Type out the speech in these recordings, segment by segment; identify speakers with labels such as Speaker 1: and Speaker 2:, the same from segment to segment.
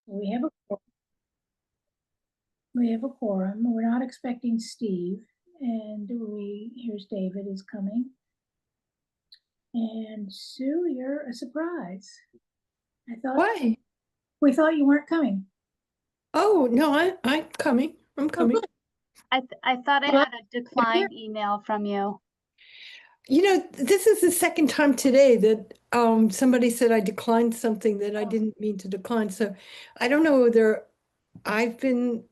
Speaker 1: We have a quorum. We're not expecting Steve, and here's David is coming. And Sue, you're a surprise.
Speaker 2: Why?
Speaker 1: We thought you weren't coming.
Speaker 2: Oh, no, I'm coming. I'm coming.
Speaker 3: I thought I had a declined email from you.
Speaker 2: You know, this is the second time today that somebody said I declined something that I didn't mean to decline. So I don't know whether I've been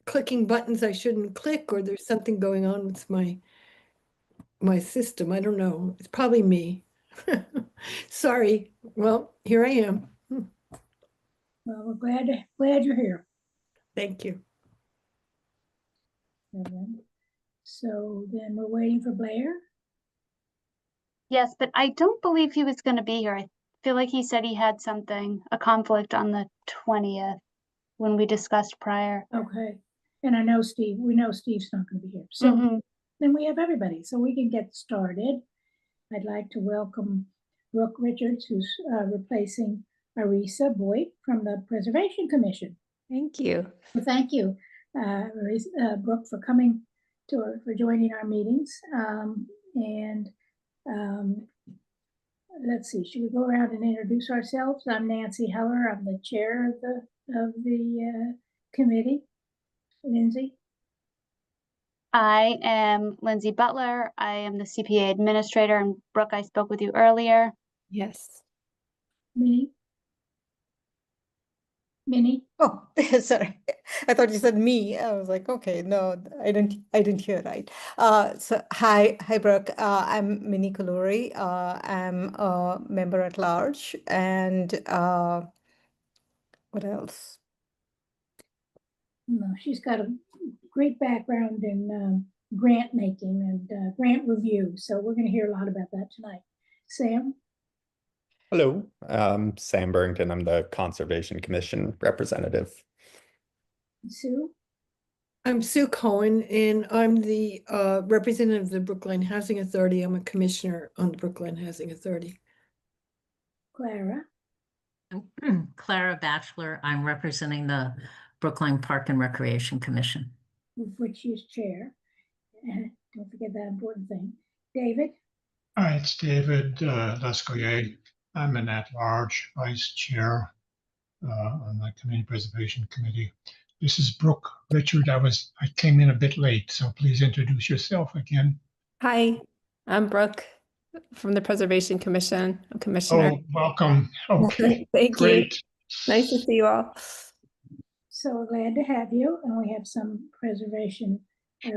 Speaker 2: clicking buttons I shouldn't click, or there's something going on with my system. I don't know. It's probably me. Sorry. Well, here I am.
Speaker 1: Well, we're glad you're here.
Speaker 2: Thank you.
Speaker 1: So then we're waiting for Blair.
Speaker 3: Yes, but I don't believe he was going to be here. I feel like he said he had a conflict on the 20th when we discussed prior.
Speaker 1: Okay. And we know Steve's not going to be here. So then we have everybody, so we can get started. I'd like to welcome Brooke Richards, who's replacing Arisa Boyd from the Preservation Commission.
Speaker 4: Thank you.
Speaker 1: Well, thank you, Brooke, for coming for joining our meetings. Let's see, should we go around and introduce ourselves? I'm Nancy Heller. I'm the chair of the committee. Lindsay?
Speaker 3: I am Lindsay Butler. I am the CPA administrator, and Brooke, I spoke with you earlier.
Speaker 4: Yes.
Speaker 1: Minnie?
Speaker 5: Oh, sorry. I thought you said me. I was like, okay, no, I didn't hear right. So hi, Brooke. I'm Minnie Kaluri. I'm a member at large, and what else?
Speaker 1: No, she's got a great background in grant making and grant review. So we're going to hear a lot about that tonight. Sam?
Speaker 6: Hello, Sam Burrington. I'm the Conservation Commission representative.
Speaker 1: Sue?
Speaker 2: I'm Sue Cohen, and I'm the representative of the Brookline Housing Authority. I'm a commissioner on the Brookline Housing Authority.
Speaker 1: Clara?
Speaker 7: Clara Batchelor. I'm representing the Brookline Park and Recreation Commission,
Speaker 1: Of which she's chair. And don't forget that important thing. David?
Speaker 8: Hi, it's David Lescoyer. I'm an at-large vice chair on the Community Preservation Committee. This is Brooke Richard. I came in a bit late, so please introduce yourself again.
Speaker 4: Hi, I'm Brooke from the Preservation Commission. I'm commissioner.
Speaker 8: Oh, welcome. Okay,
Speaker 4: Thank
Speaker 8: great.
Speaker 4: you. Nice to see you all.
Speaker 1: So glad to have you. And we have some preservation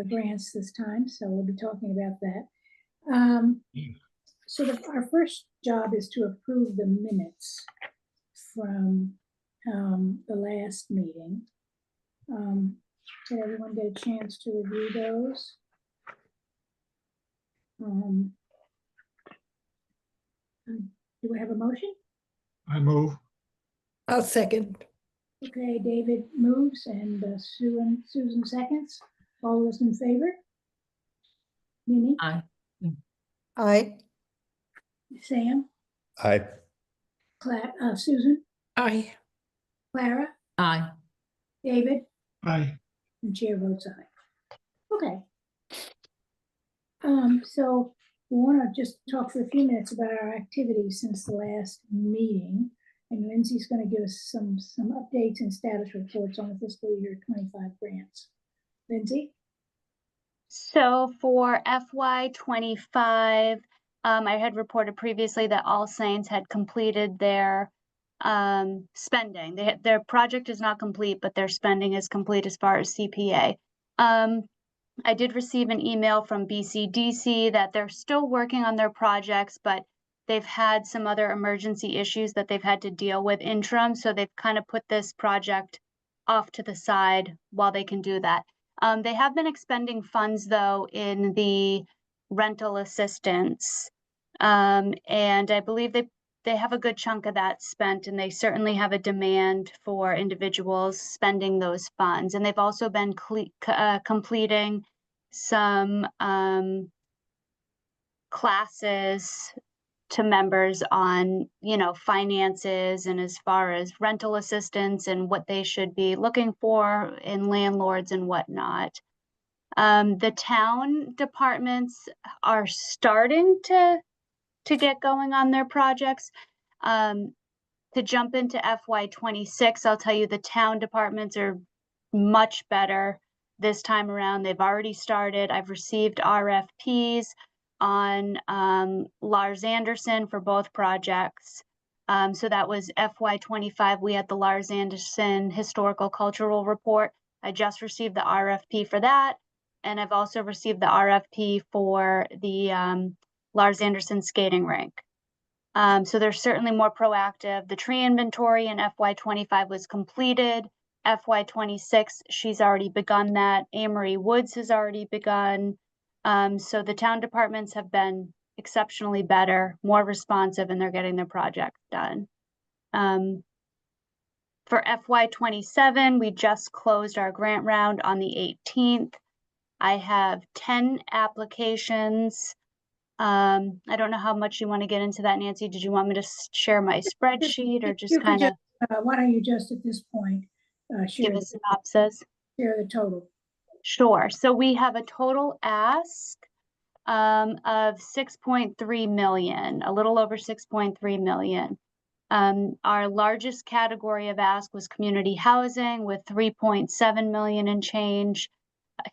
Speaker 1: grants this time, so we'll be talking about that. Our first job is to approve the minutes from the last meeting. Did everyone get a chance to review those? Do we have a motion?
Speaker 8: I move.
Speaker 2: I'll second.
Speaker 1: Okay, David moves and Susan seconds. All those in favor? Minnie?
Speaker 7: Aye.
Speaker 5: Aye.
Speaker 1: Sam?
Speaker 6: Aye.
Speaker 1: Susan?
Speaker 2: Aye.
Speaker 1: Clara?
Speaker 7: Aye.
Speaker 1: David?
Speaker 8: Aye.
Speaker 1: And chair votes aye. Okay. So we want to just talk for a few minutes about our activities since the last meeting. And Lindsay's going to give us some updates and status reports on the fiscal year 25 grants. Lindsay?
Speaker 3: So for FY25, I had reported previously that All Saints had completed their spending. Their project is not complete, but their spending is complete as far as CPA. I did receive an email from BCDC that they're still working on their projects, but they've had some other emergency issues that they've had to deal with interim. So they've kind of put this project off to the side while they can do that. They have been expending funds, though, in the rental assistance. And I believe they have a good chunk of that spent, and they certainly have a demand for individuals spending those funds. And they've also been completing some classes to members on, finances and as far as rental assistance and what they should be looking for in landlords and whatnot. The town departments are starting to get going on their projects. To jump into FY26, I'll tell you the town departments are much better this time around. They've already started. I've received RFPs on Lars Anderson for both projects. So that was FY25. We had the Lars Anderson Historical Cultural Report. I just received the RFP for that. And I've also received the RFP for the Lars Anderson skating rink. So they're certainly more proactive. The tree inventory in FY25 was completed. FY26, she's already begun that. Amory Woods has already begun. So the town departments have been exceptionally better, more responsive, and they're getting their projects done. For FY27, we just closed our grant round on the 18th. I have 10 applications. I don't know how much you want to get into that, Nancy. Did you want me to share my spreadsheet or just
Speaker 1: You could
Speaker 3: kind of
Speaker 1: why don't you just at this point share
Speaker 3: give a synopsis?
Speaker 1: share the total?
Speaker 3: Sure. So we have a total ask of 6.3 million, a little over 6.3 million. Our largest category of ask was community housing with 3.7 million and change.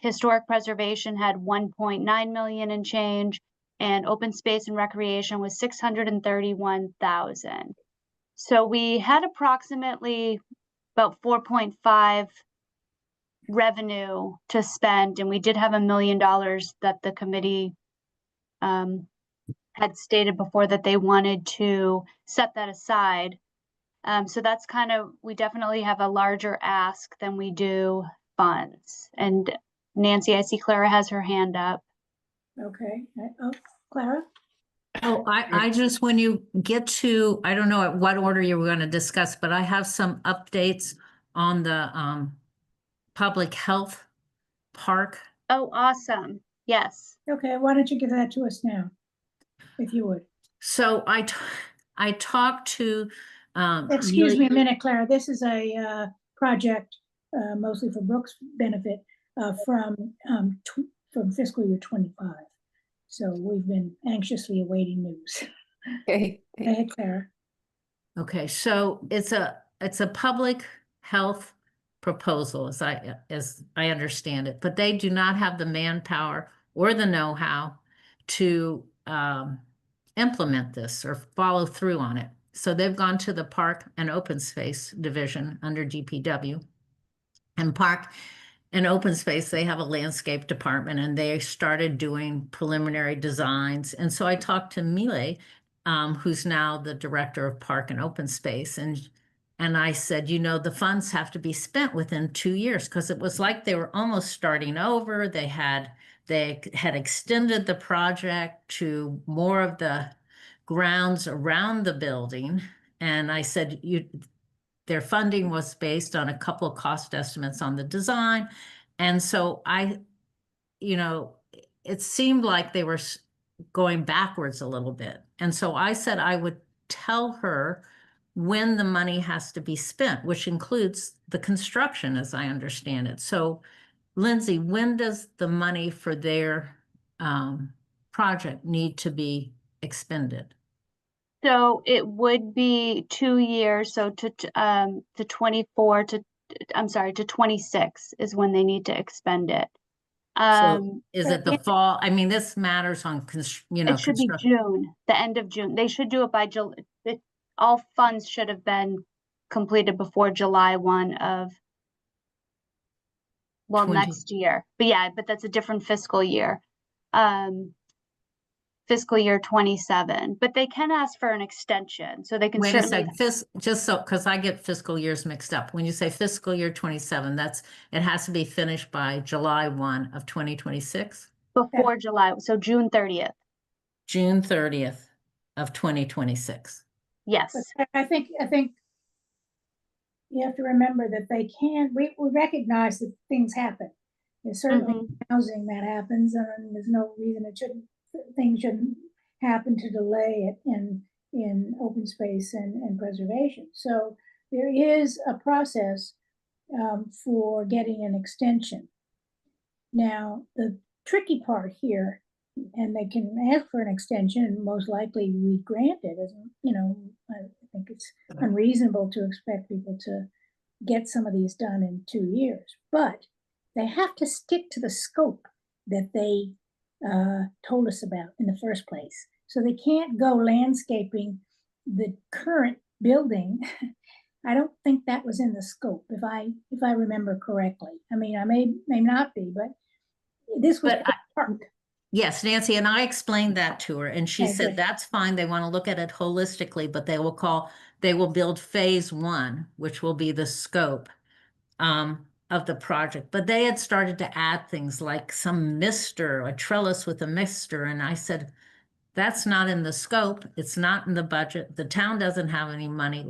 Speaker 3: Historic preservation had 1.9 million and change, and open space and recreation was 631,000. So we had approximately about 4.5 revenue to spend, and we did have $1 million that the committee had stated before that they wanted to set that aside. So that's we definitely have a larger ask than we do funds. And Nancy, I see Clara has her hand up.
Speaker 1: Okay. Clara?
Speaker 7: Oh, I just, when you get to, I don't know at what order you were going to discuss, but I have some updates on the public health park.
Speaker 3: Oh, awesome. Yes.
Speaker 1: Okay, why don't you give that to us now, if you would.
Speaker 7: So I talked to
Speaker 1: Excuse me a minute, Clara. This is a project mostly for Brooks' benefit from fiscal year 25. So we've been anxiously awaiting news.
Speaker 4: Okay.
Speaker 1: Go ahead, Clara.
Speaker 7: Okay, so it's a public health proposal as I understand it, but they do not have the manpower or the know-how to implement this or follow through on it. So they've gone to the Park and Open Space Division under DPW. And Park and Open Space, they have a landscape department and they started doing preliminary designs. And so I talked to Mile, who's now the director of Park and Open Space. And I said, the funds have to be spent within 2 years because it was like they were almost starting over. They had extended the project to more of the grounds around the building. And I said, their funding was based on a couple of cost estimates on the design. And so it seemed like they were going backwards a little bit. And so I said I would tell her when the money has to be spent, which includes the construction, as I understand it. So Lindsay, when does the money for their project need to be expended?
Speaker 3: So it would be 2 years. So to 24 to 26 is when they need to expend it.
Speaker 7: So is it the fall? I mean, this matters on,
Speaker 3: it should be June, the end of June. They should do it by July. All funds should have been completed before July 1 of, next year. But that's a different fiscal year. Fiscal year 27, but they can ask for an extension, so they can
Speaker 7: Wait a
Speaker 3: certainly.
Speaker 7: second, just so, because I get fiscal years mixed up. When you say fiscal year 27, it has to be finished by July 1 of 2026?
Speaker 3: Before July, so June 30th.
Speaker 7: June 30th of 2026.
Speaker 3: Yes.
Speaker 1: But I think you have to remember that we recognize that things happen. There's certainly housing that happens, and there's no reason things shouldn't happened to delay it in open space and preservation. So there is a process for getting an extension. Now, the tricky part here, and they can ask for an extension, and most likely we grant it, as you know, I think it's unreasonable to expect people to get some of these done in 2 years, but they have to stick to the scope that they told us about in the first place. So they can't go landscaping the current building. I don't think that was in the scope, if I remember correctly. I mean, I may not be, but this was
Speaker 7: But
Speaker 1: the park.
Speaker 7: Yes, Nancy, and I explained that to her, and she
Speaker 1: Okay,
Speaker 7: said
Speaker 1: good.
Speaker 7: that's fine. They want to look at it holistically, but they will build phase 1, which will be the scope of the project. But they had started to add things like some mister, a trellis with a mister, and I said, that's not in the scope. It's not in the budget. The town doesn't have any money.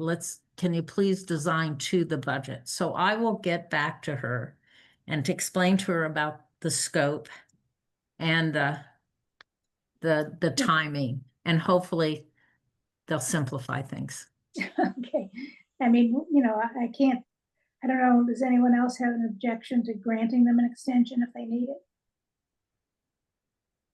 Speaker 7: Can you please design to the budget? So I will get back to her and to explain to her about the scope and the timing, and hopefully they'll simplify things.
Speaker 1: Okay, I mean, you know, I can't, I don't know, does anyone else have an objection to granting them an extension if they need it?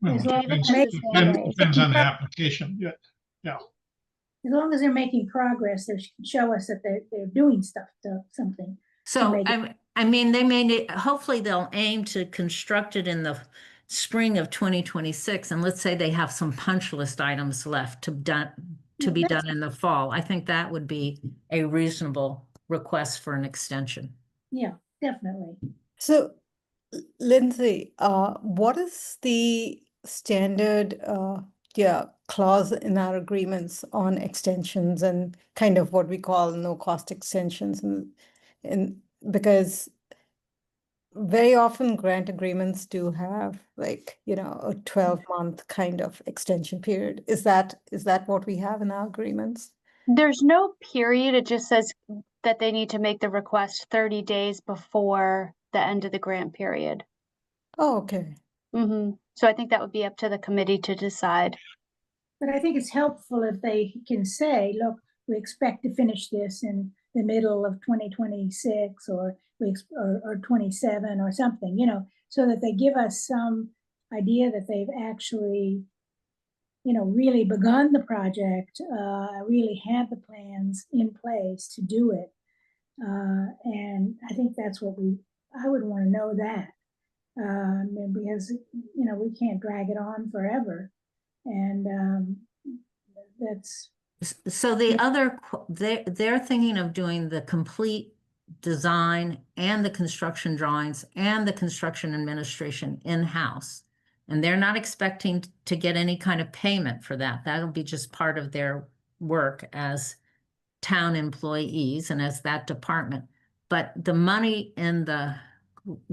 Speaker 8: Well,
Speaker 1: As
Speaker 8: it
Speaker 1: long
Speaker 8: depends,
Speaker 1: as
Speaker 8: depends on the application, yeah.
Speaker 1: as long as they're making progress, they should show us that they're doing stuff to something.
Speaker 7: So
Speaker 1: make it-
Speaker 7: I mean, they may hopefully they'll aim to construct it in the spring of 2026, and let's say they have some punch list items left to be done in the fall. I think that would be a reasonable request for an extension.
Speaker 1: Yeah, definitely.
Speaker 5: So, Lindsay, what is the standard clause in our agreements on extensions and kind of what we call no cost extensions, and because very often grant agreements do have like, you know, a 12-month kind of extension period. Is that what we have in our agreements?
Speaker 3: There's no period. It just says that they need to make the request 30 days before the end of the grant period.
Speaker 5: Oh, okay.
Speaker 3: So I think that would be up to the committee to decide.
Speaker 1: But I think it's helpful if they can say, look, we expect to finish this in the middle of 2026 or 27 or something, you know, so that they give us some idea that they've actually, you know, really begun the project, really had the plans in place to do it. And I think that's what I would want to know that. Because, you know, we can't drag it on forever. And that's.
Speaker 7: So the other, they're thinking of doing the complete design and the construction drawings and the construction administration in-house. And they're not expecting to get any kind of payment for that. That'll be just part of their work as town employees and as that department. But the money in the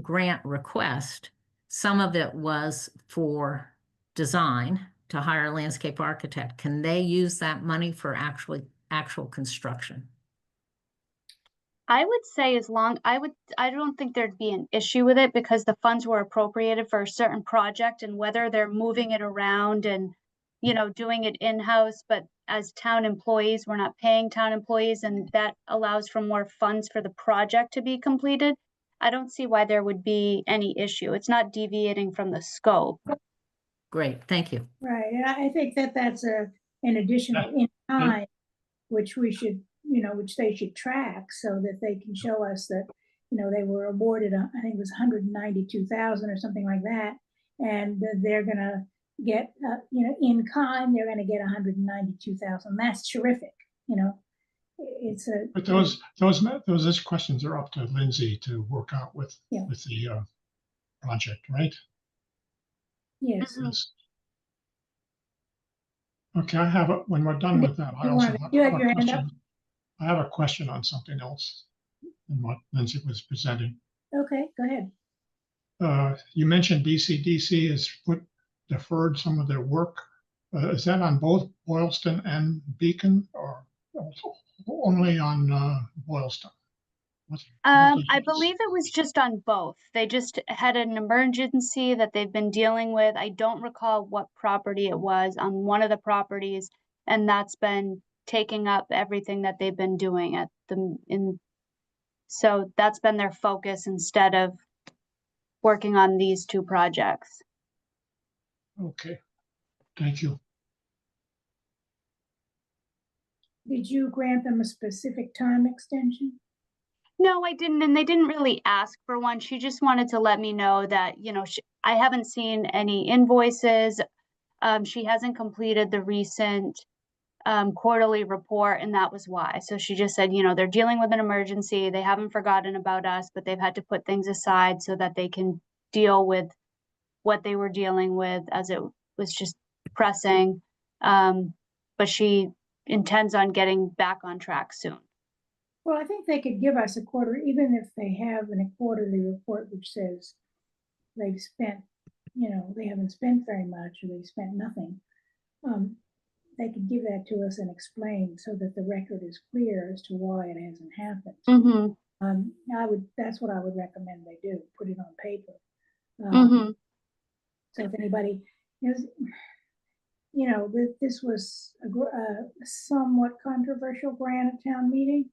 Speaker 7: grant request, some of it was for design, to hire a landscape architect. Can they use that money for actual construction?
Speaker 3: I would say I don't think there'd be an issue with it because the funds were appropriated for a certain project, and whether they're moving it around and, you know, doing it in-house, but as town employees, we're not paying town employees, and that allows for more funds for the project to be completed. I don't see why there would be any issue. It's not deviating from the scope.
Speaker 7: Great, thank you.
Speaker 1: Right, and I think that that's an additional in time, which we should, you know, which they should track so that they can show us that, you know, they were awarded, I think it was 192,000 or something like that. And they're gonna get, you know, in kind, they're gonna get 192,000. That's terrific, you know. It's a.
Speaker 8: But those questions are up to Lindsay to work out with the project, right?
Speaker 1: Yes.
Speaker 8: Yes. Okay, when we're done with that, I
Speaker 1: You
Speaker 8: also
Speaker 1: wanted-
Speaker 8: have
Speaker 1: you had
Speaker 8: a
Speaker 1: your hand up?
Speaker 8: question. I have a question on something else than what Lindsay was presenting.
Speaker 1: Okay, go ahead.
Speaker 8: You mentioned BCDC has deferred some of their work. Is that on both Boylston and Beacon, or only on Boylston? What
Speaker 3: I
Speaker 8: is-
Speaker 3: believe it was just on both. They just had an emergency that they've been dealing with. I don't recall what property it was on one of the properties, and that's been taking up everything that they've been doing at so that's been their focus instead of working on these two projects.
Speaker 8: Okay, thank you.
Speaker 1: Did you grant them a specific time extension?
Speaker 3: No, I didn't, and they didn't really ask for one. She just wanted to let me know that, you know, I haven't seen any invoices. She hasn't completed the recent quarterly report, and that was why. So she just said, you know, they're dealing with an emergency. They haven't forgotten about us, but they've had to put things aside so that they can deal with what they were dealing with as it was just pressing. But she intends on getting back on track soon.
Speaker 1: Well, I think they could give us a quarter, even if they have a quarterly report which says they've spent, you know, they haven't spent very much or they've spent nothing. They could give that to us and explain so that the record is clear as to why it hasn't happened.
Speaker 3: Mm-hmm.
Speaker 1: That's what I would recommend they do, put it on paper.
Speaker 3: Mm-hmm.
Speaker 1: So if anybody is, you know, this was a somewhat controversial grant at town meeting.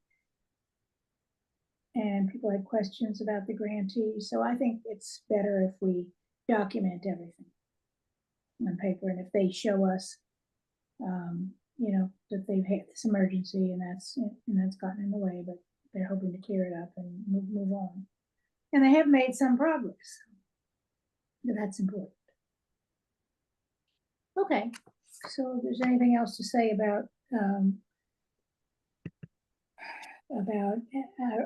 Speaker 1: And people had questions about the grantee. So I think it's better if we document everything on paper. And if they show us, you know, that they've had this emergency and that's gotten in the way, but they're hoping to clear it up and move on. And they have made some progress. But that's important. Okay, so if there's anything else to say about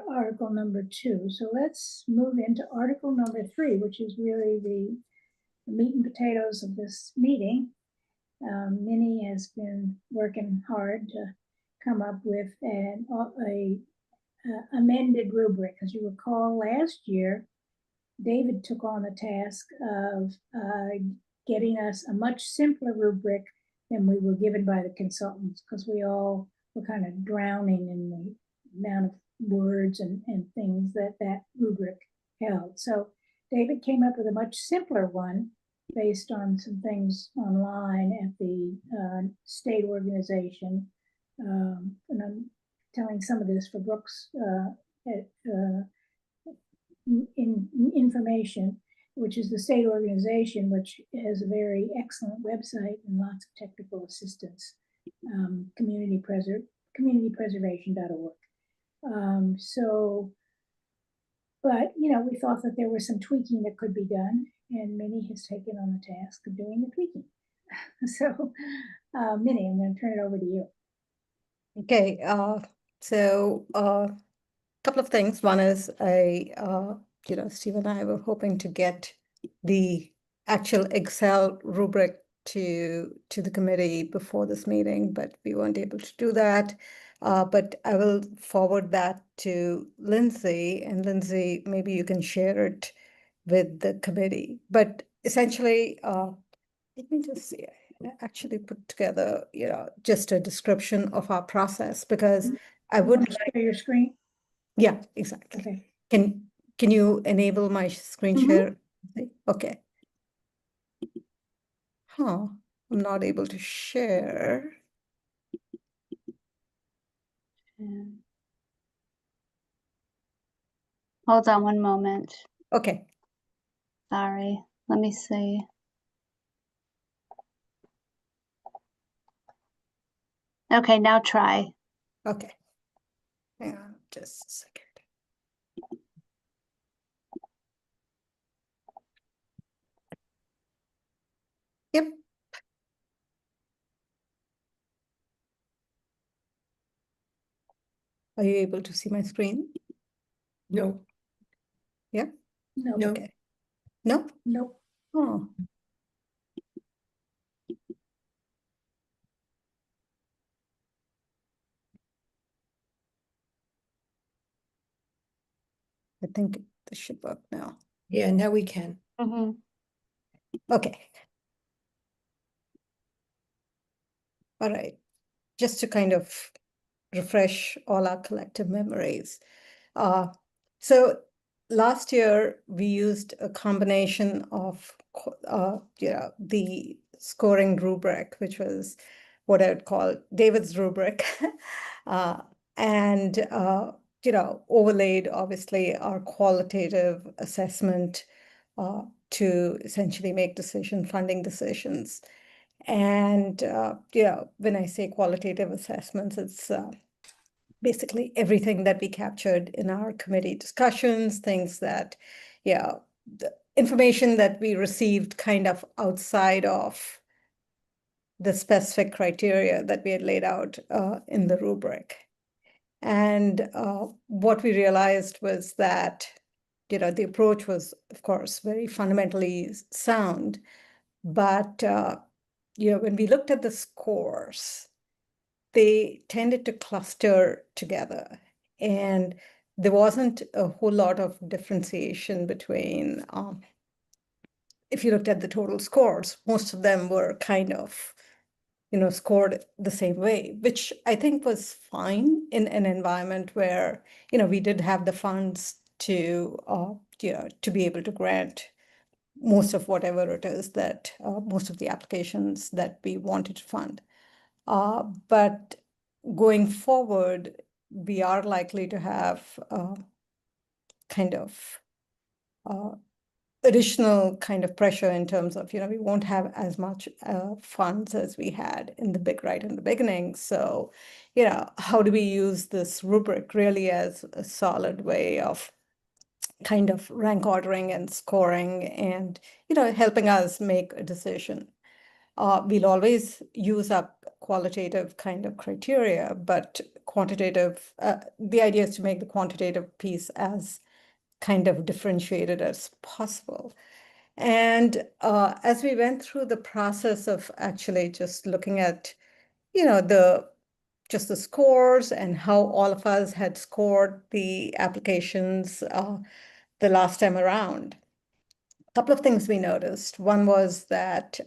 Speaker 1: article number 2. So let's move into article number 3, which is really the meat and potatoes of this meeting. Minnie has been working hard to come up with a amended rubric. As you recall, last year, David took on the task of getting us a much simpler rubric than we were given by the consultants, because we all were kind of drowning in the amount of words and things that rubric held. So David came up with a much simpler one based on some things online at the state organization. And I'm telling some of this for Brooks information, which is the state organization, which has a very excellent website and lots of technical assistance, communitypreservation.org. But, you know, we thought that there was some tweaking that could be done, and Minnie has taken on the task of doing the tweaking. So, Minnie, I'm going to turn it over to you.
Speaker 5: Okay, so a couple of things. One is you know, Steve and I were hoping to get the actual Excel rubric to the committee before this meeting, but we weren't able to do that. But I will forward that to Lindsay, and Lindsay, maybe you can share it with the committee. But essentially, let me just see. I actually put together, you know, just a description of our process, because I would
Speaker 1: Want to share your screen?
Speaker 5: yeah, exactly.
Speaker 1: Okay.
Speaker 5: Can you enable my screen share? Okay. Huh, I'm not able to share.
Speaker 3: Hold on one moment.
Speaker 5: Okay.
Speaker 3: Sorry. Let me see. Okay, now try.
Speaker 5: Okay. Hang on just a second. Yep. Are you able to see my screen?
Speaker 2: No,
Speaker 5: Yeah?
Speaker 1: No.
Speaker 2: no.
Speaker 5: Okay. No?
Speaker 1: Nope.
Speaker 5: Oh. I think this should work now.
Speaker 2: Yeah, now we can.
Speaker 3: Mm-hmm.
Speaker 5: Okay. All right. Just to kind of refresh all our collective memories. So last year we used a combination of the scoring rubric, which was what I would call David's rubric, and overlaid obviously our qualitative assessment to essentially make funding decisions. And when I say qualitative assessments, it's basically everything that we captured in our committee discussions, things that, the information that we received kind of outside of the specific criteria that we had laid out in the rubric. And what we realized was that, the approach was, of course, very fundamentally sound, but when we looked at the scores, they tended to cluster together, and there wasn't a whole lot of differentiation between, if you looked at the total scores, most of them were kind of, scored the same way, which I think was fine in an environment where, we did have the funds to be able to grant most of whatever it is that, most of the applications that we wanted to fund. But going forward, we are likely to have kind of additional kind of pressure in terms of, we won't have as much funds as we had in the beginning. So, how do we use this rubric really as a solid way of kind of rank ordering and scoring and, helping us make a decision? We'll always use up qualitative kind of criteria, but quantitative, the idea is to make the quantitative piece as kind of differentiated as possible. And as we went through the process of actually just looking at, just the scores and how all of us had scored the applications the last time around, a couple of things we noticed. One was that,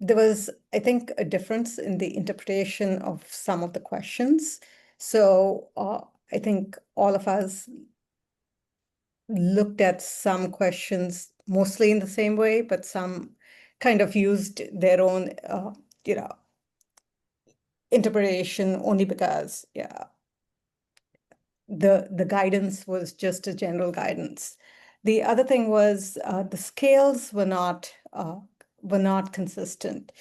Speaker 5: there was, I think, a difference in the interpretation of some of the questions. So I think all of us looked at some questions mostly in the same way, but some kind of used their own, interpretation only because, the guidance was just a general guidance. The other thing was the scales were not consistent.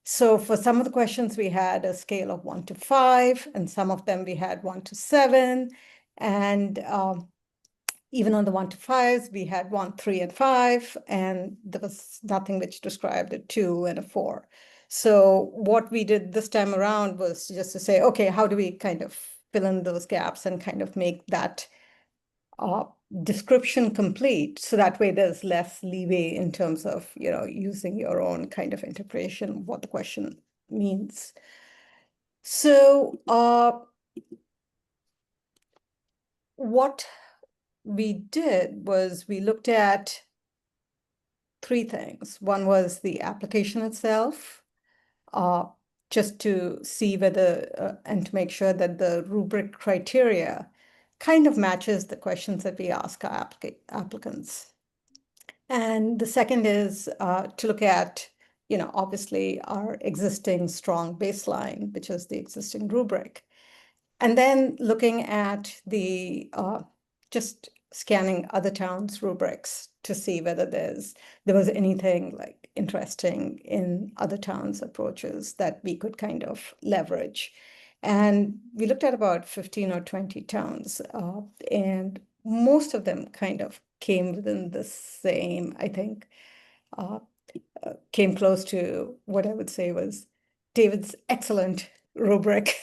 Speaker 5: So for some of the questions, we had a scale of 1 to 5, and some of them we had 1 to 7. And even on the 1 to 5s, we had 1, 3, and 5, and there was nothing which described a 2 and a 4. So what we did this time around was just to say, okay, how do we kind of fill in those gaps and kind of make that description complete, so that way there's less leeway in terms of, using your own kind of interpretation of what the question means. So what we did was we looked at 3 things. One was the application itself, just to see whether, and to make sure that the rubric criteria kind of matches the questions that we ask our applicants. And the second is to look at, obviously our existing strong baseline, which is the existing rubric. And then looking at the, just scanning other towns' rubrics to see whether there was anything like interesting in other towns' approaches that we could kind of leverage. And we looked at about 15 or 20 towns, and most of them kind of came within the same, I think, came close to what I would say was David's excellent rubric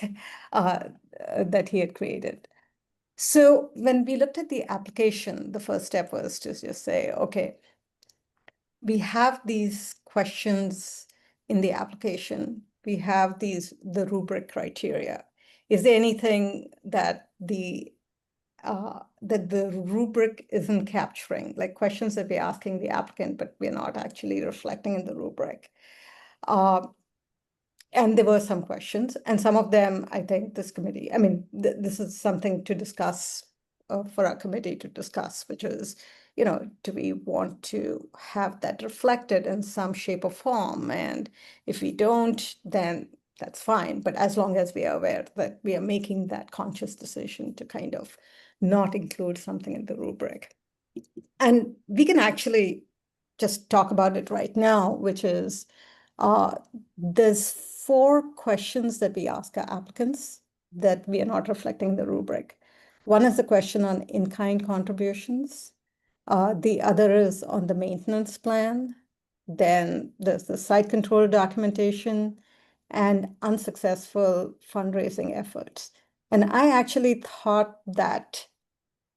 Speaker 5: that he had created. So when we looked at the application, the first step was to just say, okay, we have these questions in the application. We have the rubric criteria. Is there anything that the rubric isn't capturing, like questions that we're asking the applicant, but we're not actually reflecting in the rubric? And there were some questions, and some of them, I think this committee, I mean, this is something to discuss for our committee to discuss, which is, do we want to have that reflected in some shape or form? And if we don't, then that's fine. But as long as we are aware that we are making that conscious decision to kind of not include something in the rubric. And we can actually just talk about it right now, which is there's 4 questions that we ask our applicants that we are not reflecting in the rubric. One is the question on in-kind contributions. The other is on the maintenance plan. Then there's the site control documentation and unsuccessful fundraising efforts. And I actually thought that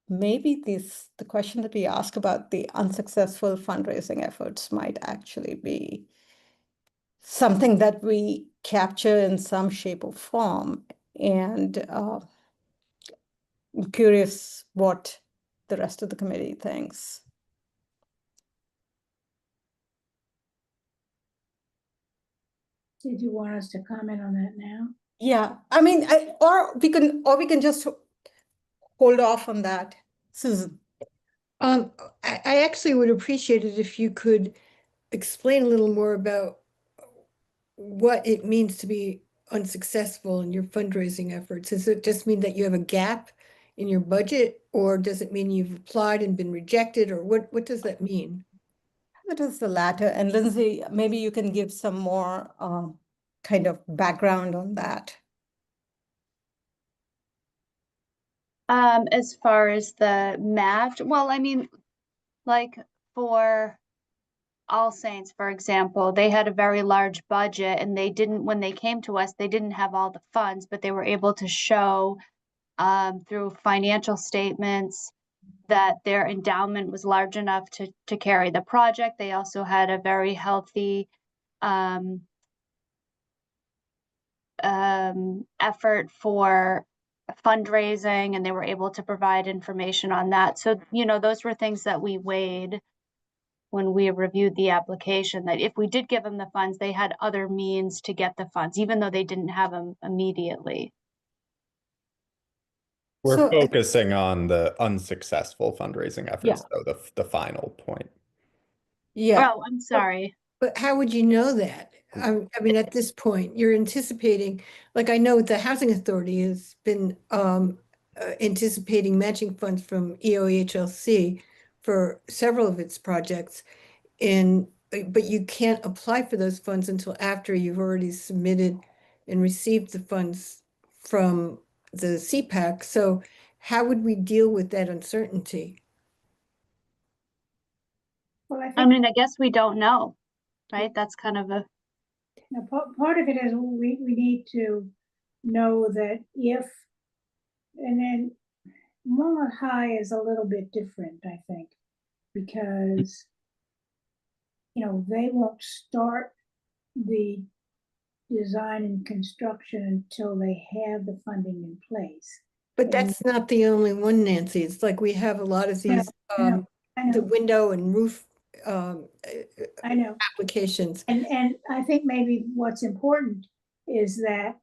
Speaker 5: maybe the question that we ask about the unsuccessful fundraising efforts might actually be something that we capture in some shape or form. And I'm curious what the rest of the committee thinks.
Speaker 1: Did you want us to comment on that now?
Speaker 5: Yeah, I mean, or we can just hold off on that. Susan.
Speaker 2: I actually would appreciate it if you could explain a little more about what it means to be unsuccessful in your fundraising efforts. Does it just mean that you have a gap in your budget, or does it mean you've applied and been rejected, or what does that mean?
Speaker 5: It is the latter. And Lindsay, maybe you can give some more kind of background on that.
Speaker 3: As far as the match, well, I mean, like for All Saints, for example, they had a very large budget and they didn't, when they came to us, they didn't have all the funds, but they were able to show through financial statements that their endowment was large enough to carry the project. They also had a very healthy effort for fundraising, and they were able to provide information on that. So, those were things that we weighed when we reviewed the application, that if we did give them the funds, they had other means to get the funds, even though they didn't have them immediately.
Speaker 6: We're
Speaker 5: So,
Speaker 6: focusing on the unsuccessful fundraising efforts,
Speaker 5: Yeah.
Speaker 6: though, the final point.
Speaker 5: Yeah.
Speaker 3: Oh, I'm sorry.
Speaker 2: But how would you know that? I mean, at this point, you're anticipating, like I know the Housing Authority has been anticipating matching funds from EOHLC for several of its projects. But you can't apply for those funds until after you've already submitted and received the funds from the CPAC. So how would we deal with that uncertainty?
Speaker 1: Well, I
Speaker 3: I
Speaker 1: think
Speaker 3: mean, I guess we don't know, right? That's kind of a,
Speaker 1: part of it is we need to know that if, and then Walnut High is a little bit different, I think, because, they won't start the design and construction until they have the funding in place.
Speaker 2: But
Speaker 1: And-
Speaker 2: that's not the only one, Nancy. It's like we have a lot of these,
Speaker 1: I know.
Speaker 2: the window and roof
Speaker 1: I know.
Speaker 2: applications.
Speaker 1: And I think maybe what's important is that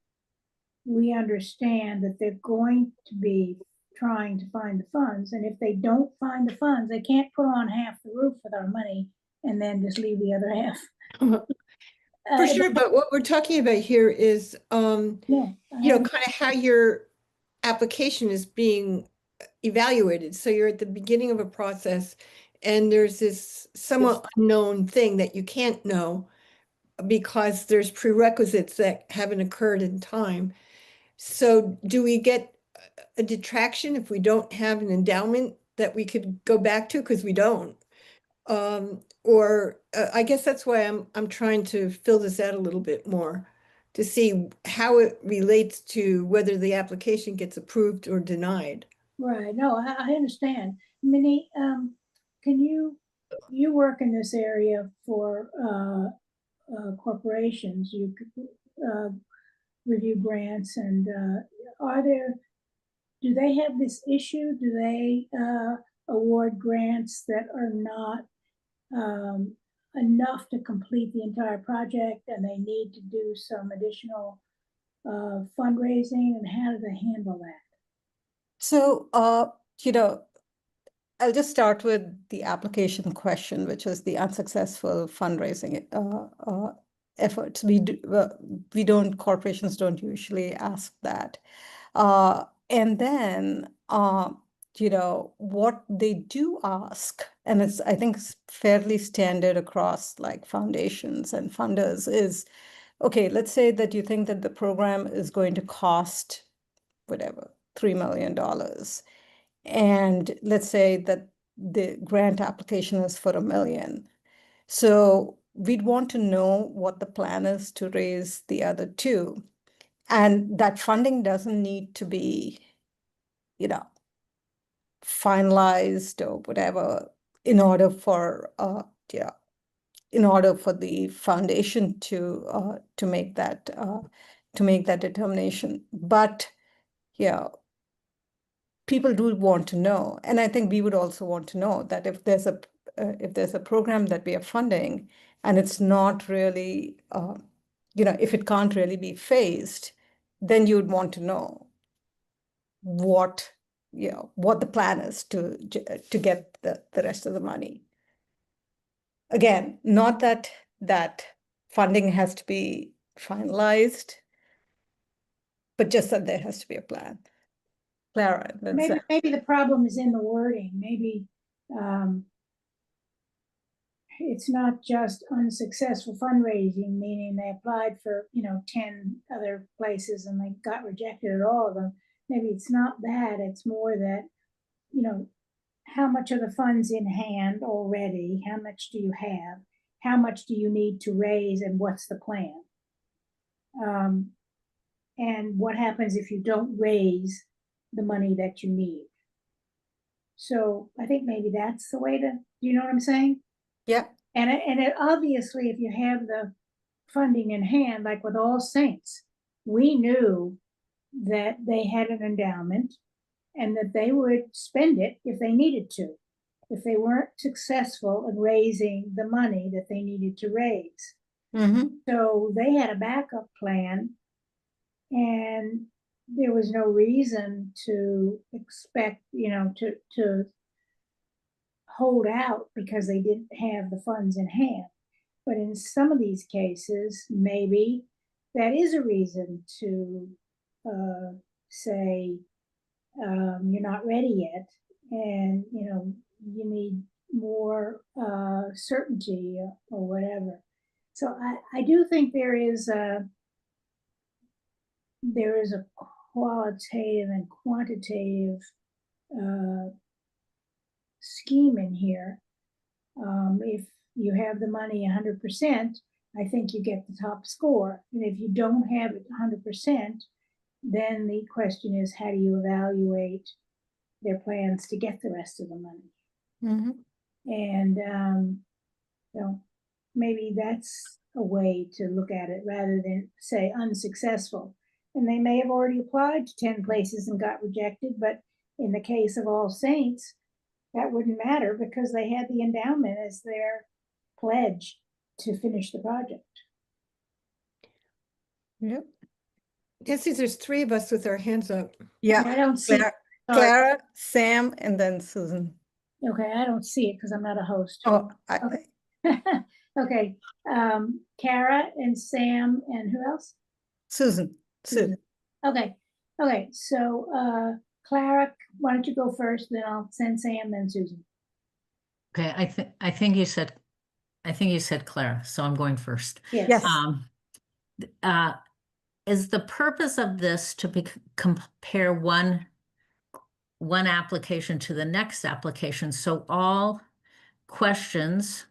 Speaker 1: we understand that they're going to be trying to find the funds. And if they don't find the funds, they can't put on half the roof with our money and then just leave the other half.
Speaker 2: For sure, but what we're talking about here is,
Speaker 1: No,
Speaker 2: kind of how your application is being evaluated. So you're at the beginning of a process and there's this somewhat unknown thing that you can't know because there's prerequisites that haven't occurred in time. So do we get a detraction if we don't have an endowment that we could go back to? Because we don't. Or I guess that's why I'm trying to fill this out a little bit more to see how it relates to whether the application gets approved or denied.
Speaker 1: right. No, I understand. Minnie, can you work in this area for corporations? You review grants and do they have this issue? Do they award grants that are not enough to complete the entire project and they need to do some additional fundraising, and how do they handle that?
Speaker 5: So, I'll just start with the application question, which is the unsuccessful fundraising efforts. Corporations don't usually ask that. And then, what they do ask, and I think it's fairly standard across like foundations and funders, is, okay, let's say that you think that the program is going to cost whatever, $3 million. And let's say that the grant application is for $1 million. So we'd want to know what the plan is to raise the other two. And that funding doesn't need to be, finalized or whatever in order for the foundation to make that determination. But people do want to know, and I think we would also want to know that if there's a program that we are funding and it's not really, if it can't really be phased, then you'd want to know what the plan is to get the rest of the money. Again, not that funding has to be finalized, but just that there has to be a plan. Clara,
Speaker 1: Maybe the problem is in the wording. Maybe it's not just unsuccessful fundraising, meaning they applied for 10 other places and they got rejected at all of them. Maybe it's not that. It's more that how much are the funds in hand already? How much do you have? How much do you need to raise, and what's the plan? And what happens if you don't raise the money that you need? So I think maybe that's the way to, you know what I'm saying?
Speaker 5: Yeah.
Speaker 1: And it obviously, if you have the funding in hand, like with All Saints, we knew that they had an endowment and that they would spend it if they needed to, if they weren't successful in raising the money that they needed to raise.
Speaker 5: Mm-hmm.
Speaker 1: So they had a backup plan, and there was no reason to expect, to hold out because they didn't have the funds in hand. But in some of these cases, maybe that is a reason to say, you're not ready yet, and you need more certainty or whatever. So I do think there is a qualitative and quantitative scheme in here. If you have the money 100%, I think you get the top score. And if you don't have it 100%, then the question is, how do you evaluate their plans to get the rest of the money?
Speaker 5: Mm-hmm.
Speaker 1: And maybe that's a way to look at it rather than say unsuccessful. And they may have already applied to 10 places and got rejected, but in the case of All Saints, that wouldn't matter because they had the endowment as their pledge to finish the project.
Speaker 5: Yep.
Speaker 2: Yes, there's three of us with our hands up.
Speaker 5: Yeah.
Speaker 1: I don't see
Speaker 5: Clara, Sam, and then Susan.
Speaker 1: Okay, I don't see it because I'm not a host.
Speaker 5: Oh,
Speaker 1: Okay. Kara and Sam and who else?
Speaker 5: Susan.
Speaker 1: Okay. So Clara, why don't you go first? Then I'll send Sam, then Susan.
Speaker 7: Okay, I think you said Clara, so I'm going first.
Speaker 1: Yes.
Speaker 7: Is the purpose of this to compare one application to the next application? So all questions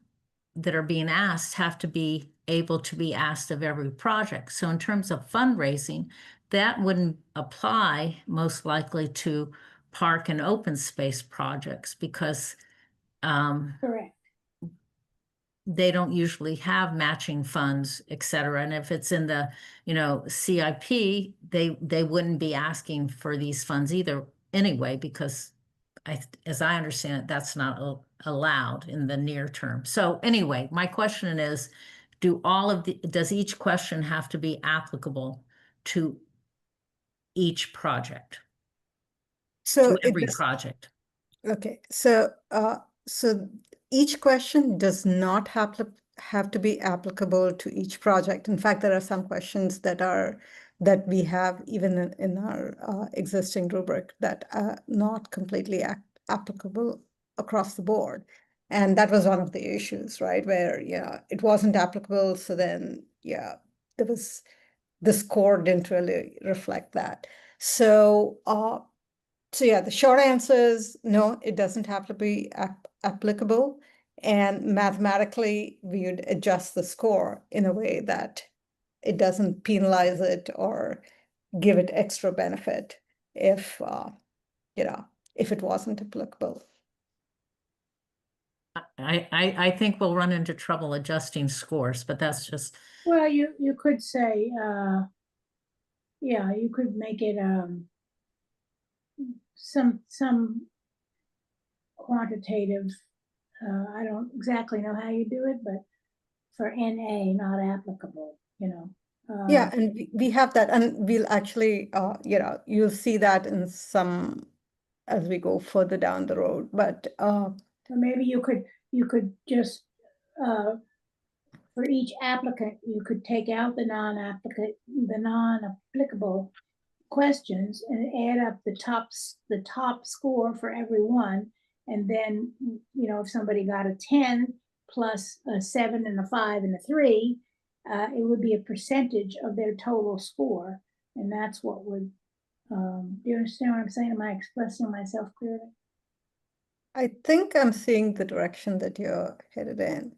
Speaker 7: that are being asked have to be able to be asked of every project. So in terms of fundraising, that wouldn't apply most likely to park and open space projects because
Speaker 1: Correct.
Speaker 7: they don't usually have matching funds, et cetera. And if it's in the, CIP, they wouldn't be asking for these funds either anyway, because as I understand it, that's not allowed in the near term. So anyway, my question is, does each question have to be applicable to each project,
Speaker 5: So
Speaker 7: to
Speaker 5: it
Speaker 7: every
Speaker 5: does,
Speaker 7: project?
Speaker 5: okay, so each question does not have to be applicable to each project. In fact, there are some questions that we have even in our existing rubric that are not completely applicable across the board. And that was one of the issues, right? Where, yeah, it wasn't applicable. So then, yeah, the score didn't really reflect that. So yeah, the short answer is no, it doesn't have to be applicable. And mathematically, we would adjust the score in a way that it doesn't penalize it or give it extra benefit if, if it wasn't applicable.
Speaker 7: I think we'll run into trouble adjusting scores, but that's just,
Speaker 1: Well, you could say, yeah, you could make it, some quantitative, I don't exactly know how you do it, but for NA, not applicable, you know.
Speaker 5: Yeah, and we have that, and we'll actually, you'll see that in some as we go further down the road. But
Speaker 1: Or maybe you could just, for each applicant, you could take out the non-applicable questions and add up the top score for every one. And then, you know, if somebody got a 10 plus a 7 and a 5 and a 3, it would be a percentage of their total score. And that's what would, do you understand what I'm saying? Am I expressing myself clearly?
Speaker 5: I think I'm seeing the direction that you're headed in.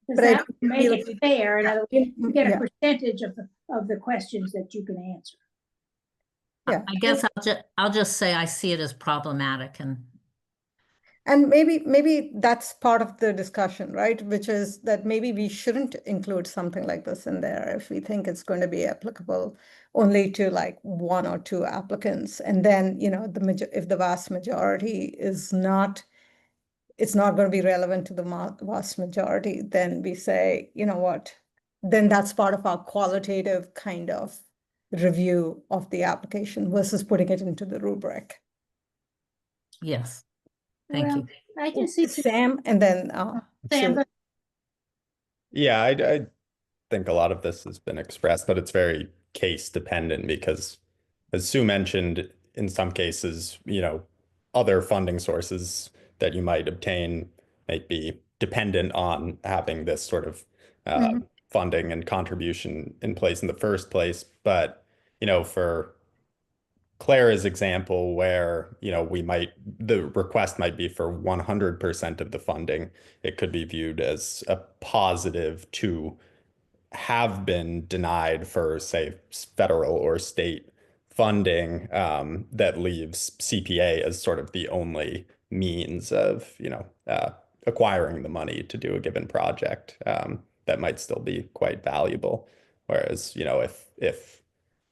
Speaker 1: Does
Speaker 5: But I
Speaker 1: that
Speaker 5: don't
Speaker 1: make
Speaker 5: feel
Speaker 1: it
Speaker 5: it-
Speaker 1: fair? In other words, you get a
Speaker 5: Yeah.
Speaker 1: percentage of the questions that you can answer.
Speaker 5: Yeah.
Speaker 7: I guess I'll just say I see it as problematic,
Speaker 5: And maybe that's part of the discussion, right? Which is that maybe we shouldn't include something like this in there if we think it's going to be applicable only to like one or two applicants. And then, you know, if the vast majority is not, it's not going to be relevant to the vast majority, then we say, you know what, then that's part of our qualitative kind of review of the application versus putting it into the rubric.
Speaker 7: yes. Thank
Speaker 1: Well,
Speaker 7: you.
Speaker 1: I can see.
Speaker 5: Sam, and then
Speaker 1: Sam,
Speaker 5: Sue.
Speaker 6: Yeah, I think a lot of this has been expressed, but it's very case dependent because, as Sue mentioned, in some cases, you know, other funding sources that you might obtain might be dependent on having this sort of funding and contribution in place in the first place. But, you know, for Clara's example, where, you know, the request might be for 100% of the funding, it could be viewed as a positive to have been denied for, say, federal or state funding, that leaves CPA as sort of the only means of, you know, acquiring the money to do a given project, that might still be quite valuable. Whereas, you know, if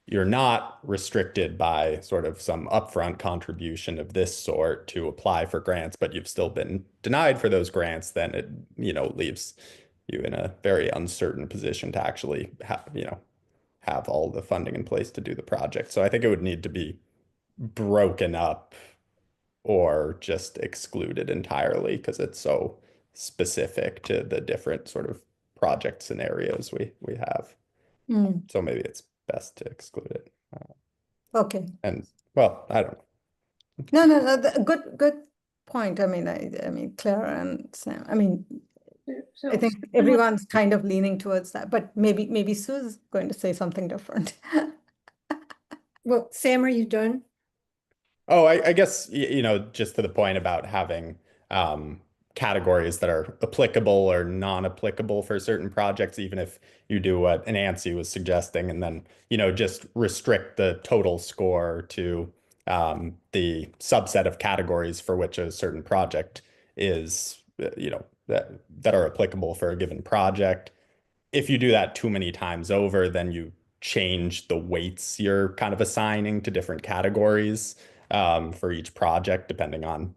Speaker 6: you're not restricted by sort of some upfront contribution of this sort to apply for grants, but you've still been denied for those grants, then it, you know, leaves you in a very uncertain position to actually have all the funding in place to do the project. So I think it would need to be broken up or just excluded entirely because it's so specific to the different sort of project scenarios we have. So maybe it's best to exclude it.
Speaker 5: Okay.
Speaker 6: And well, I don't know.
Speaker 5: No, good point. I mean, Clara and Sam, I mean,
Speaker 1: so
Speaker 5: I think everyone's kind of leaning towards that, but maybe Sue's going to say something different.
Speaker 2: Well, Sam, are you done?
Speaker 6: Oh, I guess, you know, just to the point about having categories that are applicable or non-applicable for certain projects, even if you do what Anansi was suggesting, and then, you know, just restrict the total score to the subset of categories for which a certain project is, you know, that are applicable for a given project. If you do that too many times over, then you change the weights you're kind of assigning to different categories for each project, depending on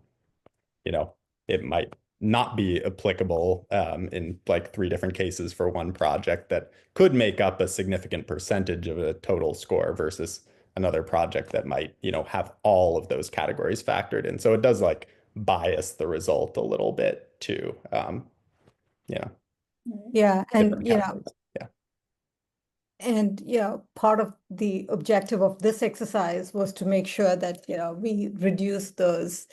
Speaker 6: you know, it might not be applicable in like 3 different cases for one project that could make up a significant percentage of a total score versus another project that might, you know, have all of those categories factored in. So it does like bias the result a little bit too. You know,
Speaker 5: Yeah,
Speaker 6: different
Speaker 5: and you know,
Speaker 6: categories. Yeah.
Speaker 5: and you know, part of the objective of this exercise was to make sure that, you know, we reduce those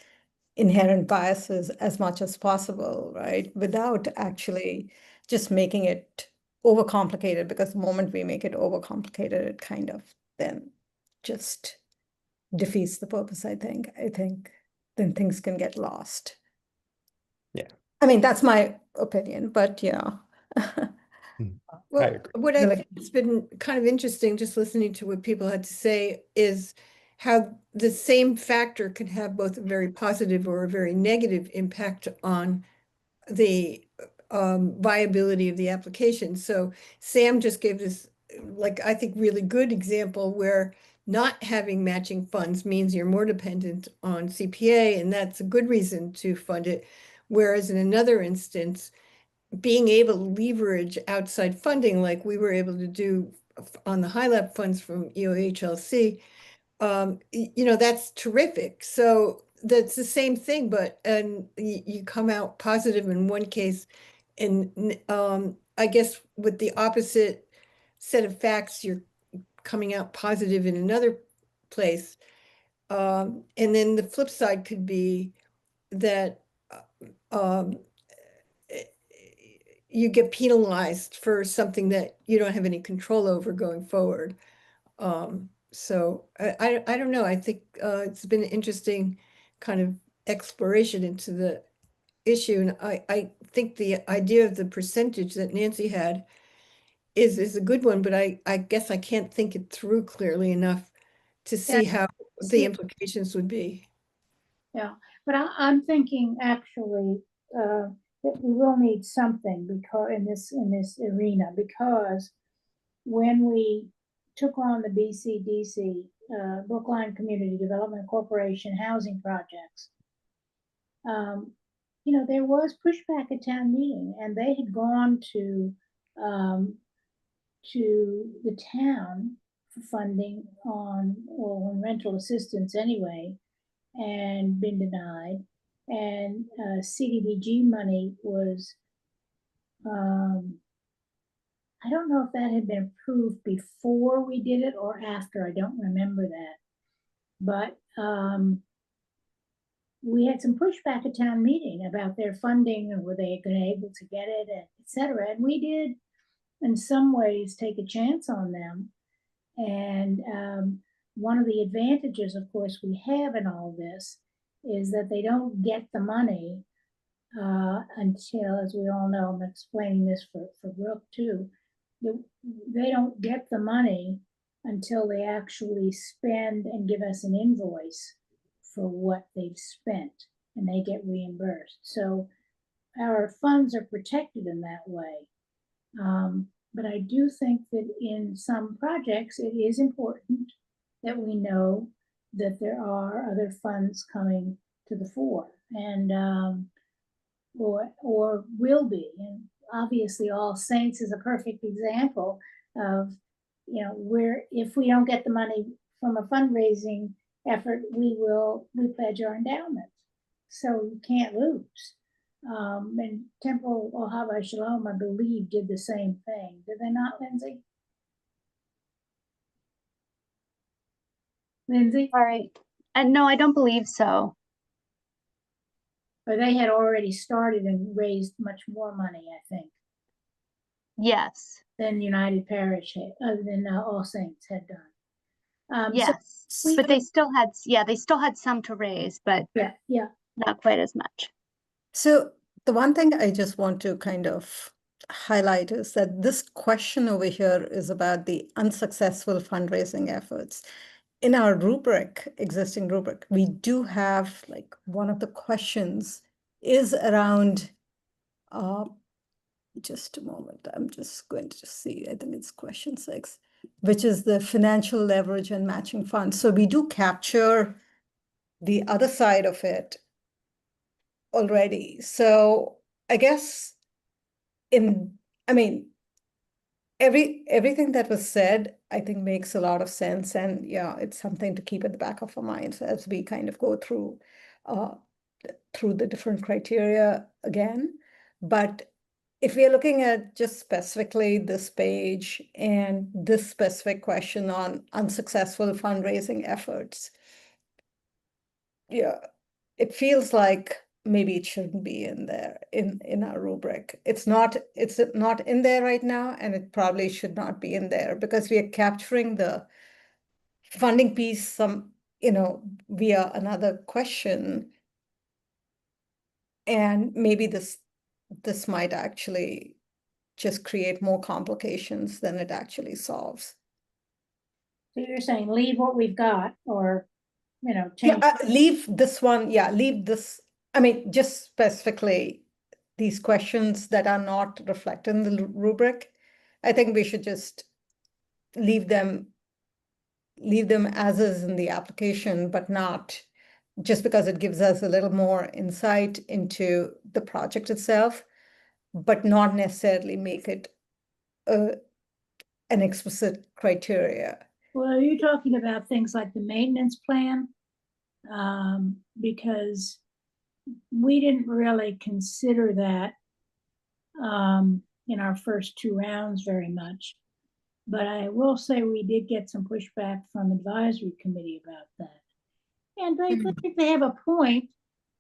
Speaker 5: inherent biases as much as possible, right? Without actually just making it overcomplicated, because the moment we make it overcomplicated, it kind of then just defeats the purpose, I think. I think then things can get lost.
Speaker 6: Yeah.
Speaker 5: I mean, that's my opinion, but you know.
Speaker 2: Well,
Speaker 6: agree.
Speaker 2: what I
Speaker 5: Really-
Speaker 2: think has been kind of interesting, just listening to what people had to say, is how the same factor can have both a very positive or a very negative impact on the viability of the application. So Sam just gave this, like, I think really good example where not having matching funds means you're more dependent on CPA, and that's a good reason to fund it. Whereas in another instance, being able to leverage outside funding like we were able to do on the HiLab funds from EOHLC, you know, that's terrific. So that's the same thing, but you come out positive in one case, and I guess with the opposite set of facts, you're coming out positive in another place. And then the flip side could be that you get penalized for something that you don't have any control over going forward. So I don't know. I think it's been an interesting kind of exploration into the issue. And I think the idea of the percentage that Nancy had is a good one, but I guess I can't think it through clearly enough to see how the
Speaker 1: See-
Speaker 2: implications would be.
Speaker 1: Yeah, but I'm thinking actually that we will need something because in this arena, because when we took on the BCDC, Brookline Community Development Corporation housing projects, you know, there was pushback at town meeting, and they had gone to the town for funding on rental assistance anyway, and been denied. And CDBG money was, I don't know if that had been approved before we did it or after. I don't remember that. But we had some pushback at town meeting about their funding, and were they going to able to get it, et cetera. And we did, in some ways, take a chance on them. And one of the advantages, of course, we have in all this is that they don't get the money until, as we all know, I'm explaining this for Brooke too, they don't get the money until they actually spend and give us an invoice for what they've spent, and they get reimbursed. So our funds are protected in that way. But I do think that in some projects, it is important that we know that there are other funds coming to the fore, and or will be. And obviously, All Saints is a perfect example of, you know, where if we don't get the money from a fundraising effort, we pledge our endowment. So you can't lose. And Temple Ohava Shalom, I believe, did the same thing. Did they not, Lindsay? Lindsay?
Speaker 3: All right. And no, I don't believe so.
Speaker 1: Or they had already started and raised much more money, I think,
Speaker 3: Yes.
Speaker 1: than United Parish had, than All Saints had done.
Speaker 3: Yes. But they still had, yeah, they still had some to raise, but
Speaker 1: Yeah.
Speaker 3: not quite as much.
Speaker 5: So the one thing I just want to kind of highlight is that this question over here is about the unsuccessful fundraising efforts. In our rubric, existing rubric, we do have, like, one of the questions is around, just a moment, I'm just going to see, I think it's question 6, which is the financial leverage and matching funds. So we do capture the other side of it already. So I guess I mean, everything that was said, I think makes a lot of sense. And yeah, it's something to keep at the back of our minds as we kind of go through the different criteria again. But if we are looking at just specifically this page and this specific question on unsuccessful fundraising efforts, yeah, it feels like maybe it shouldn't be in there in our rubric. It's not in there right now, and it probably should not be in there because we are capturing the funding piece via another question. And maybe this might actually just create more complications than it actually solves.
Speaker 1: So you're saying leave what we've got, or,
Speaker 5: Yeah,
Speaker 1: change.
Speaker 5: leave this one. Yeah, leave this. I mean, just specifically these questions that are not reflected in the rubric. I think we should just leave them as is in the application, but not just because it gives us a little more insight into the project itself, but not necessarily make it an explicit criteria.
Speaker 1: Well, are you talking about things like the maintenance plan? Because we didn't really consider that in our first two rounds very much. But I will say we did get some pushback from advisory committee about that. And I think they have a point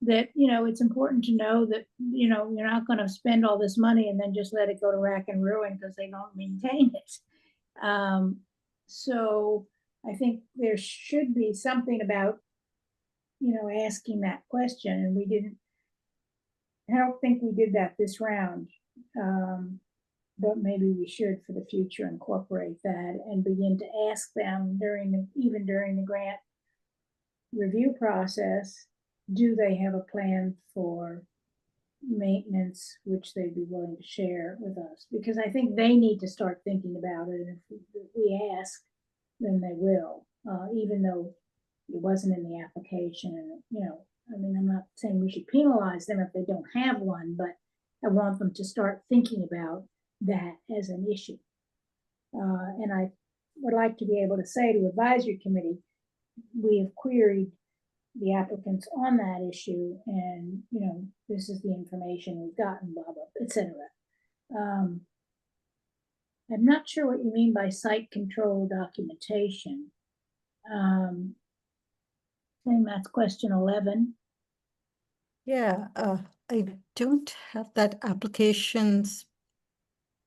Speaker 1: that, it's important to know that, you're not going to spend all this money and then just let it go to rack and ruin because they don't maintain it. So I think there should be something about, asking that question, and I don't think we did that this round. But maybe we should for the future incorporate that and begin to ask them even during the grant review process, do they have a plan for maintenance, which they'd be willing to share with us? Because I think they need to start thinking about it. And if we ask, then they will, even though it wasn't in the application. And, I'm not saying we should penalize them if they don't have one, but I want them to start thinking about that as an issue. And I would like to be able to say to advisory committee, we have queried the applicants on that issue, and this is the information we've gotten, blah blah, etc. I'm not sure what you mean by site control documentation. I think that's question 11.
Speaker 5: Yeah, I don't have that application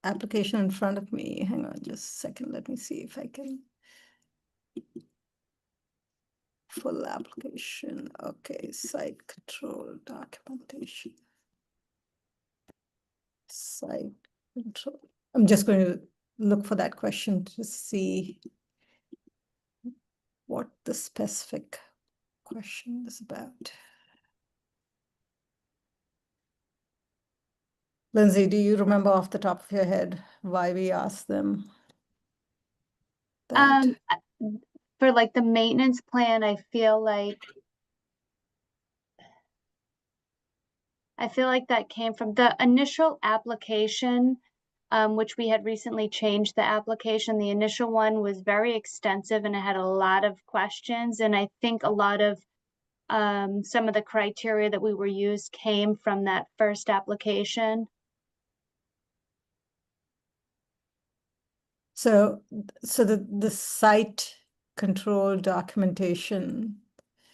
Speaker 5: in front of me. Hang on just a second. Let me see if I can. Full application. Okay, site control documentation. Site control. I'm just going to look for that question to see what the specific question is about. Lindsay, do you remember off the top of your head why we asked them that?
Speaker 3: For like the maintenance plan, I feel like that came from the initial application, which we had recently changed the application. The initial one was very extensive and it had a lot of questions. And I think a lot of some of the criteria that we were used came from that first application.
Speaker 5: So the site control documentation.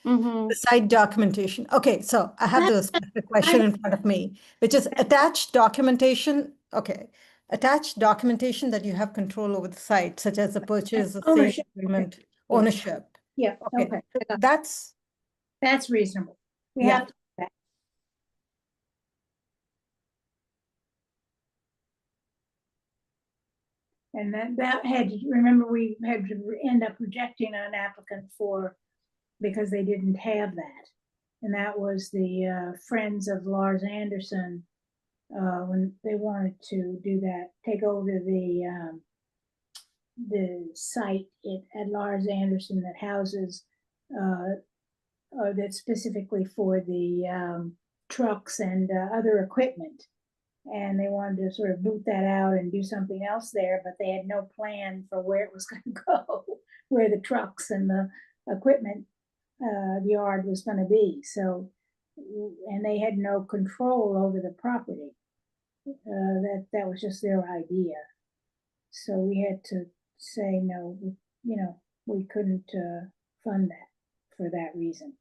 Speaker 3: Mm-hmm.
Speaker 5: The site documentation. Okay, so I have the specific question in front of me, which is attached documentation. Okay, attached documentation that you have control over the site, such as the purchase, the sale
Speaker 1: Ownership.
Speaker 5: agreement,
Speaker 1: Yeah.
Speaker 5: ownership.
Speaker 1: Yeah,
Speaker 5: Okay,
Speaker 1: okay.
Speaker 5: that's
Speaker 1: reasonable. We
Speaker 5: Yeah.
Speaker 1: have to do that. And that had, remember, we had to end up rejecting an applicant because they didn't have that. And that was the Friends of Lars Anderson, when they wanted to do that, take over the site at Lars Anderson that houses, that's specifically for the trucks and other equipment. And they wanted to sort of boot that out and do something else there, but they had no plan for where it was going to go, where the trucks and the equipment yard was going to be. So, and they had no control over the property. That was just their idea. So we had to say no. You know, we couldn't fund that for that reason.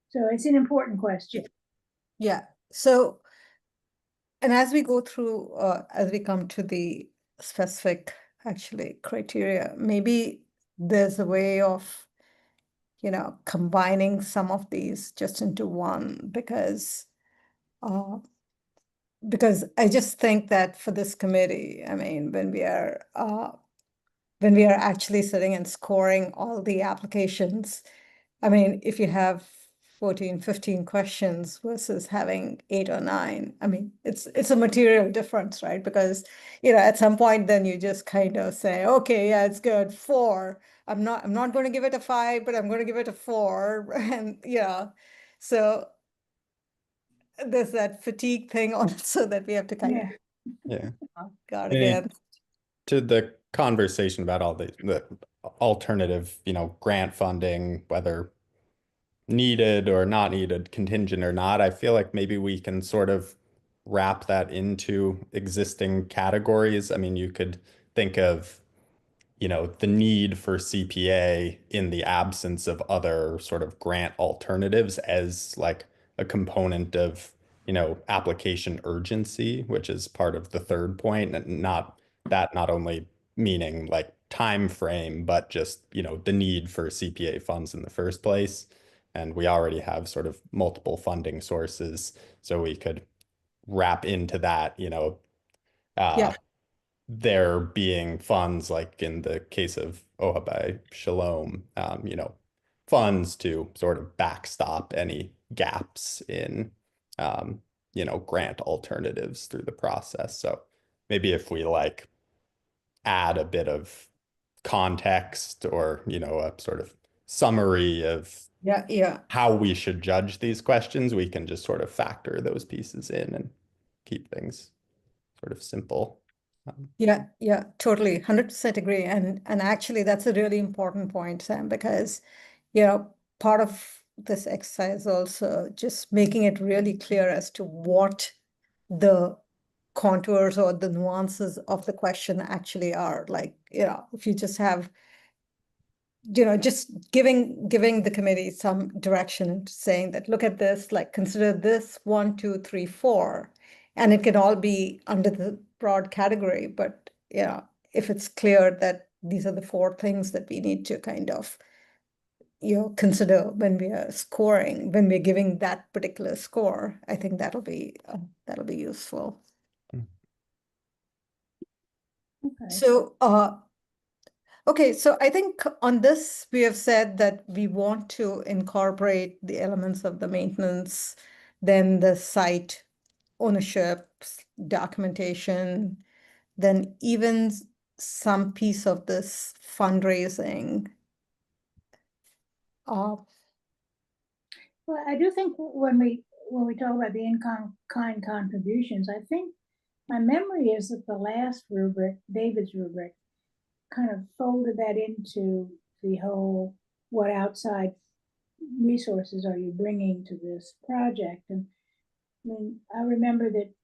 Speaker 1: So it's an important question.
Speaker 5: Yeah. So, and as we go through, as we come to the specific actually criteria, maybe there's a way of, you know, combining some of these just into one, because I just think that for this committee, I mean, when we are actually sitting and scoring all the applications, I mean, if you have 14, 15 questions versus having 8 or 9, I mean, it's a material difference, right? Because, you know, at some point then you just kind of say, okay, yeah, it's good, 4. I'm not going to give it a 5, but I'm going to give it a 4. And yeah, so there's that fatigue thing also that we have to kind
Speaker 1: Yeah.
Speaker 6: Yeah.
Speaker 5: of guard
Speaker 6: Maybe
Speaker 5: against.
Speaker 6: to the conversation about all the alternative, you know, grant funding, whether needed or not needed, contingent or not, I feel like maybe we can sort of wrap that into existing categories. I mean, you could think of, you know, the need for CPA in the absence of other sort of grant alternatives as like a component of, you know, application urgency, which is part of the third point, and not only meaning like time frame, but just, you know, the need for CPA funds in the first place. And we already have sort of multiple funding sources, so we could wrap into that, you know,
Speaker 5: Yeah.
Speaker 6: there being funds, like in the case of Ojibwe Shalom, you know, funds to sort of backstop any gaps in, you know, grant alternatives through the process. So maybe if we like add a bit of context, or, you know, a sort of summary of
Speaker 5: Yeah.
Speaker 6: how we should judge these questions, we can just sort of factor those pieces in and keep things sort of simple.
Speaker 5: Yeah, totally, 100% agree. And actually, that's a really important point, Sam, because, you know, part of this exercise also just making it really clear as to what the contours or the nuances of the question actually are. Like, you know, if you just have, you know, just giving the committee some direction, saying that, look at this, like consider this 1, 2, 3, 4, and it can all be under the broad category. But yeah, if it's clear that these are the 4 things that we need to kind of, you know, consider when we are scoring, when we're giving that particular score, I think that'll be useful.
Speaker 1: Okay.
Speaker 5: So, okay, so I think on this, we have said that we want to incorporate the elements of the maintenance, then the site ownership, documentation, then even some piece of this fundraising.
Speaker 1: Well, I do think when we talk about the in-kind contributions, I think my memory is that the last rubric, David's rubric, kind of folded that into the whole, what outside resources are you bringing to this project? And I mean, I remember that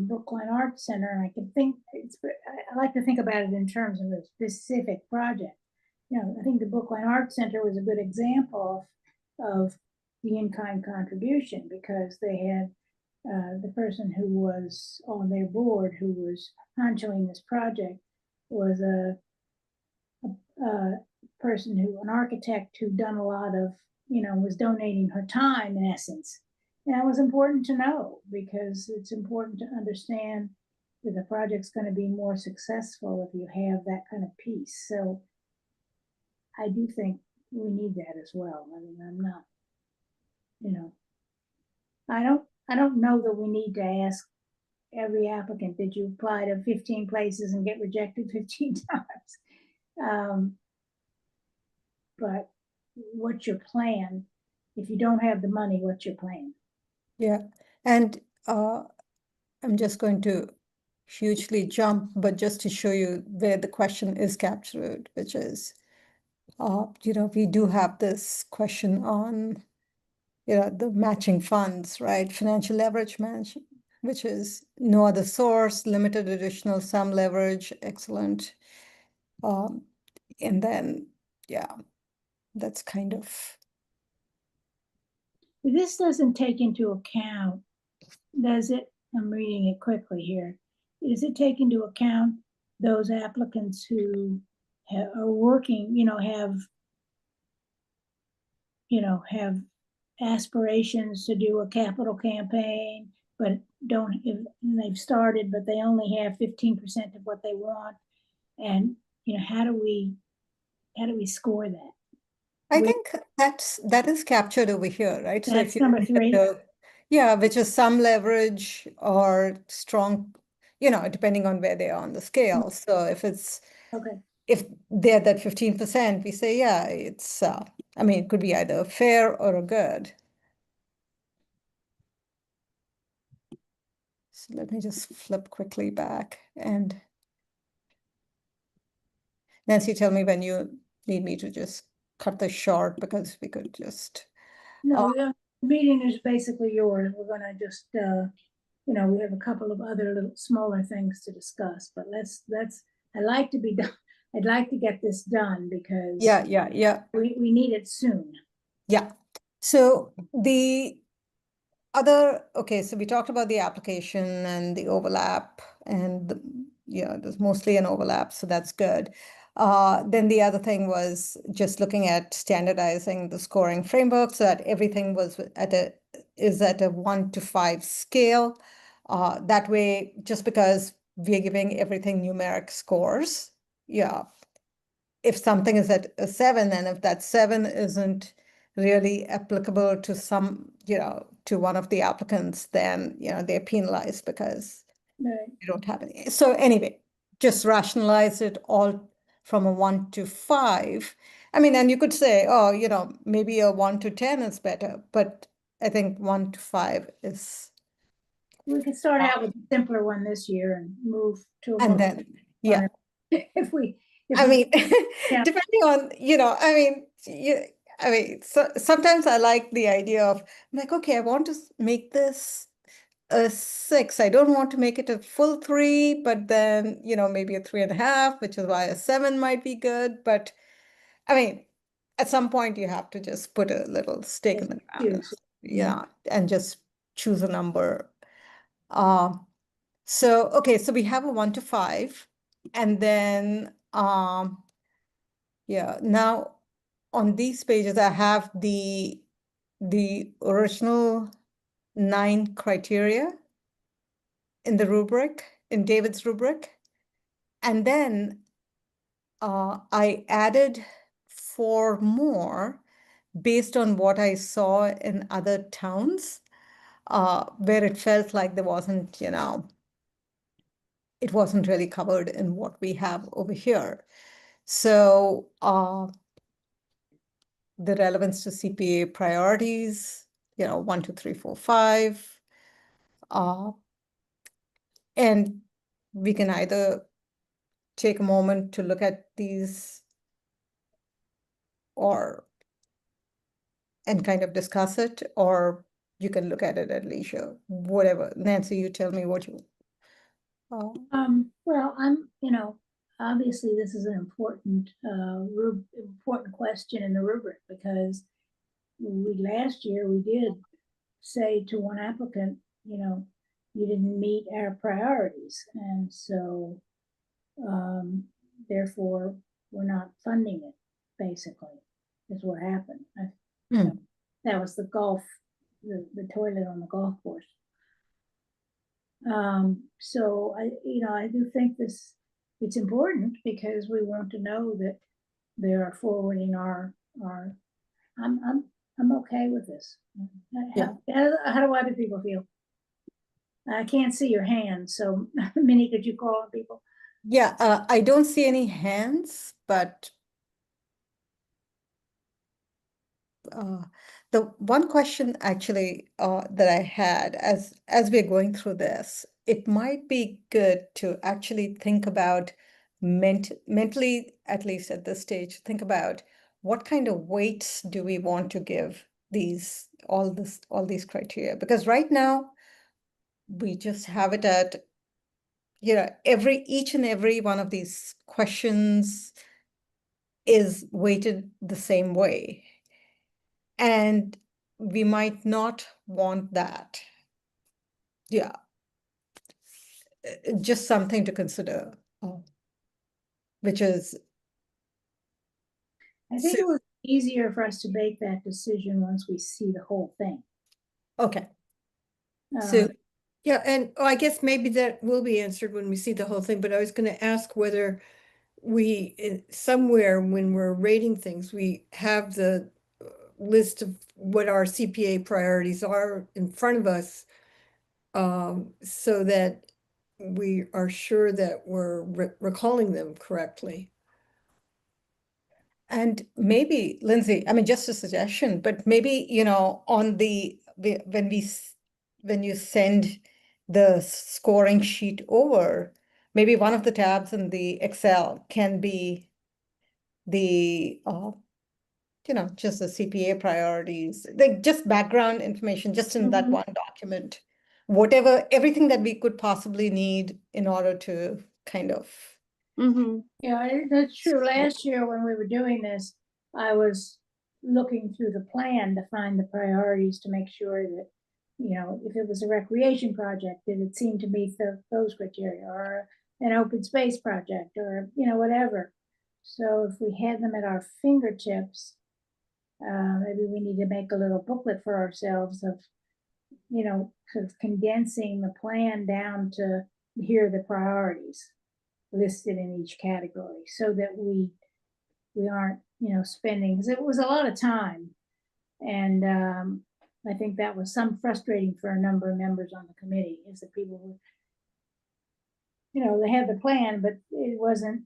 Speaker 1: Brookline Arts Center, and I can think, I like to think about it in terms of a specific project. You know, I think the Brookline Arts Center was a good example of the in-kind contribution, because they had the person who was on their board, who was honchoing this project, was a person an architect who'd done a lot of, you know, was donating her time in essence. And that was important to know, because it's important to understand that the project's going to be more successful if you have that kind of piece. So I do think we need that as well. I mean, I'm not, you know, I don't know that we need to ask every applicant, did you apply to 15 places and get rejected 15 times? But what's your plan if you don't have the money, what's your plan?
Speaker 5: Yeah, and I'm just going to hugely jump, but just to show you where the question is captured, which is, we do have this question on, the matching funds, right? Financial leverage match, which is no other source, limited additional sum leverage, excellent. And then, yeah, that's kind of,
Speaker 1: This doesn't take into account, does it? I'm reading it quickly here. Does it take into account those applicants who are working, have aspirations to do a capital campaign, but they've started, but they only have 15% of what they want? And, how do we score that?
Speaker 5: I
Speaker 1: With-
Speaker 5: think that is captured over here, right? So
Speaker 1: That's
Speaker 5: if you
Speaker 1: number
Speaker 5: look at
Speaker 1: 3.
Speaker 5: yeah, which is some leverage or strong, depending on where they are on the scale. So
Speaker 1: Okay.
Speaker 5: if they're that 15%, we say, yeah, it's, it could be either a fair or a good. So let me just flip quickly back and Nancy, tell me when you need me to just cut this short because we could just.
Speaker 1: No, the meeting is basically yours. We're gonna just, we have a couple of other little smaller things to discuss, but I'd like to get this done because
Speaker 5: Yeah.
Speaker 1: we need it soon.
Speaker 5: Yeah. So so we talked about the application and the overlap and there's mostly an overlap, so that's good. Then the other thing was just looking at standardizing the scoring framework so that everything is at a 1 to 5 scale. That way, just because we're giving everything numeric scores, if something is at a 7, and if that 7 isn't really applicable to to one of the applicants, then, they're penalized because
Speaker 1: Right.
Speaker 5: you don't have any. So anyway, just rationalize it all from a 1 to 5. And you could say, oh, maybe a 1 to 10 is better, but I think 1 to 5 is.
Speaker 1: We can start out with a simpler one this year and move to a
Speaker 5: And
Speaker 1: more
Speaker 5: then, yeah.
Speaker 1: if we yeah.
Speaker 5: Depending on, so sometimes I like the idea of, I'm like, okay, I want to make this a 6. I don't want to make it a full 3, but then, maybe a 3.5, which is why a 7 might be good. But at some point you have to just put a little stake in the ground, and just choose a number. So we have a 1 to 5, and then, now on these pages, I have the original 9 criteria in the rubric, in David's rubric. And then I added 4 more based on what I saw in other towns, where it felt like there wasn't, it wasn't really covered in what we have over here. So the relevance to CPA priorities, 1, 2, 3, 4, 5. And we can either take a moment to look at these and kind of discuss it, or you can look at it at leisure, whatever. Nancy, you tell me what you.
Speaker 1: Well, obviously this is an important question in the rubric, because last year we did say to one applicant, you didn't meet our priorities, and so therefore we're not funding it, basically, is what happened. That was the the toilet on the golf course. So I do think it's important, because we want to know that they are forwarding our I'm okay with this. How do other people feel? I can't see your hands, so Minnie, could you call on people?
Speaker 5: Yeah, I don't see any hands, but The one question actually that I had as we're going through this, it might be good to actually think about mentally, at least at this stage, think about what kind of weights do we want to give all these criteria? Because right now we just have it at, each and every one of these questions is weighted the same way. And we might not want that. Yeah. Just something to consider, which is,
Speaker 1: I think
Speaker 5: So-
Speaker 1: it was easier for us to make that decision once we see the whole thing.
Speaker 5: okay.
Speaker 1: Uh,
Speaker 5: So,
Speaker 2: Yeah, and I guess maybe that will be answered when we see the whole thing, but I was gonna ask whether somewhere when we're rating things, we have the list of what our CPA priorities are in front of us, so that we are sure that we're recalling them correctly.
Speaker 5: and maybe, Lindsay, I mean, just a suggestion, but maybe, on when you send the scoring sheet over, maybe one of the tabs in the Excel can be the, just the CPA priorities, like just background information, just in that
Speaker 1: Mhm.
Speaker 5: one document. Everything that we could possibly need in order to kind of,
Speaker 1: Yeah, that's true. Last year when we were doing this, I was looking through the plan to find the priorities to make sure that, if it was a recreation project, did it seem to meet those criteria, or an open space project, or, whatever. So if we had them at our fingertips, maybe we need to make a little booklet for ourselves of, sort of condensing the plan down to here are the priorities listed in each category, so that we aren't, spending, because it was a lot of time. And I think that was some frustrating for a number of members on the committee, is that people were, they had the plan, but it wasn't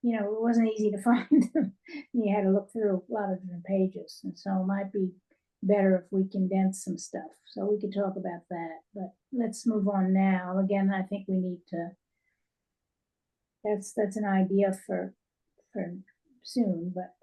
Speaker 1: easy to find them. You had to look through a lot of different pages, and so it might be better if we condense some stuff. So we could talk about that, but let's move on now. Again, I think we need to, that's an idea for soon, but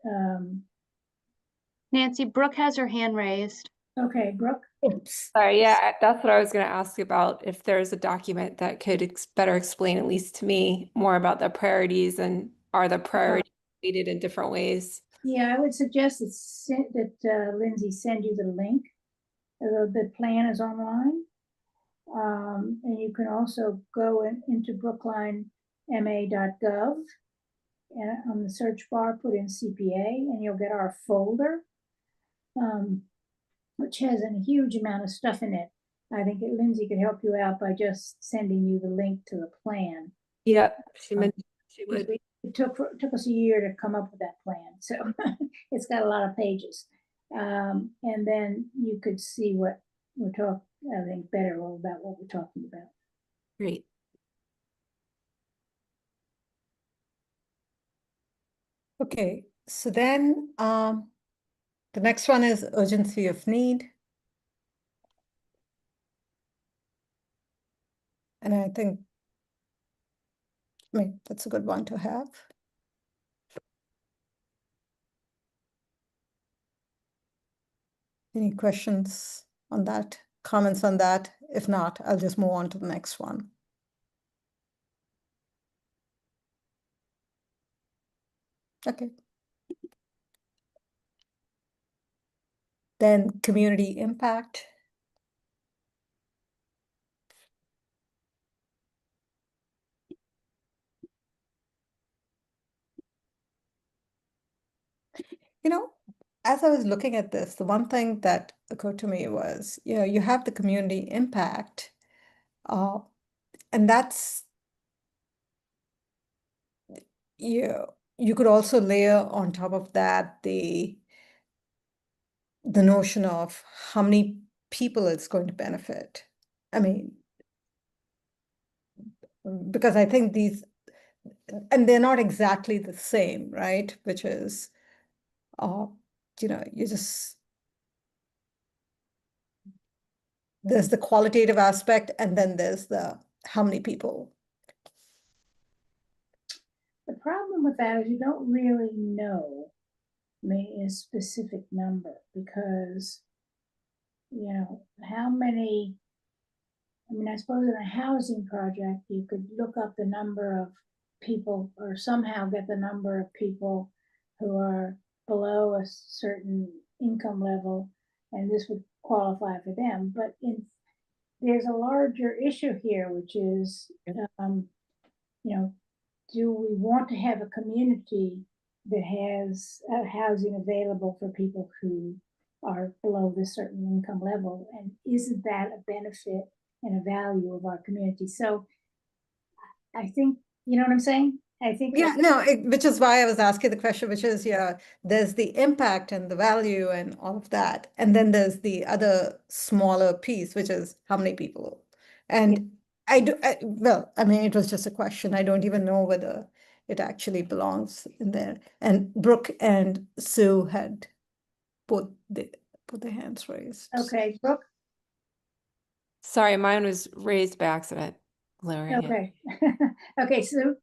Speaker 3: Nancy, Brooke has her hand raised.
Speaker 1: okay, Brooke.
Speaker 5: oops.
Speaker 4: Sorry, yeah, that's what I was going to ask about, if there's a document that could better explain, at least to me, more about the priorities, and are the priorities stated in different ways?
Speaker 1: Yeah, I would suggest that Lindsay send you the link. The plan is online. And you can also go into brooklinema.gov, and on the search bar, put in CPA, and you'll get our folder, which has a huge amount of stuff in it. I think that Lindsay could help you out by just sending you the link to the plan.
Speaker 4: Yep, she mentioned she would.
Speaker 1: It took us a year to come up with that plan, so it's got a lot of pages. And then you could see what we're talking, I think, better about what we're talking about.
Speaker 4: Great.
Speaker 5: Okay, so then the next one is urgency of need. And I think, that's a good one to have. Any questions on that, comments on that? If not, I'll just move on to the next one. Okay. Then community impact. As I was looking at this, the one thing that occurred to me was, you have the community impact, and that's, you could also layer on top of that the notion of how many people it's going to benefit. I mean, because I think and they're not exactly the same, right? Which is, you just, there's the qualitative aspect, and then there's the how many people.
Speaker 1: The problem with that is you don't really know a specific number because, how many, I suppose in a housing project, you could look up the number of people or somehow get the number of people who are below a certain income level, and this would qualify for them. But there's a larger issue here, which is, do we want to have a community that has housing available for people who are below this certain income level? And isn't that a benefit and a value of our community? So I think, you know what I'm saying? I think.
Speaker 5: Yeah, no, which is why I was asking the question, which is, there's the impact and the value and all of that. And then there's the other smaller piece, which is how many people. And well, it was just a question. I don't even know whether it actually belongs in there. And Brooke and Sue had both their hands raised.
Speaker 1: Okay, Brooke?
Speaker 4: Sorry, mine was raised by accident, Gloria.
Speaker 1: Okay. Okay, Sue?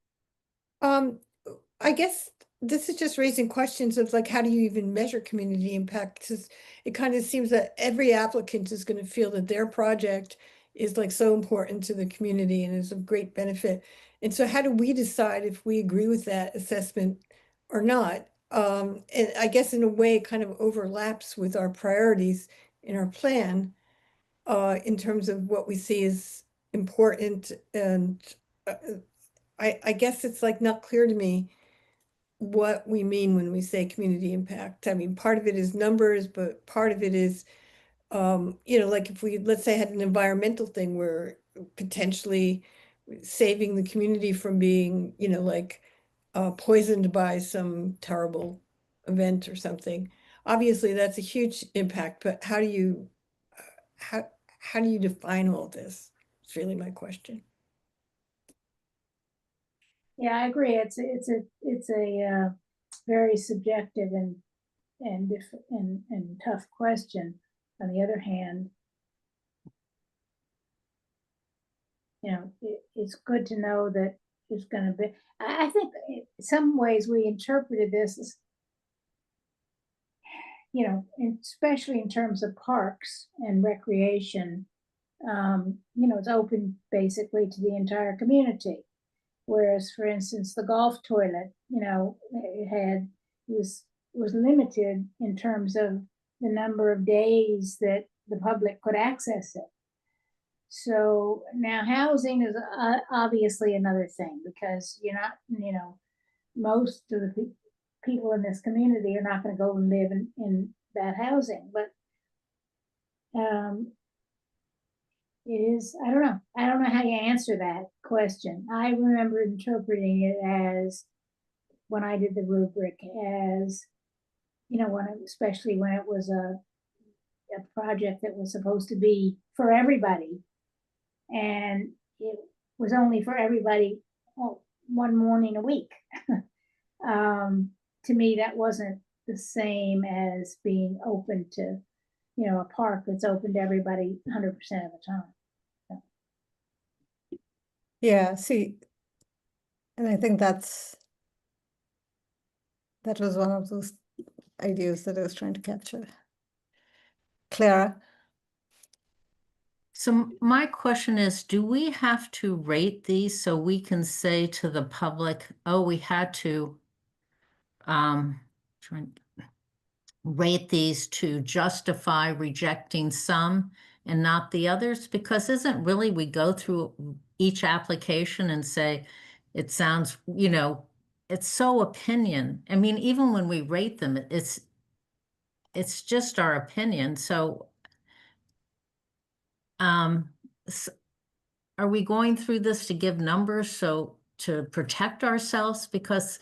Speaker 2: I guess this is just raising questions of like, how do you even measure community impact? Because it kind of seems that every applicant is going to feel that their project is like so important to the community and is of great benefit. And so how do we decide if we agree with that assessment or not? And I guess in a way it kind of overlaps with our priorities in our plan in terms of what we see as important. And I guess it's like not clear to me what we mean when we say community impact. I mean, part of it is numbers, but part of it is, like if we, let's say, had an environmental thing where potentially saving the community from being, poisoned by some terrible event or something. Obviously, that's a huge impact, but how do you define all this? It's really my question.
Speaker 1: Yeah, I agree. It's a very subjective and tough question. On the other hand, it's good to know that it's going to be. I think in some ways we interpreted this as, especially in terms of parks and recreation. It's open basically to the entire community. Whereas, for instance, the golf toilet, it was limited in terms of the number of days that the public could access it. So now housing is obviously another thing because you're not, most of the people in this community are not going to go and live in that housing. But it is, I don't know how you answer that question. I remember interpreting it as, when I did the rubric, as, especially when it was a project that was supposed to be for everybody. And it was only for everybody one morning a week. To me, that wasn't the same as being open to, a park that's open to everybody 100% of the time.
Speaker 5: Yeah, see, and I think that was one of those ideas that I was trying to capture. Clara?
Speaker 7: So my question is, do we have to rate these so we can say to the public, oh, we had to rate these to justify rejecting some and not the others? Because isn't really we go through each application and say, it sounds, it's so opinion. I mean, even when we rate them, it's just our opinion. So are we going through this to give numbers so to protect ourselves? Because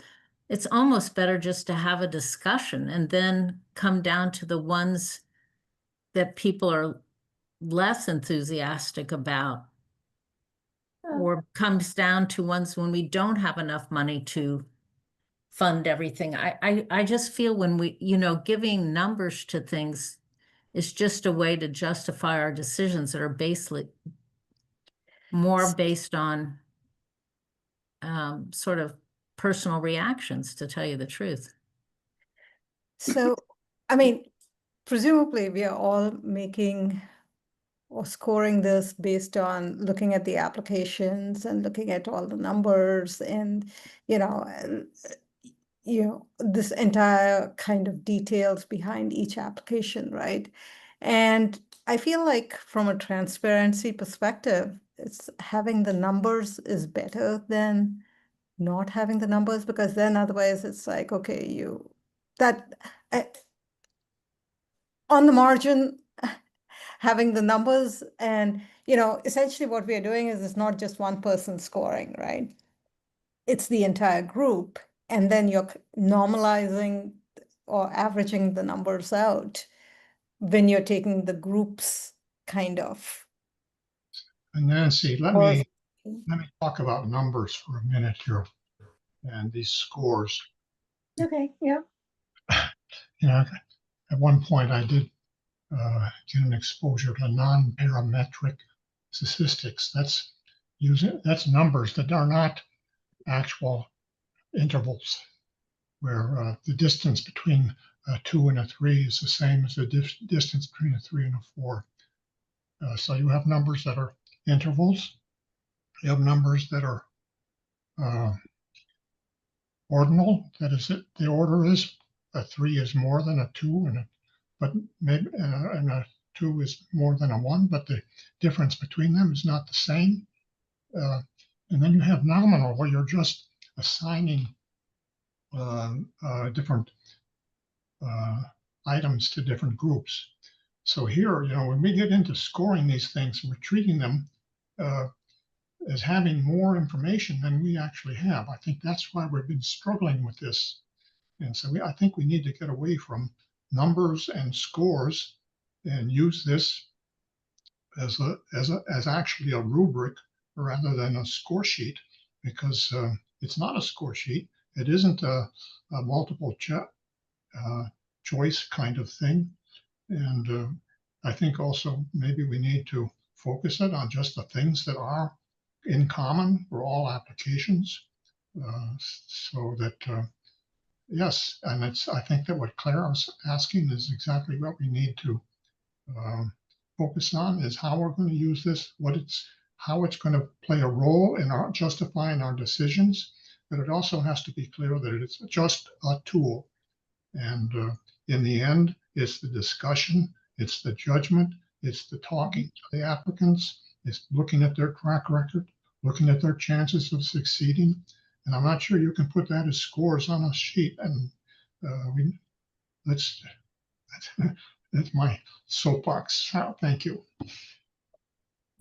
Speaker 7: it's almost better just to have a discussion and then come down to the ones that people are less enthusiastic about, or comes down to ones when we don't have enough money to fund everything. I just feel when we, giving numbers to things is just a way to justify our decisions that are basically more based on sort of personal reactions, to tell you the truth.
Speaker 5: So, I mean, presumably we are all making or scoring this based on looking at the applications and looking at all the numbers and, this entire kind of details behind each application, right? And I feel like from a transparency perspective, it's having the numbers is better than not having the numbers, because then otherwise it's like, okay, on the margin, having the numbers and, essentially what we are doing is it's not just one person scoring, right? It's the entire group. And then you're normalizing or averaging the numbers out when you're taking the groups kind of.
Speaker 8: And Nancy, let
Speaker 5: Or-
Speaker 8: me talk about numbers for a minute here and these scores.
Speaker 1: Okay, yeah.
Speaker 8: At one point I did get an exposure to non-parametric statistics. That's numbers that are not actual intervals, where the distance between a 2 and a 3 is the same as the distance between a 3 and a 4. So you have numbers that are intervals. You have numbers that are ordinal. That is, the order is a 3 is more than a 2, but maybe and a 2 is more than a 1, but the difference between them is not the same. And then you have nominal, where you're just assigning different items to different groups. So here, when we get into scoring these things, we're treating them as having more information than we actually have. I think that's why we've been struggling with this. And so I think we need to get away from numbers and scores and use this as actually a rubric rather than a score sheet, because it's not a score sheet. It isn't a multiple choice kind of thing. And I think also maybe we need to focus it on just the things that are in common for all applications, so that yes, and I think that what Clara was asking is exactly what we need to focus on, is how we're going to use this, how it's going to play a role in our justifying our decisions. But it also has to be clear that it's just a tool. And in the end, it's the discussion, it's the judgment, it's the talking to the applicants, it's looking at their track record, looking at their chances of succeeding. And I'm not sure you can put that as scores on a sheet. And that's my soapbox. Thank you.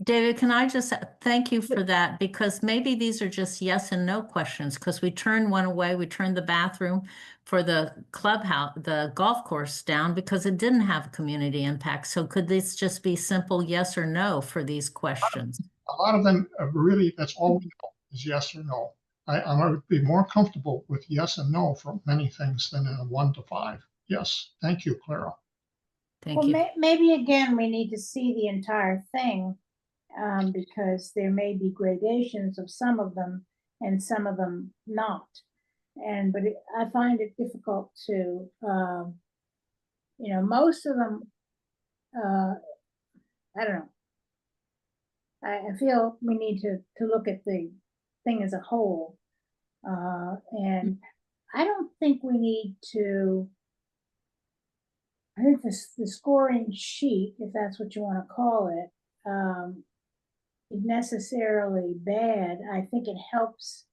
Speaker 7: David, can I just thank you for that? Because maybe these are just yes and no questions, because we turned one away. We turned the bathroom for the clubhouse, the golf course down, because it didn't have community impact. So could this just be simple yes or no for these questions?
Speaker 8: A lot of them really, that's all we know is yes or no. I would be more comfortable with yes and no for many things than a 1 to 5. Yes, thank you, Clara.
Speaker 7: Thank
Speaker 1: Well,
Speaker 7: you.
Speaker 1: maybe again, we need to see the entire thing, because there may be gradations of some of them and some of them not. But I find it difficult to, most of them, I don't know. I feel we need to look at the thing as a whole. And I don't think we need to, I think the scoring sheet, if that's what you want to call it, is necessarily bad. I think it helps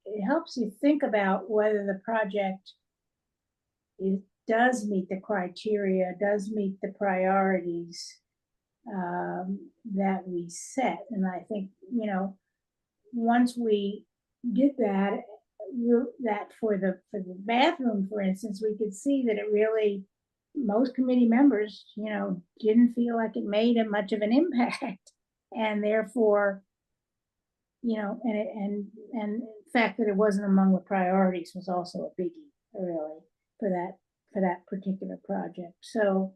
Speaker 1: you think about whether the project does meet the criteria, does meet the priorities that we set. And I think, once we did that for the bathroom, for instance, we could see that it really, most committee members, didn't feel like it made much of an impact. And therefore, you know, and the fact that it wasn't among the priorities was also a biggie, really, for that particular project. So,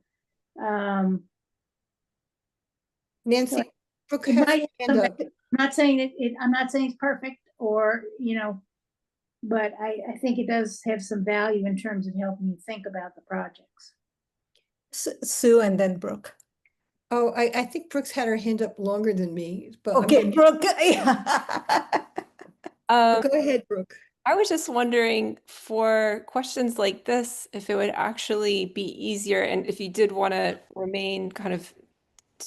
Speaker 2: Nancy, Brooke
Speaker 1: it
Speaker 2: has her
Speaker 1: might,
Speaker 2: hand up.
Speaker 1: I'm not saying I'm not saying it's perfect, or, you know, but I think it does have some value in terms of helping you think about the projects.
Speaker 5: Sue and then Brooke.
Speaker 2: Oh, I think Brooke's had her hand up longer than me, but I'm
Speaker 5: Okay,
Speaker 2: gonna-
Speaker 5: Brooke. Yeah.
Speaker 4: Um,
Speaker 2: go ahead, Brooke.
Speaker 4: I was just wondering for questions like this, if it would actually be easier and if you did want to remain kind of,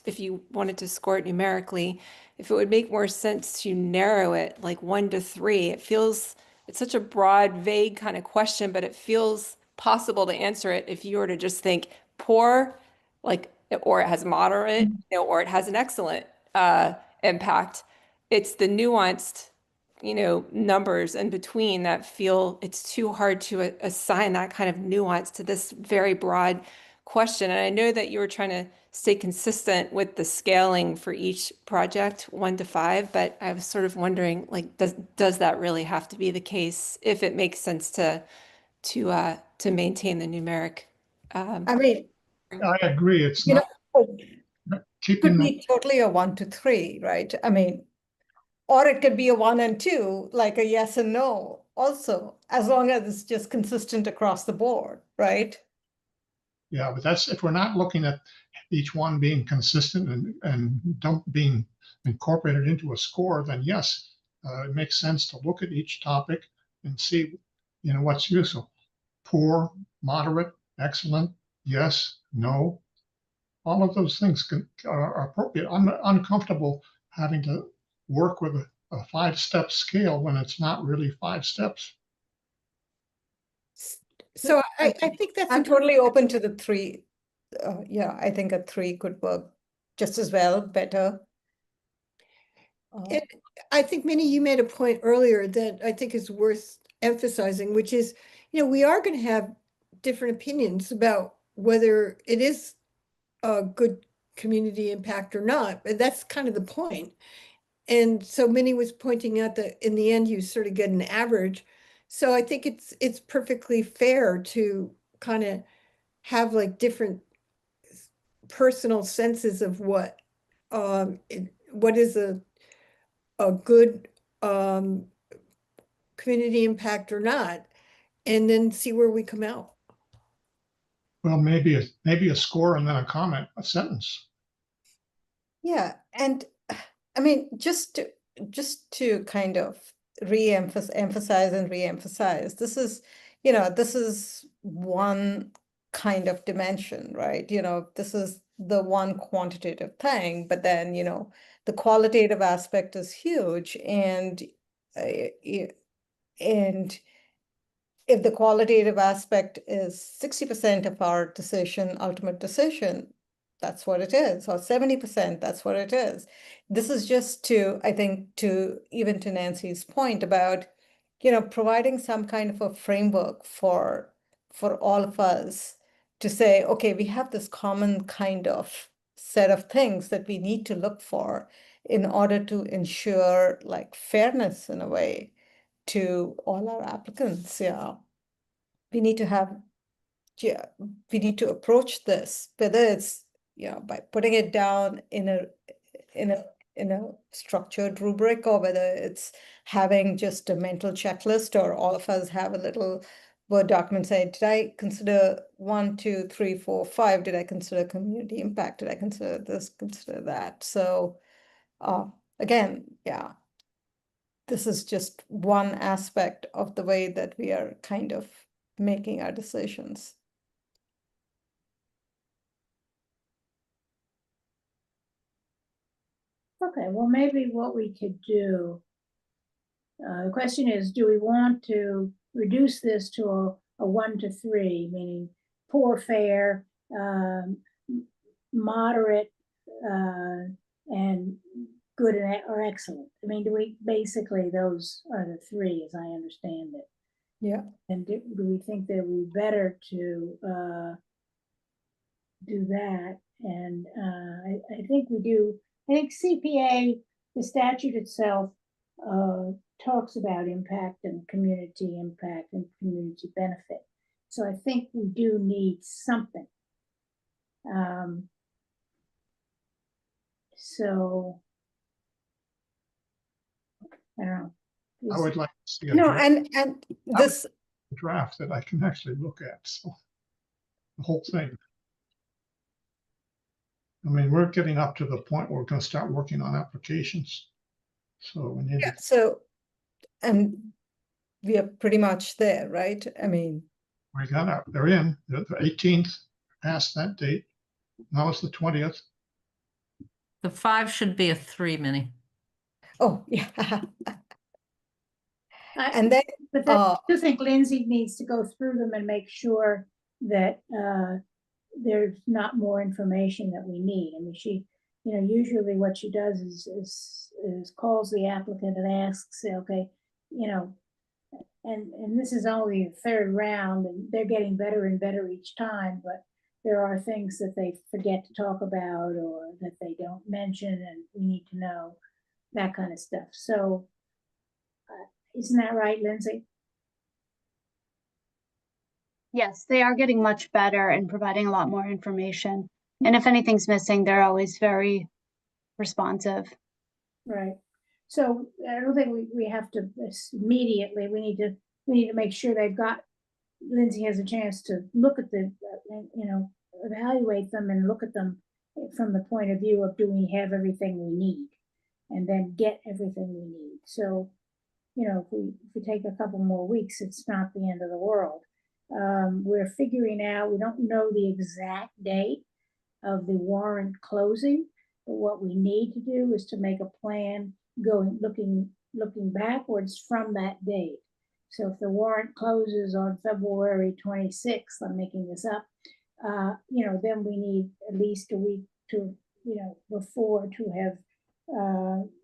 Speaker 4: if you wanted to score it numerically, if it would make more sense to narrow it like 1 to 3. It feels, it's such a broad, vague kind of question, but it feels possible to answer it if you were to just think poor, like, or it has moderate, you know, or it has an excellent impact. It's the nuanced, you know, numbers in between that feel it's too hard to assign that kind of nuance to this very broad question. And I know that you were trying to stay consistent with the scaling for each project, 1 to 5, but I was sort of wondering, like, does that really have to be the case if it makes sense to maintain the numeric?
Speaker 5: I mean,
Speaker 8: I agree. It's
Speaker 5: you know,
Speaker 8: not
Speaker 5: could
Speaker 8: keeping the,
Speaker 5: be totally a 1 to 3, right? I mean, or it could be a 1 and 2, like a yes and no also, as long as it's just consistent across the board, right?
Speaker 8: yeah, but that's, if we're not looking at each one being consistent and don't being incorporated into a score, then yes, it makes sense to look at each topic and see, you know, what's useful. Poor, moderate, excellent, yes, no. All of those things are appropriate. I'm uncomfortable having to work with a 5-step scale when it's not really 5 steps.
Speaker 2: So I think that's
Speaker 5: I'm
Speaker 2: a
Speaker 5: totally open to the 3. Yeah, I think a 3 could work just as well, better.
Speaker 2: And I think, Minnie, you made a point earlier that I think is worth emphasizing, which is, you know, we are going to have different opinions about whether it is a good community impact or not. But that's kind of the point. And so Minnie was pointing out that in the end, you sort of get an average. So I think it's perfectly fair to kind of have like different personal senses of what what is a good community impact or not, and then see where we come out.
Speaker 8: Well, maybe a score and then a comment, a sentence.
Speaker 5: Yeah, and I mean, just to kind of emphasize and re-emphasize, this is, you know, this is one kind of dimension, right? You know, this is the one quantitative thing, but then, you know, the qualitative aspect is huge, and if the qualitative aspect is 60% of our decision, ultimate decision, that's what it is, or 70%, that's what it is. This is just to, I think, to even to Nancy's point about, you know, providing some kind of a framework for all of us to say, okay, we have this common kind of set of things that we need to look for in order to ensure like fairness in a way to all our applicants. Yeah, we need to have, yeah, we need to approach this, whether it's, you know, by putting it down in a structured rubric, or whether it's having just a mental checklist, or all of us have a little Word document saying, did I consider 1, 2, 3, 4, 5? Did I consider community impact? Did I consider this, consider that? So again, yeah, this is just one aspect of the way that we are kind of making our decisions.
Speaker 1: Okay, well, maybe what we could do, the question is, do we want to reduce this to a 1 to 3, meaning poor, fair, moderate, and good or excellent? I mean, do we, basically those are the 3 as I understand it.
Speaker 5: Yeah.
Speaker 1: And do we think that it would be better to do that? And I think we do. I think CPA, the statute itself, talks about impact and community benefit. So I think we do need something. So I don't know.
Speaker 8: I would like to see a
Speaker 5: No,
Speaker 8: draft,
Speaker 5: and this,
Speaker 8: draft that I can actually look at, so the whole thing. I mean, we're getting up to the point where we're gonna start working on applications. So we need
Speaker 5: yeah,
Speaker 8: to,
Speaker 5: so, and we are pretty much there, right? I mean,
Speaker 8: we got out, they're in, the 18th, past that date. Now it's the 20th.
Speaker 7: The 5 should be a 3, Minnie.
Speaker 5: oh, yeah.
Speaker 1: I-
Speaker 5: And then,
Speaker 1: But I do think Lindsay needs to go through them and make sure that there's not more information that we need. I mean, she, usually what she does is calls the applicant and asks, okay, and this is only the third round, and they're getting better and better each time, but there are things that they forget to talk about or that they don't mention, and we need to know that kind of stuff. So, isn't that right, Lindsay?
Speaker 3: Yes, they are getting much better and providing a lot more information. And if anything's missing, they're always very responsive.
Speaker 1: Right. So I don't think we have to immediately, we need to make sure Lindsay has a chance to look at evaluate them and look at them from the point of view of, do we have everything we need? And then get everything we need. So, if we take a couple more weeks, it's not the end of the world. We're figuring out, we don't know the exact date of the warrant closing, but what we need to do is to make a plan looking backwards from that date. So if the warrant closes on February 26th, I'm making this up, then we need at least a week before to have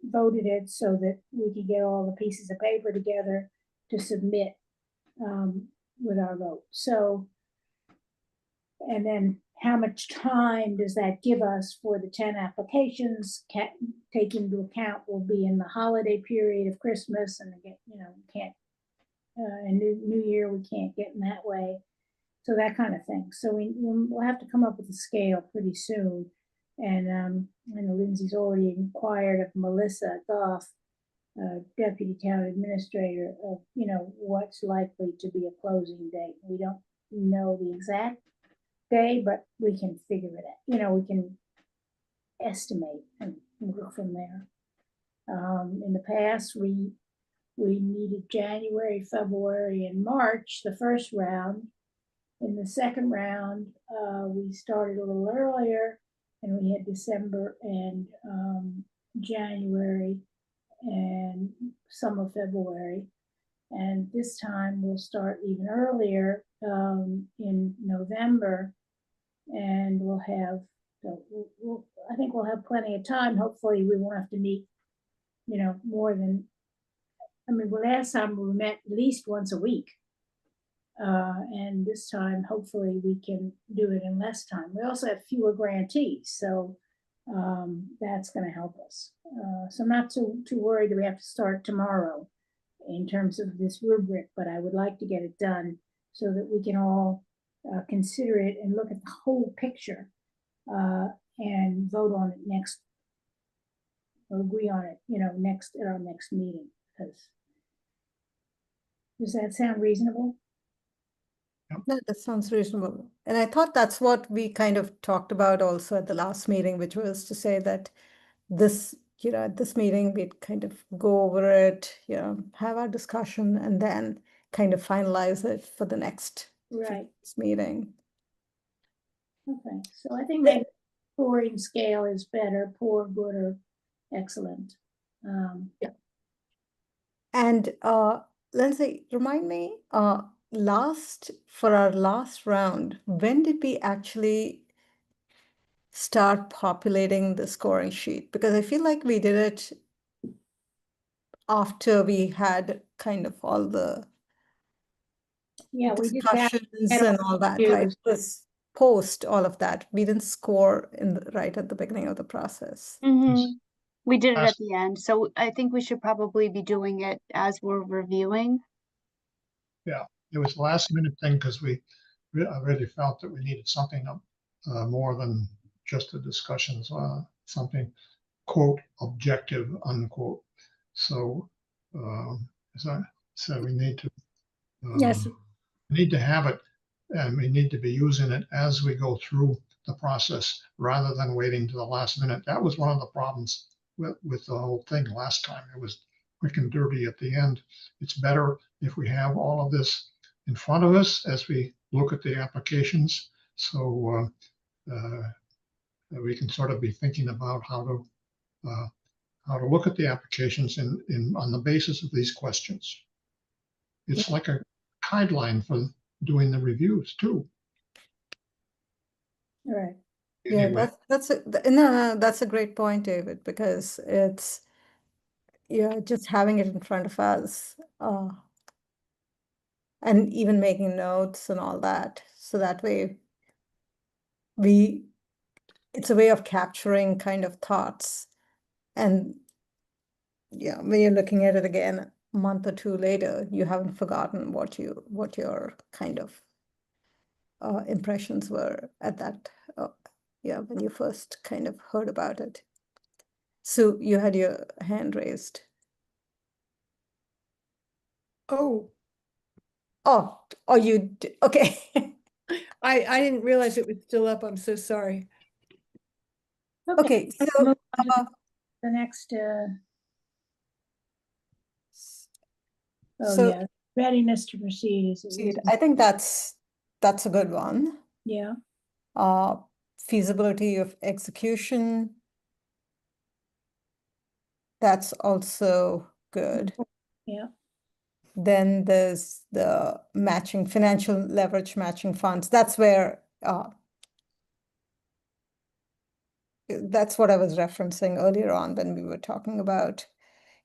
Speaker 1: voted it, so that we can get all the pieces of paper together to submit with our vote. So, and then how much time does that give us for the 10 applications? Take into account we'll be in the holiday period of Christmas, and again, can't, and New Year, we can't get in that way. So that kind of thing. So we'll have to come up with a scale pretty soon. And I know Lindsay's already inquired of Melissa Goff, Deputy Town Administrator, of what's likely to be a closing date. We don't know the exact day, but we can figure it out. We can estimate and go from there. In the past, we needed January, February, and March, the first round. In the second round, we started a little earlier, and we had December and January and some of February. And this time we'll start even earlier in November, and we'll have, I think we'll have plenty of time. Hopefully we won't have to meet, more than, last time we met at least once a week. And this time, hopefully we can do it in less time. We also have fewer grantees, so that's going to help us. So I'm not too worried that we have to start tomorrow in terms of this rubric, but I would like to get it done so that we can all consider it and look at the whole picture and vote on it or agree on it, at our next meeting. Because does that sound reasonable?
Speaker 5: that sounds reasonable. And I thought that's what we kind of talked about also at the last meeting, which was to say that this, at this meeting, we'd kind of go over it, have our discussion, and then kind of finalize it for the next
Speaker 1: Right.
Speaker 5: meeting.
Speaker 1: Okay, so I think maybe scoring scale is better, poor, good, or excellent.
Speaker 5: Yeah. And Lindsay, remind me, for our last round, when did we actually start populating the scoring sheet? Because I feel like we did it after we had kind of all the
Speaker 1: Yeah, we did that.
Speaker 5: discussions
Speaker 1: at
Speaker 5: and
Speaker 1: all
Speaker 5: all that,
Speaker 1: the
Speaker 5: right?
Speaker 1: reviews.
Speaker 5: This post all of that. We didn't score right at the beginning of the process.
Speaker 3: We We did it at
Speaker 8: Last-
Speaker 3: the end, so I think we should probably be doing it as we're reviewing.
Speaker 8: It was a last minute thing because I really felt that we needed something more than just the discussions, something quote objective unquote. So as I said, we need to
Speaker 2: Yes.
Speaker 8: need to have it, and we need to be using it as we go through the process rather than waiting to the last minute. That was one of the problems with the whole thing last time. It was quick and dirty at the end. It's better if we have all of this in front of us as we look at the applications, so we can sort of be thinking about how to look at the applications on the basis of these questions. It's like a guideline for doing the reviews too.
Speaker 1: All right.
Speaker 5: Yeah,
Speaker 8: Anyway,
Speaker 5: that's a great point, David, because it's, yeah, just having it in front of us, and even making notes and all that. So that way it's a way of capturing kind of thoughts. And yeah, when you're looking at it again a month or two later, you haven't forgotten what your kind of impressions were at that, when you first kind of heard about it. So you had your hand raised.
Speaker 2: Oh,
Speaker 5: Oh, okay.
Speaker 2: I didn't realize it was still up. I'm so sorry.
Speaker 5: Okay, so
Speaker 1: Move on to the next, oh
Speaker 5: So-
Speaker 1: yeah, readiness to proceed is,
Speaker 5: I think that's a good one.
Speaker 1: yeah,
Speaker 5: Feasibility of execution. That's also good.
Speaker 1: yeah,
Speaker 5: Then there's the financial leverage matching funds. That's where, that's what I was referencing earlier on when we were talking about,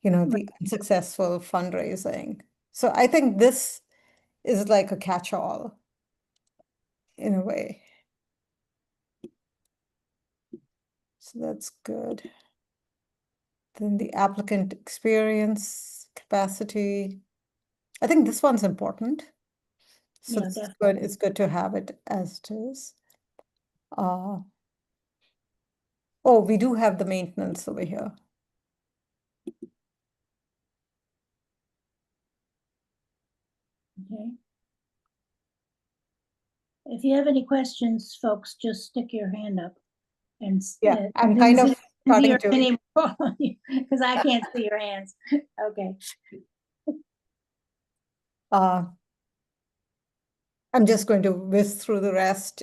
Speaker 5: the unsuccessful fundraising. So I think this is like a catch-all in a way. So that's good. Then the applicant experience, capacity. I think this one's important. So
Speaker 1: Yeah,
Speaker 5: it's good to have it as it is. Oh, we do have the maintenance over here.
Speaker 1: okay. If you have any questions, folks, just stick your hand up and.
Speaker 5: Yeah, I'm kind of starting to.
Speaker 1: Because I can't see your hands. Okay,
Speaker 5: I'm just going to whiz through the rest,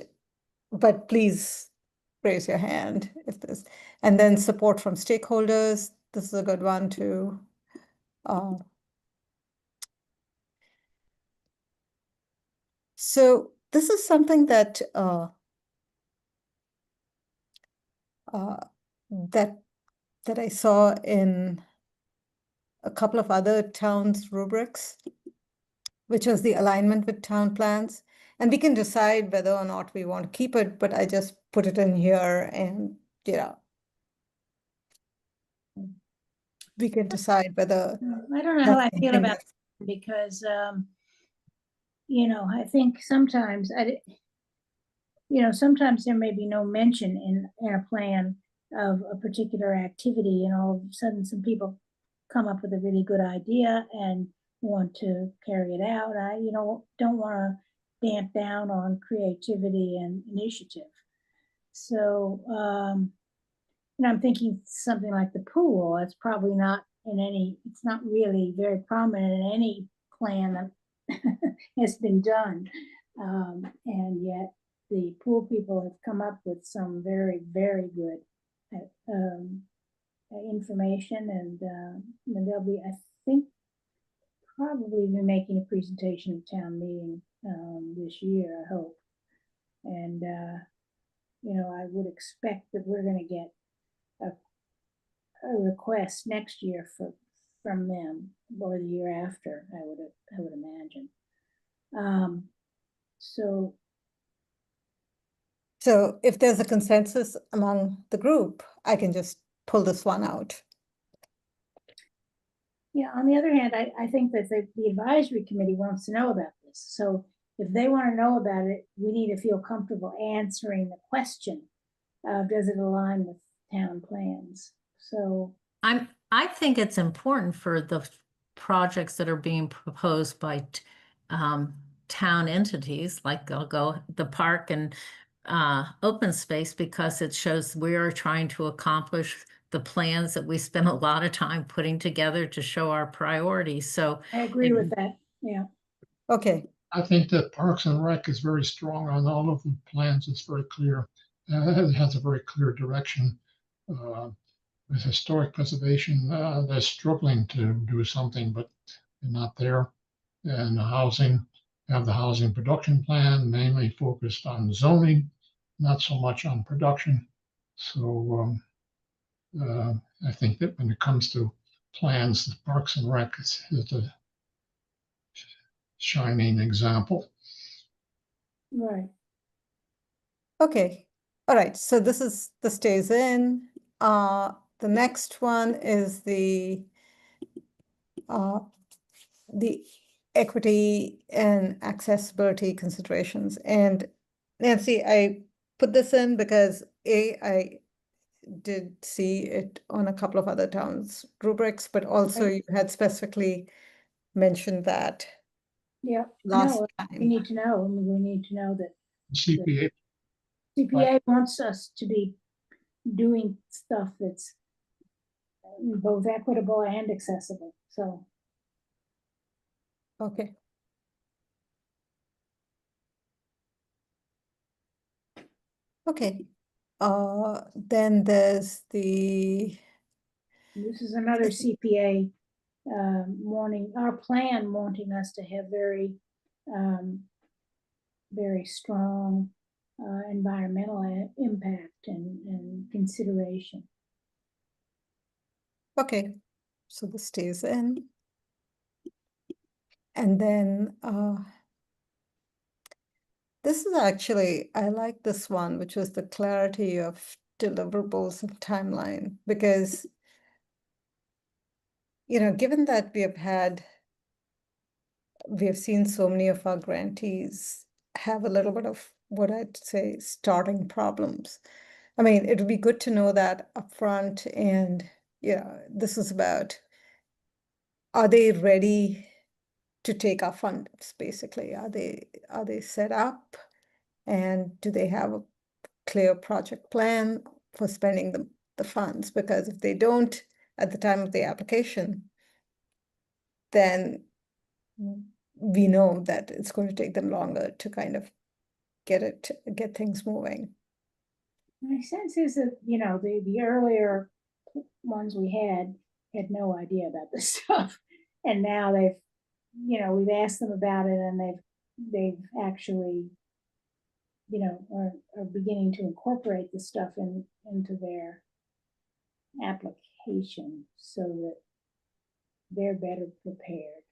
Speaker 5: but please raise your hand if there's, and then support from stakeholders. This is a good one too. So this is something that that I saw in a couple of other towns' rubrics, which was the alignment with town plans. And we can decide whether or not we want to keep it, but I just put it in here and, we can decide whether.
Speaker 1: I don't know how I
Speaker 5: that's
Speaker 1: feel
Speaker 5: something
Speaker 1: about it because, I think sometimes sometimes there may be no mention in a plan of a particular activity, and all of a sudden some people come up with a really good idea and want to carry it out. I, don't want to damp down on creativity and initiative. So, I'm thinking something like the pool. It's probably not it's not really very prominent in any plan that has been done. And yet the pool people have come up with some very, very good information, and they'll be, I think, probably be making a presentation at town meeting this year, I hope. And I would expect that we're going to get a request next year from them, or the year after, I would imagine.
Speaker 5: So if there's a consensus among the group, I can just pull this one out.
Speaker 1: Yeah, on the other hand, I think that the advisory committee wants to know about this. So if they want to know about it, we need to feel comfortable answering the question. Does it align with town plans? So,
Speaker 7: I think it's important for the projects that are being proposed by town entities, like I'll go the park and open space, because it shows we are trying to accomplish the plans that we spend a lot of time putting together to show our priorities. So
Speaker 1: I agree with that, yeah.
Speaker 5: Okay,
Speaker 8: I think that Parks and Rec is very strong on all of the plans. It's very clear. It has a very clear direction. With historic preservation, they're struggling to do something, but they're not there. And the housing, have the housing production plan mainly focused on zoning, not so much on production. So I think that when it comes to plans, the Parks and Rec is a shining example.
Speaker 1: Right.
Speaker 5: okay. All right, so this stays in. The next one is the equity and accessibility considerations. And Nancy, I put this in because I did see it on a couple of other towns' rubrics, but also
Speaker 1: Right.
Speaker 5: you had specifically mentioned that
Speaker 1: Yeah,
Speaker 5: last
Speaker 1: no, we
Speaker 5: time.
Speaker 1: need to know, I mean, we need to know that
Speaker 8: CPA,
Speaker 1: CPA wants us to be doing stuff that's both equitable and accessible, so.
Speaker 5: Okay. Okay. Then there's the,
Speaker 1: This is another CPA wanting, our plan wanting us to have very, very strong environmental impact and consideration.
Speaker 5: okay, so this stays in. And then this is actually, I like this one, which was the clarity of deliverables and timeline, because, given that we have seen so many of our grantees have a little bit of what I'd say starting problems. I mean, it would be good to know that upfront, and this is about, are they ready to take our funds, basically? Are they set up? And do they have a clear project plan for spending the funds? Because if they don't at the time of the application, then we know that it's going to take them longer to kind of get things moving.
Speaker 1: My sense is that, the earlier ones we had no idea about this stuff. And now we've asked them about it, and they've actually, are beginning to incorporate the stuff into their application so that they're better prepared.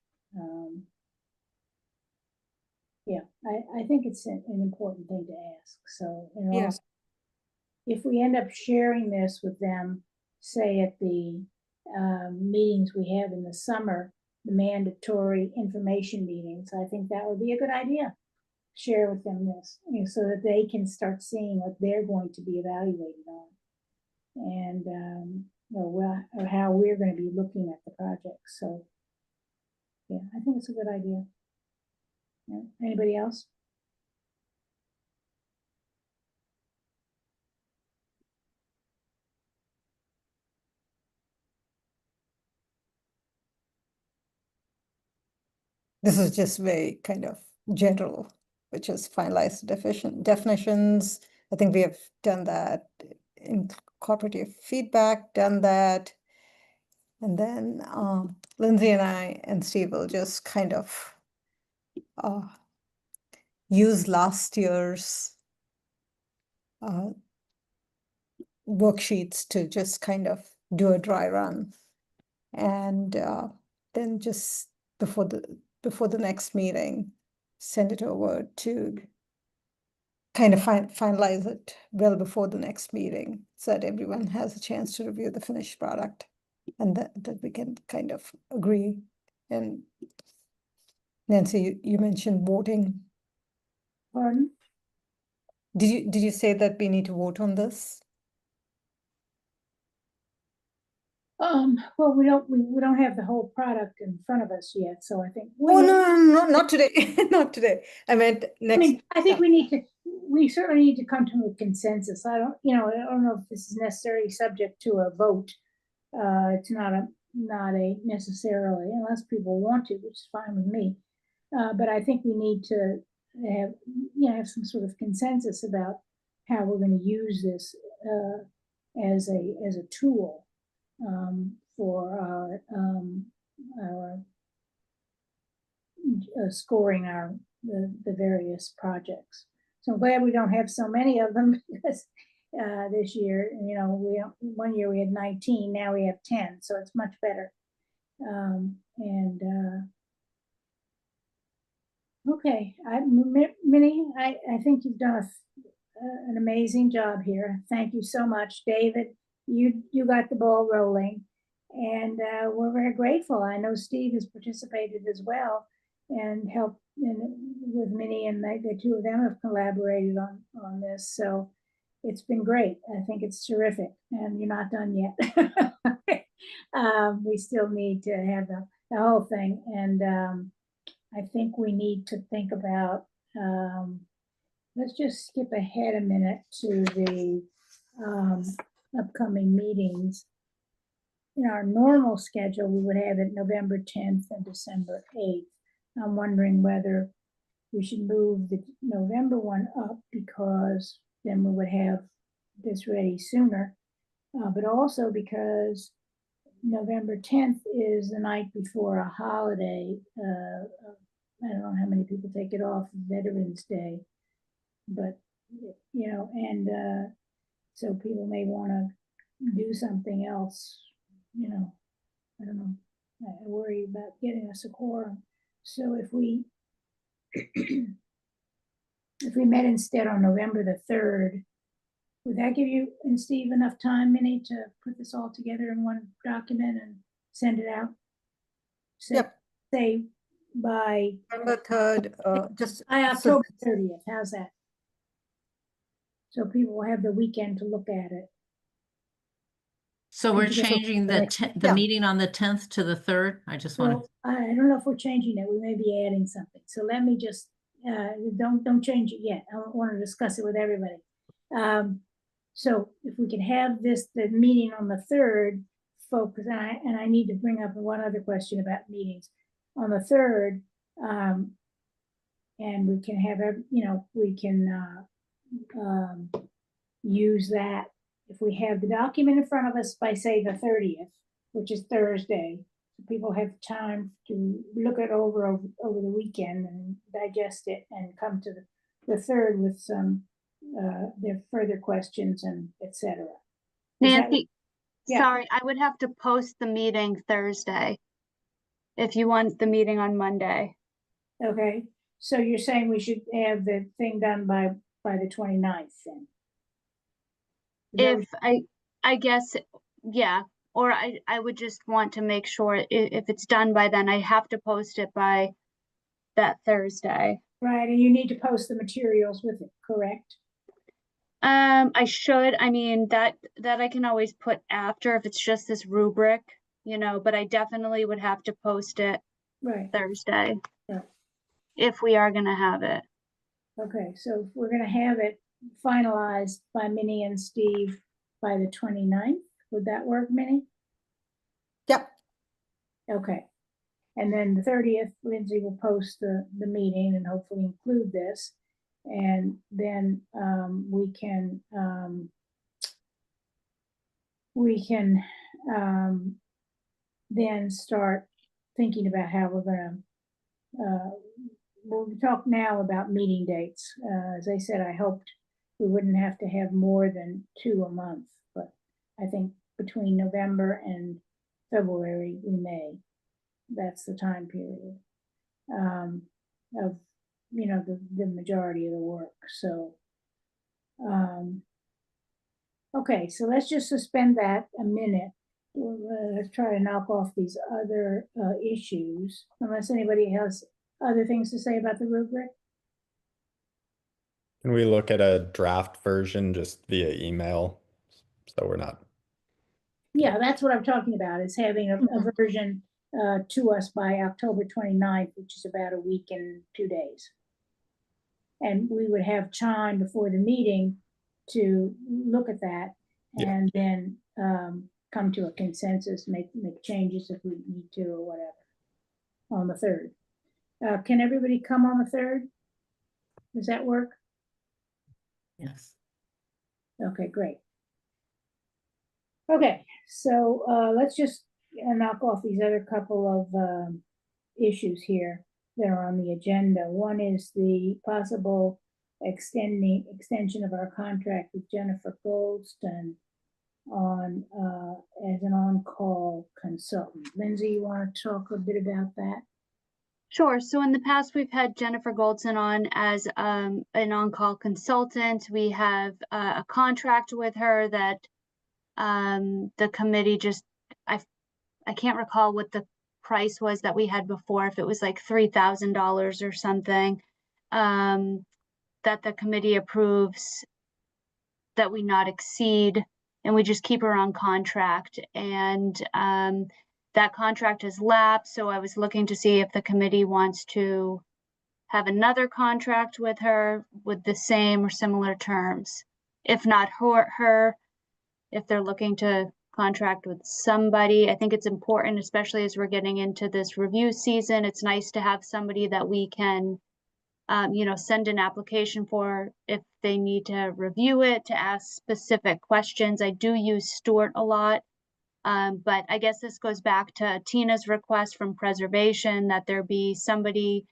Speaker 1: Yeah, I think it's an important thing to ask. So,
Speaker 5: Yeah.
Speaker 1: also, if we end up sharing this with them, say at the meetings we have in the summer, the mandatory information meetings, I think that would be a good idea. Share with them this, so that they can start seeing what they're going to be evaluated on, and or how we're going to be looking at the project. So, yeah, I think it's a good idea. Yeah. Anybody else?
Speaker 5: This is just very kind of general, which is finalize definitions. I think we have done that. In cooperative feedback, done that. And then Lindsay and I and Steve will just kind of use last year's worksheets to just kind of do a dry run. And then just before the next meeting, send it over to kind of finalize it well before the next meeting so that everyone has a chance to review the finished product. and that we can kind of agree. And Nancy, you mentioned voting.
Speaker 1: Pardon?
Speaker 5: Did you say that we need to vote on this?
Speaker 1: Well, we don't have the whole product in front of us yet, so I think.
Speaker 5: Oh, no, not today. Not today. I meant
Speaker 1: I
Speaker 5: next.
Speaker 1: mean, I think we certainly need to come to a consensus. I don't know if this is necessarily subject to a vote. It's not a necessarily, unless people want to, which is fine with me. But I think we need to have some sort of consensus about how we're going to use this as a tool for our scoring the various projects. So I'm glad we don't have so many of them because this year, one year we had 19, now we have 10, so it's much better. Okay, Minnie, I think you've done an amazing job here. Thank you so much, David. You got the ball rolling, and we're very grateful. I know Steve has participated as well and helped with Minnie, and the two of them have collaborated on this. So it's been great. I think it's terrific, and you're not done yet. We still need to have the whole thing, and I think we need to think about, let's just skip ahead a minute to the upcoming meetings. In our normal schedule, we would have it November 10th and December 8th. I'm wondering whether we should move the November one up, because then we would have this ready sooner, but also because November 10th is the night before a holiday. I don't know how many people take it off, Veterans Day, but so people may want to do something else. I don't know. I worry about getting us a quorum. So if we met instead on November the 3rd, would that give you and Steve enough time, Minnie, to put this all together in one document and send it out?
Speaker 5: Yep.
Speaker 1: Say by
Speaker 5: November 3rd, just
Speaker 1: by October 30th. How's that? So people will have the weekend to look at it.
Speaker 7: So we're
Speaker 1: Could you go
Speaker 7: changing the
Speaker 5: Yeah.
Speaker 7: meeting on the 10th to the 3rd? I just want to,
Speaker 1: Well, I don't know if we're changing it. We may be adding something. So let me just, don't change it yet. I want to discuss it with everybody. So if we could have the meeting on the 3rd, focus, and I need to bring up one other question about meetings. On the 3rd, and we can have, we can use that. If we have the document in front of us by, say, the 30th, which is Thursday, so people have time to look it over the weekend and digest it and come to the 3rd with some their further questions and etc.
Speaker 3: Nancy,
Speaker 1: Yeah.
Speaker 3: sorry, I would have to post the meeting Thursday if you want the meeting on Monday.
Speaker 1: Okay, so you're saying we should have the thing done by the 29th then?
Speaker 3: If I guess, yeah, or I would just want to make sure if it's done by then, I have to post it by that Thursday.
Speaker 1: Right, and you need to post the materials with it, correct?
Speaker 3: I should, I mean, that I can always put after if it's just this rubric, but I definitely would have to post it
Speaker 1: Right.
Speaker 3: Thursday.
Speaker 1: Right.
Speaker 3: If we are gonna have it.
Speaker 1: Okay, so if we're gonna have it finalized by Minnie and Steve by the 29th, would that work, Minnie?
Speaker 5: Yep.
Speaker 1: Okay, and then the 30th, Lindsay will post the meeting and hopefully include this. And then we can then start thinking about how we're gonna we'll talk now about meeting dates. As I said, I hoped we wouldn't have to have more than 2 a month, but I think between November and February we may. That's the time period of the majority of the work. So okay, so let's just suspend that a minute let's try to knock off these other issues, unless anybody has other things to say about the rubric.
Speaker 6: Can we look at a draft version just via email? So we're not,
Speaker 1: Yeah, that's what I'm talking about, is having a
Speaker 7: Mhm.
Speaker 1: version to us by October 29th, which is about a week and 2 days. And we would have time before the meeting to look at that
Speaker 6: Yeah.
Speaker 1: and then come to a consensus, make changes if we need to or whatever on the 3rd. Can everybody come on the 3rd? Does that work?
Speaker 7: Yes.
Speaker 1: Okay, great. Okay, so let's just knock off these other couple of issues here that are on the agenda. One is the possible extension of our contract with Jennifer Goldston on as an on-call consultant. Lindsay, you want to talk a bit about that?
Speaker 3: Sure. So in the past, we've had Jennifer Goldson on as an on-call consultant. We have a contract with her that the committee just, I can't recall what the price was that we had before, if it was like $3,000 or something, that the committee approves that we not exceed, and we just keep her on contract. And that contract has lapsed, so I was looking to see if the committee wants to have another contract with her with the same or similar terms. If not her, if they're looking to contract with somebody, I think it's important, especially as we're getting into this review season. It's nice to have somebody that we can, send an application for if they need to review it, to ask specific questions. I do use Stuart a lot. But I guess this goes back to Tina's request from preservation that there be somebody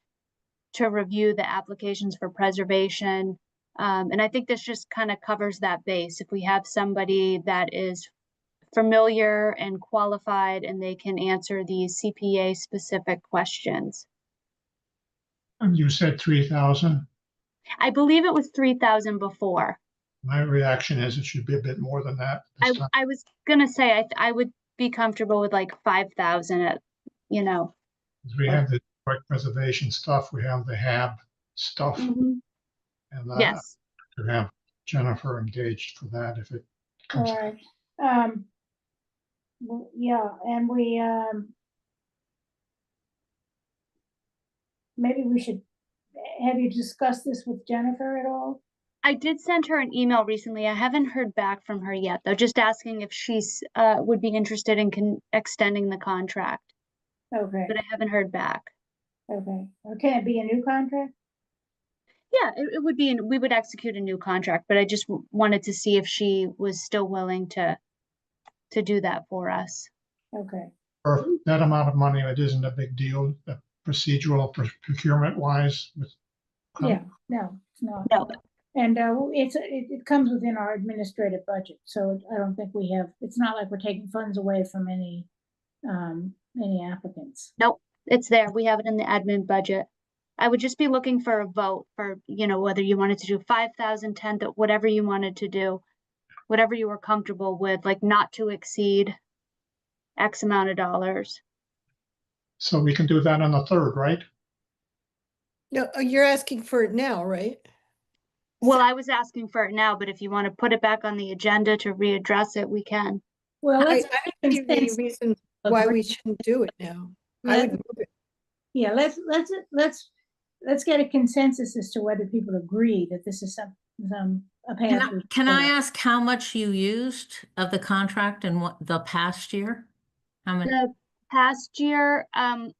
Speaker 3: to review the applications for preservation. And I think this just kind of covers that base. If we have somebody that is familiar and qualified and they can answer these CPA specific questions.
Speaker 8: And you said 3,000.
Speaker 3: I believe it was 3,000 before.
Speaker 8: My reaction is it should be a bit more than that this time.
Speaker 3: I was gonna say I would be comfortable with like 5,000 at,
Speaker 8: 'Cause we have the historic preservation stuff, we have the HAB stuff, and
Speaker 3: Yes.
Speaker 8: to have Jennifer engaged for that if it
Speaker 1: All
Speaker 8: comes.
Speaker 1: right. Well, yeah, and we maybe we should, have you discussed this with Jennifer at all?
Speaker 3: I did send her an email recently. I haven't heard back from her yet, though, just asking if she's would be interested in extending the contract,
Speaker 1: Okay,
Speaker 3: but I haven't heard back.
Speaker 1: okay. Can it be a new contract?
Speaker 3: Yeah, it would be, we would execute a new contract, but I just wanted to see if she was still willing to do that for us.
Speaker 1: Okay,
Speaker 8: For that amount of money, it isn't a big deal, procedural procurement wise with.
Speaker 1: yeah, no, it's not.
Speaker 3: No.
Speaker 1: And it comes within our administrative budget, so I don't think we have, it's not like we're taking funds away from any applicants.
Speaker 3: Nope, it's there. We have it in the admin budget. I would just be looking for a vote for, whether you wanted to do 5,000, 10, whatever you wanted to do, whatever you were comfortable with, like not to exceed X amount of dollars.
Speaker 8: So we can do that on the 3rd, right?
Speaker 2: No, you're asking for it now, right?
Speaker 3: Well, I was asking for it now, but if you want to put it back on the agenda to readdress it, we can.
Speaker 1: Well,
Speaker 2: I
Speaker 1: let's.
Speaker 2: don't see any reason why we shouldn't do it now. I would move it.
Speaker 1: Yeah, let's get a consensus as to whether people agree that this is a path.
Speaker 7: Can I ask how much you used of the contract in the past year? How many?
Speaker 3: The past year,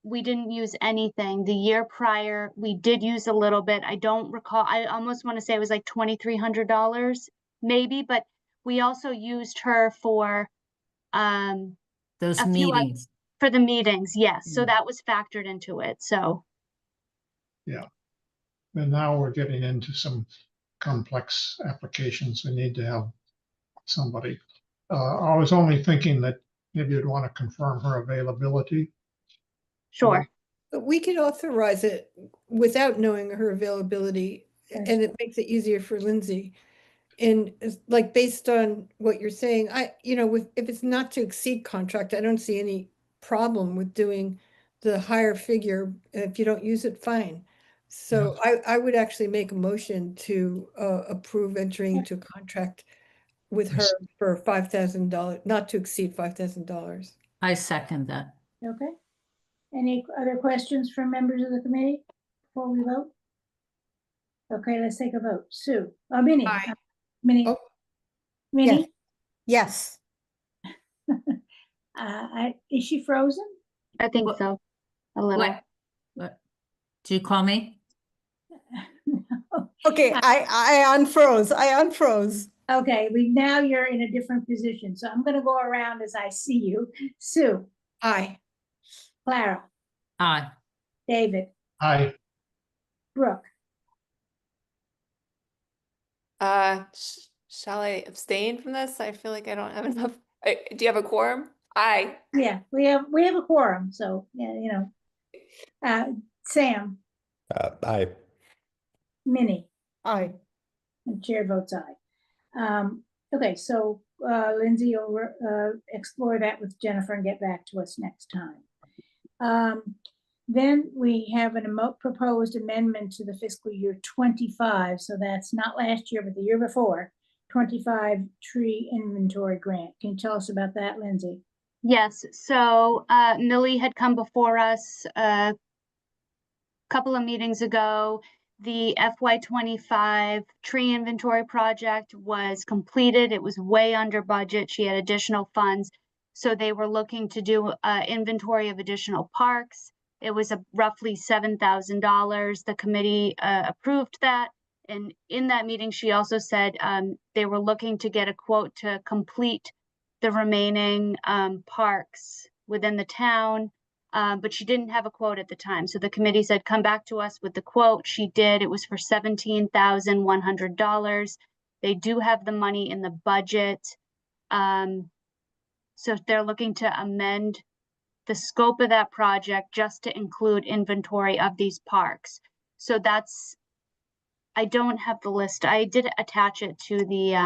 Speaker 3: we didn't use anything. The year prior, we did use a little bit. I don't recall. I almost want to say it was like $2,300 maybe, but we also used her for
Speaker 7: Those
Speaker 3: a few
Speaker 7: meetings.
Speaker 3: for the meetings. Yes. So
Speaker 7: Mm.
Speaker 3: that was factored into it. So
Speaker 8: And now we're getting into some complex applications. We need to have somebody. I was only thinking that maybe you'd want to confirm her availability.
Speaker 3: sure.
Speaker 2: But we could authorize it without knowing her availability,
Speaker 1: Yes.
Speaker 2: and it makes it easier for Lindsay. And like, based on what you're saying, if it's not to exceed contract, I don't see any problem with doing the higher figure. If you don't use it, fine. So I would actually make a motion to approve entering into a contract with her for $5,000, not to exceed $5,000.
Speaker 7: I second that.
Speaker 1: Okay. Any other questions from members of the committee before we vote? Okay, let's take a vote. Sue, Minnie.
Speaker 2: Aye.
Speaker 1: Minnie.
Speaker 2: Oh.
Speaker 1: Minnie,
Speaker 5: Yes.
Speaker 1: is she frozen?
Speaker 3: I think
Speaker 7: What-
Speaker 3: so, a little.
Speaker 7: What? Do you call me?
Speaker 5: Okay, I unfroze. I unfroze.
Speaker 1: Okay, now you're in a different position, so I'm gonna go around as I see you. Sue,
Speaker 2: Aye.
Speaker 1: Clara,
Speaker 7: Aye.
Speaker 1: David,
Speaker 8: Aye.
Speaker 1: Brooke,
Speaker 4: Shall I abstain from this? I feel like I don't have enough. Do you have a quorum? Aye.
Speaker 1: yeah, we have a quorum, so, yeah, Sam,
Speaker 6: Aye.
Speaker 1: Minnie,
Speaker 5: Aye.
Speaker 1: and chair votes aye. Okay, so, Lindsay, you'll, explore that with Jennifer and get back to us next time. Then we have proposed amendment to the fiscal year 25, so that's not last year, but the year before, 25 tree inventory grant. Can you tell us about that, Lindsay?
Speaker 3: Yes, so Millie had come before us a couple of meetings ago. The FY25 tree inventory project was completed. It was way under budget. She had additional funds. So they were looking to do inventory of additional parks. It was roughly $7,000. The committee approved that. And in that meeting, she also said they were looking to get a quote to complete the remaining parks within the town, but she didn't have a quote at the time. So the committee said, come back to us with the quote. She did. It was for $17,100. They do have the money in the budget. So they're looking to amend the scope of that project just to include inventory of these parks. So I don't have the list. I did attach it to the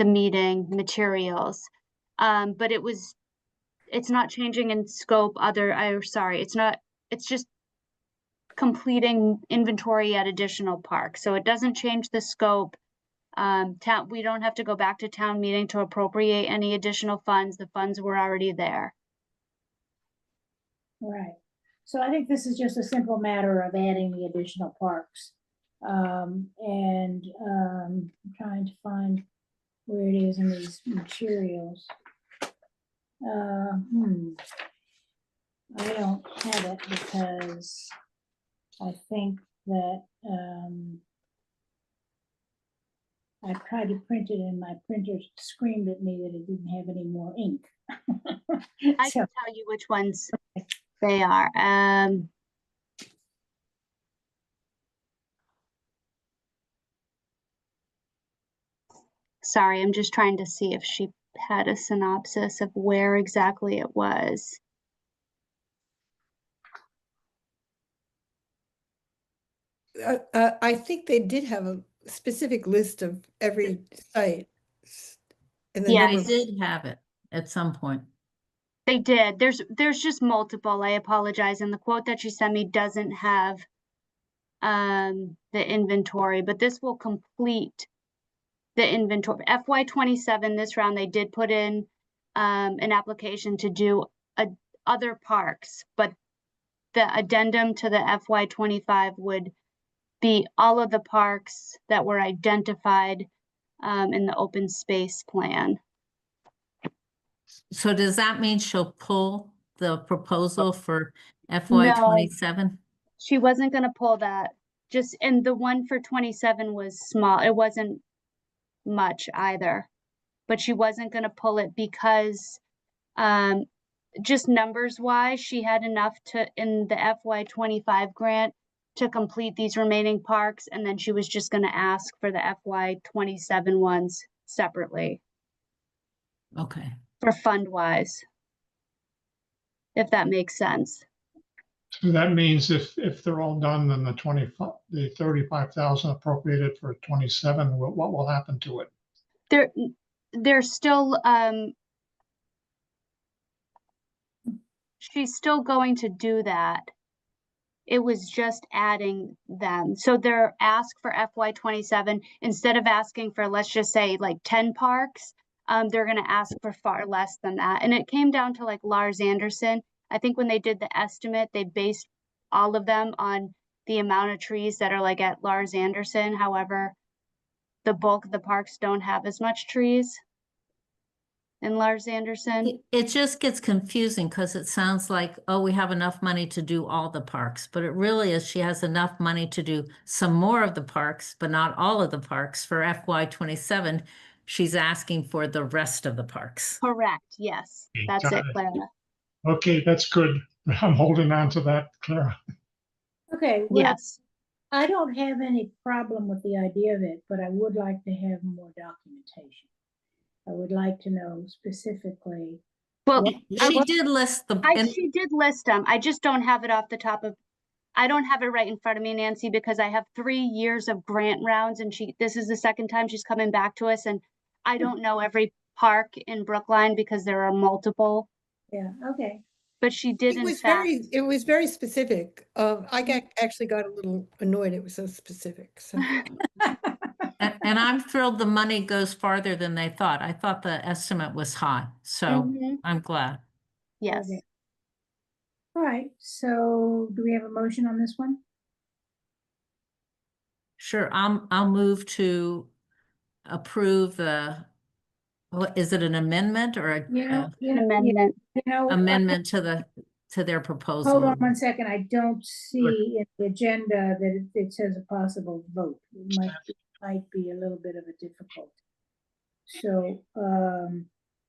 Speaker 3: meeting materials. But it's not changing in scope it's just completing inventory at additional parks. So it doesn't change the scope. We don't have to go back to town meeting to appropriate any additional funds. The funds were already there.
Speaker 1: Right. So I think this is just a simple matter of adding the additional parks. I'm trying to find where it is in these materials. I don't have it because I think that I tried to print it and my printer screamed at me that it didn't have any more ink.
Speaker 3: I
Speaker 1: So,
Speaker 3: can tell you which ones they are. Sorry, I'm just trying to see if she had a synopsis of where exactly it was.
Speaker 2: I think they did have a specific list of every site. And the
Speaker 3: Yeah,
Speaker 2: number
Speaker 7: I
Speaker 2: of-
Speaker 7: did have it at some point.
Speaker 3: They did. There's just multiple. I apologize. And the quote that she sent me doesn't have the inventory, but this will complete the inventory. FY27, this round, they did put in an application to do other parks, but the addendum to the FY25 would be all of the parks that were identified in the open space plan.
Speaker 7: So does that mean she'll pull the proposal for FY27?
Speaker 3: She wasn't going to pull that. And the one for 27 was small. It wasn't much either, but she wasn't going to pull it because just numbers wise, she had enough in the FY25 grant to complete these remaining parks. And then she was just going to ask for the FY27 ones separately
Speaker 7: Okay.
Speaker 3: for fund wise, if that makes sense.
Speaker 8: So that means if they're all done, then the 35,000 appropriated for 27, what will happen to it?
Speaker 3: They're still, she's still going to do that. It was just adding them. So they're asked for FY27, instead of asking for, let's just say like 10 parks, they're gonna ask for far less than that. And it came down to like Lars Anderson. I think when they did the estimate, they based all of them on the amount of trees that are like at Lars Anderson. However, the bulk of the parks don't have as much trees in Lars Anderson.
Speaker 7: It just gets confusing because it sounds like, oh, we have enough money to do all the parks, but it really is she has enough money to do some more of the parks, but not all of the parks. For FY27, she's asking for the rest of the parks.
Speaker 3: Correct, yes,
Speaker 8: Okay,
Speaker 3: that's
Speaker 8: got
Speaker 3: it,
Speaker 8: it.
Speaker 3: Clara.
Speaker 8: Okay, that's good. I'm holding on to that, Clara.
Speaker 1: Okay, well,
Speaker 3: Yes,
Speaker 1: I don't have any problem with the idea of it, but I would like to have more documentation. I would like to know specifically.
Speaker 3: well,
Speaker 7: She did list the,
Speaker 3: she did list them. I just don't have it off the top of, I don't have it right in front of me, Nancy, because I have 3 years of grant rounds and this is the second time she's coming back to us, and I don't know every park in Brookline because there are multiple,
Speaker 1: Yeah, okay.
Speaker 3: but she did
Speaker 2: It
Speaker 3: in
Speaker 2: was
Speaker 3: fact.
Speaker 2: very specific. Actually got a little annoyed. It was so specific. So
Speaker 7: and I'm thrilled the money goes farther than they thought. I thought the estimate was high, so
Speaker 3: Mhm.
Speaker 7: I'm glad.
Speaker 3: Yes,
Speaker 1: Okay. All right, so do we have a motion on this one?
Speaker 7: Sure, I'll move to approve what is it, an amendment or
Speaker 3: amendment.
Speaker 7: amendment to their proposal?
Speaker 1: Hold on 1 second. I don't see in the agenda that it says a possible vote. It might be a little bit of a difficulty. So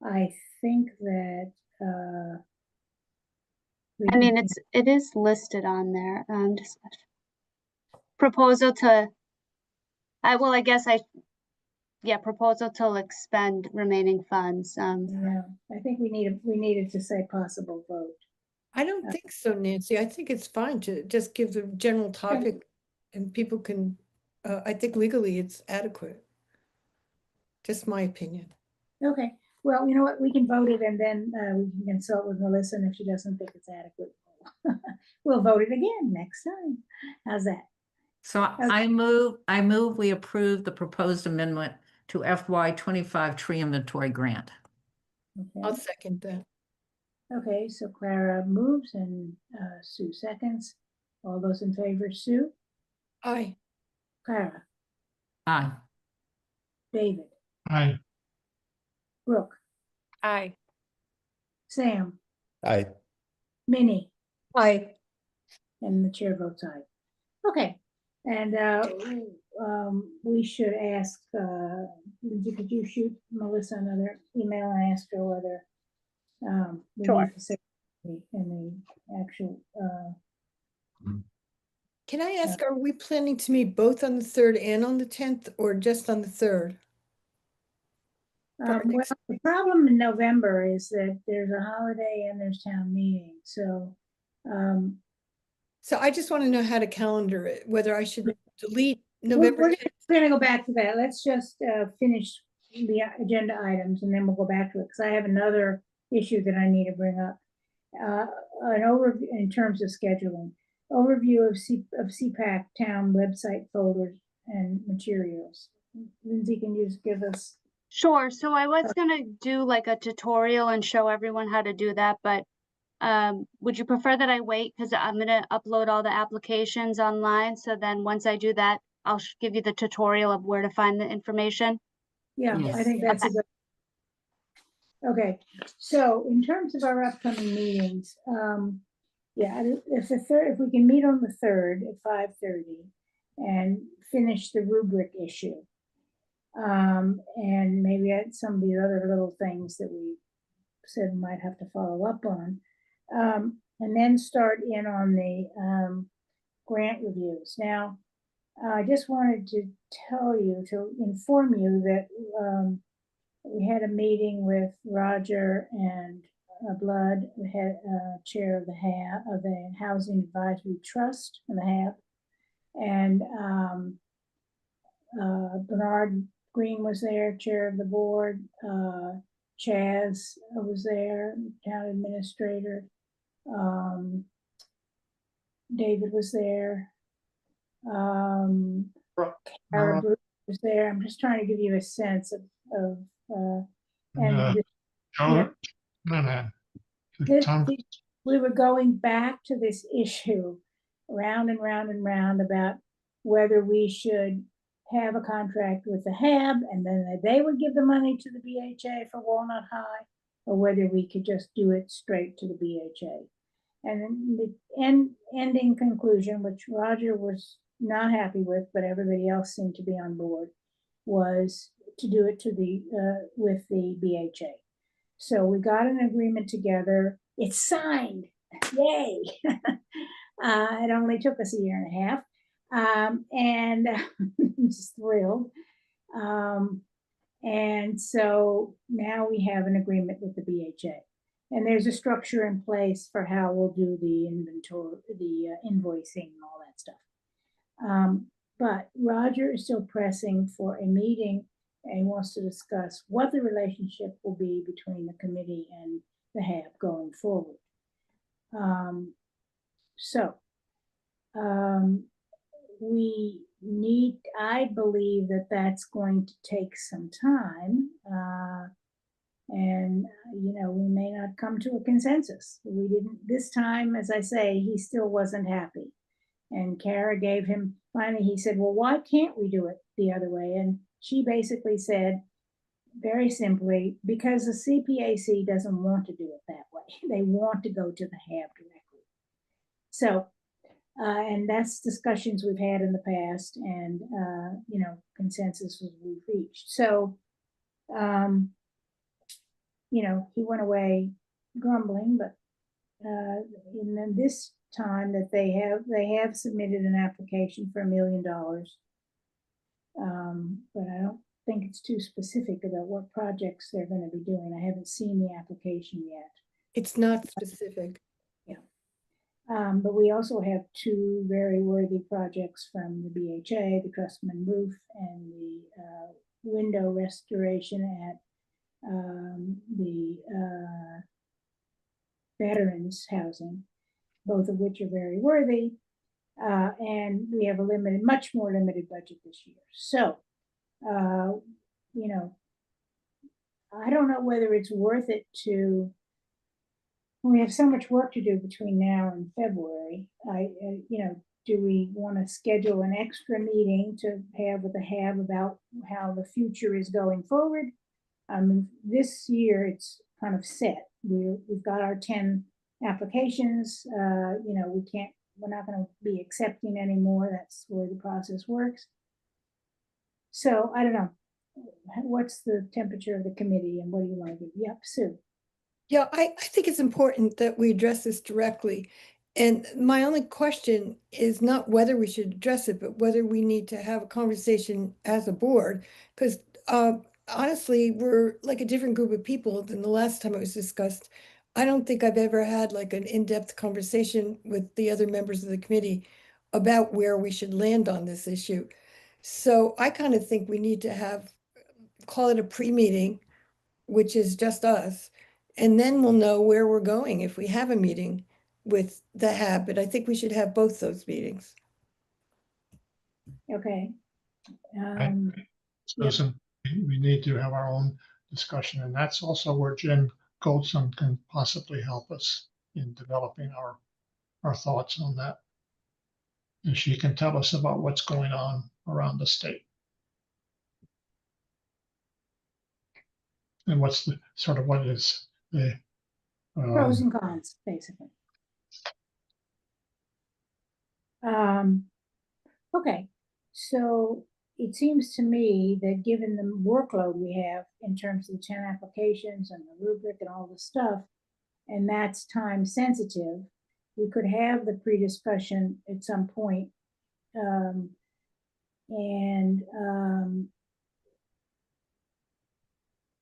Speaker 1: I think that
Speaker 3: I mean, it is listed on there, discussion. Proposal to, I guess proposal to expend remaining funds,
Speaker 1: yeah, I think we needed to say possible vote.
Speaker 2: I don't think so, Nancy. I think it's fine to just give the general topic and people can, I think legally it's adequate. Just my opinion.
Speaker 1: Okay, well, you know what, we can vote it and then we can consult with Melissa, and if she doesn't think it's adequate, we'll vote it again next time. How's that?
Speaker 7: So I move we approve the proposed amendment to FY25 tree inventory grant.
Speaker 2: I'll
Speaker 1: Okay,
Speaker 2: second that.
Speaker 1: okay, so Clara moves and Sue seconds. All those in favor, Sue,
Speaker 2: Aye.
Speaker 1: Clara,
Speaker 7: Aye.
Speaker 1: David,
Speaker 8: Aye.
Speaker 1: Brooke,
Speaker 4: Aye.
Speaker 1: Sam,
Speaker 6: I
Speaker 1: Minnie,
Speaker 5: Aye.
Speaker 1: and the chair votes aye. Okay, and we should ask, Lindsay, could you shoot Melissa another email and ask her whether we
Speaker 3: Sure.
Speaker 1: need to say in the actual,
Speaker 2: Can I ask, are we planning to meet both on the 3rd and on the 10th or just on the 3rd?
Speaker 1: well, the problem in November is that there's a holiday and there's town meeting, so
Speaker 2: So I just want to know how to calendar it, whether I should delete
Speaker 1: we're
Speaker 2: November.
Speaker 1: we're gonna go back to that. Let's just finish the agenda items and then we'll go back to it, because I have another issue that I need to bring up. An overview in terms of scheduling, overview of CPAC town website folders and materials. Lindsay, can you just give us?
Speaker 3: Sure, so I was gonna do like a tutorial and show everyone how to do that, but would you prefer that I wait? Because I'm gonna upload all the applications online, so then once I do that, I'll give you the tutorial of where to find the information.
Speaker 1: Yeah, I
Speaker 7: Yes.
Speaker 1: think that's a good. Okay, so in terms of our upcoming meetings, yeah, if we can meet on the 3rd at 5:30 and finish the rubric issue. And maybe add some of the other little things that we said we might have to follow up on. And then start in on the grant reviews. Now, I just wanted to inform you that we had a meeting with Roger and Blood, the head, chair of the Housing Advisory Trust and the HAB. And Bernard Green was there, chair of the board. Chaz was there, town administrator. David was there. Kara Bruce was there. I'm just trying to give you a sense of and
Speaker 8: Joe, no,
Speaker 1: this,
Speaker 8: Tom,
Speaker 1: we were going back to this issue round and round and round about whether we should have a contract with the HAB and then they would give the money to the BHA for Walnut High, or whether we could just do it straight to the BHA. And then the ending conclusion, which Roger was not happy with, but everybody else seemed to be on board, was to do it to the with the BHA. So we got an agreement together. It's signed. Yay! It only took us a year and a half, and I'm just thrilled. And so now we have an agreement with the BHA. And there's a structure in place for how we'll do the inventory, the invoicing and all that stuff. But Roger is still pressing for a meeting and wants to discuss what the relationship will be between the committee and the HAB going forward. We need, I believe that that's going to take some time. And, you know, we may not come to a consensus. We didn't, this time, as I say, he still wasn't happy. And Kara gave him, finally he said, well, why can't we do it the other way? And she basically said, very simply, because the CPAC doesn't want to do it that way. They want to go to the HAB directly. So, and that's discussions we've had in the past and, you know, consensus we've reached. So, you know, he went away grumbling, but and then this time that they have submitted an application for $1 million. But I don't think it's too specific about what projects they're going to be doing. I haven't seen the application yet.
Speaker 2: It's not specific.
Speaker 1: But we also have two very worthy projects from the BHA, the Trustman roof and the window restoration at the veterans housing, both of which are very worthy. And we have a much more limited budget this year. So, you know, I don't know whether it's worth it to, we have so much work to do between now and February. You know, do we want to schedule an extra meeting to have with the HAB about how the future is going forward? This year it's kind of set. We've got our 10 applications. You know, we're not going to be accepting anymore. That's the way the process works. So I don't know. What's the temperature of the committee and what do you want to do? Yep, Sue.
Speaker 2: Yeah, I think it's important that we address this directly. And my only question is not whether we should address it, but whether we need to have a conversation as a board. Because honestly, we're like a different group of people than the last time it was discussed. I don't think I've ever had like an in-depth conversation with the other members of the committee about where we should land on this issue. So I kind of think we need to call it a pre-meeting, which is just us. And then we'll know where we're going if we have a meeting with the HAB, but I think we should have both those meetings.
Speaker 1: Okay.
Speaker 8: Susan, we need to have our own discussion, and that's also where Jen Goldson can possibly help us in developing our thoughts on that. And she can tell us about what's going on around the state. And what's the sort of what is the
Speaker 1: Pros and cons, basically. Okay, so it seems to me that given the workload we have in terms of the 10 applications and the rubric and all the stuff, and that's time sensitive, we could have the pre-discussion at some point, and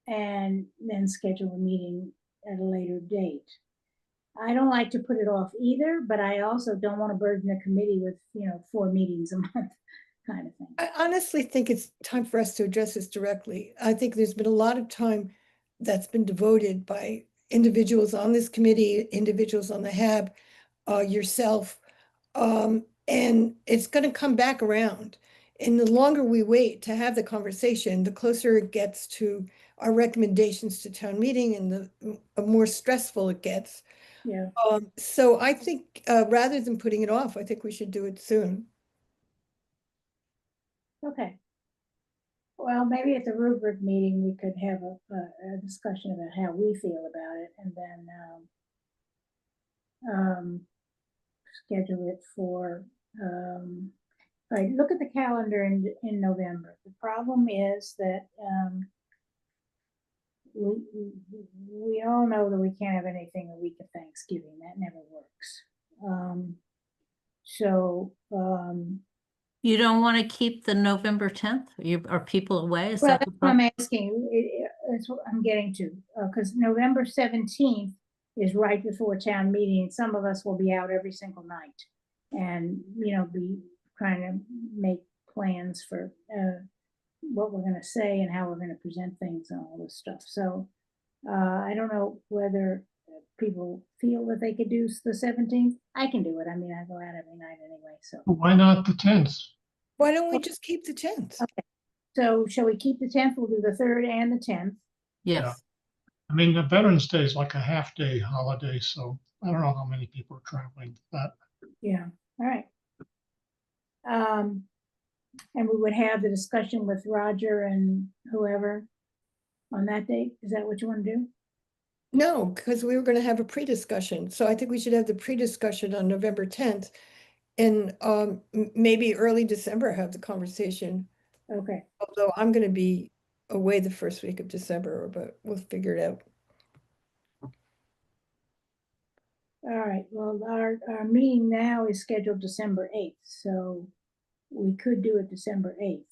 Speaker 1: then schedule a meeting at a later date. I don't like to put it off either, but I also don't want to burden the committee with, 4 meetings a month kind of thing.
Speaker 2: I honestly think it's time for us to address this directly. I think there's been a lot of time that's been devoted by individuals on this committee, individuals on the HAB, yourself, and it's going to come back around. And the longer we wait to have the conversation, the closer it gets to our recommendations to town meeting and the more stressful it gets.
Speaker 1: Yeah,
Speaker 2: So I think rather than putting it off, I think we should do it soon.
Speaker 1: okay. Well, maybe at the rubric meeting, we could have a discussion about how we feel about it, and then schedule it for, all right, look at the calendar in November. The problem is that we all know that we can't have anything a week of Thanksgiving. That never works.
Speaker 7: You don't want to keep the November 10th? Are people away? Is
Speaker 1: Well,
Speaker 7: that
Speaker 1: that's
Speaker 7: the
Speaker 1: what I'm
Speaker 7: problem?
Speaker 1: asking. That's what I'm getting to, because November 17th is right before town meeting, and some of us will be out every single night. And, be trying to make plans for what we're gonna say and how we're gonna present things and all this stuff. So I don't know whether people feel that they could do the 17th. I can do it. I mean, I go out every night anyway, so.
Speaker 8: Why not the 10th?
Speaker 2: Why don't we just keep the 10th?
Speaker 1: So shall we keep the 10th? We'll do the 3rd and the 10th.
Speaker 7: Yes.
Speaker 8: I mean, the Veterans Day is like a half-day holiday, so I don't know how many people are traveling to that.
Speaker 1: Yeah, all right. And we would have the discussion with Roger and whoever on that date. Is that what you want to do?
Speaker 2: No, because we were going to have a pre-discussion. So I think we should have the pre-discussion on November 10th. And maybe early December have the conversation.
Speaker 1: Okay,
Speaker 2: Although I'm going to be away the first week of December, but we'll figure it out.
Speaker 1: all right. Well, our meeting now is scheduled December 8th, so we could do it December 8th.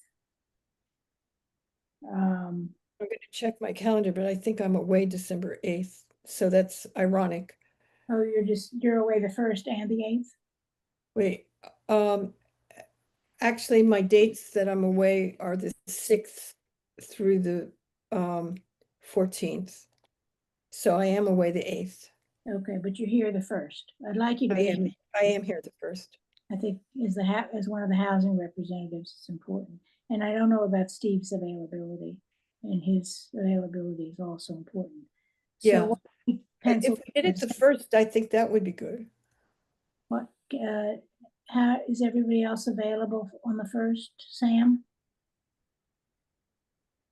Speaker 2: I'm going to check my calendar, but I think I'm away December 8th. So that's ironic.
Speaker 1: Oh, you're away the 1st and the 8th?
Speaker 2: Wait, actually my dates that I'm away are the 6th through the 14th. So I am away the 8th.
Speaker 1: Okay, but you're here the 1st. I'd like you to be able to.
Speaker 2: I am here the 1st.
Speaker 1: I think as one of the housing representatives, it's important. And I don't know about Steve's availability, and his availability is also important.
Speaker 2: Yeah.
Speaker 1: So
Speaker 2: If
Speaker 1: pencil
Speaker 2: we did it the 1st, I think that would be good.
Speaker 1: what, how is everybody else available on the 1st, Sam?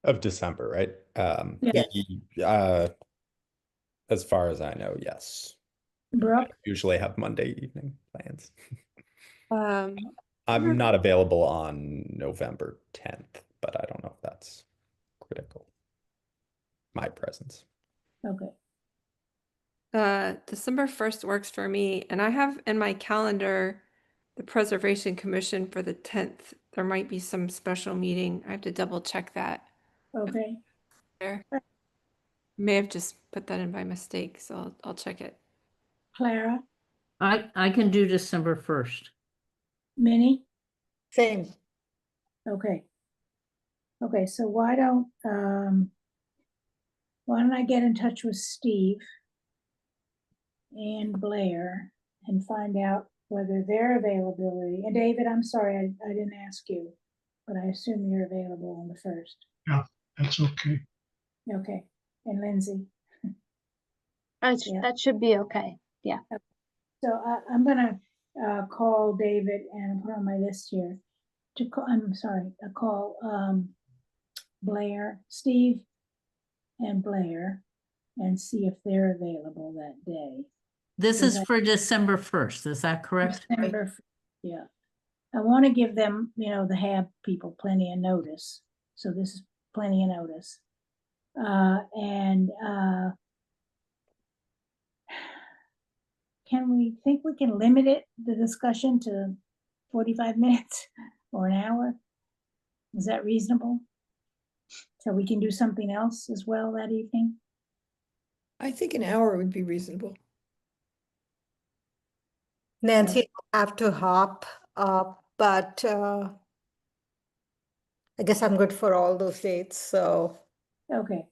Speaker 6: Of December, right?
Speaker 1: Yes.
Speaker 6: As far as I know, yes.
Speaker 1: Brooke?
Speaker 6: Usually have Monday evening plans.
Speaker 4: Um,
Speaker 6: I'm not available on November 10th, but I don't know if that's critical. My presence.
Speaker 1: Okay,
Speaker 4: December 1st works for me, and I have in my calendar the Preservation Commission for the 10th. There might be some special meeting. I have to double check that.
Speaker 1: okay.
Speaker 4: There. May have just put that in by mistake, so I'll check it.
Speaker 1: Clara,
Speaker 7: I can do December 1st.
Speaker 1: Minnie?
Speaker 5: Same.
Speaker 1: Okay. Okay, so why don't I get in touch with Steve and Blair and find out whether their availability, and David, I'm sorry, I didn't ask you, but I assume you're available on the 1st.
Speaker 8: That's okay.
Speaker 1: Okay, and Lindsay. Yeah.
Speaker 3: That should be okay.
Speaker 1: So I'm gonna call David and put on my list here to call, call Blair, Steve and Blair, and see if they're available that day.
Speaker 7: This is
Speaker 1: Okay.
Speaker 7: for December 1st, is that correct?
Speaker 1: December, yeah. I want to give them, the HAB people plenty of notice. So this is plenty of notice. Can we think we can limit the discussion to 45 minutes or an hour? Is that reasonable? So we can do something else as well that evening?
Speaker 2: I think an hour would be reasonable.
Speaker 5: Nancy, I have to hop, but I guess I'm good for all those dates. So
Speaker 1: Okay,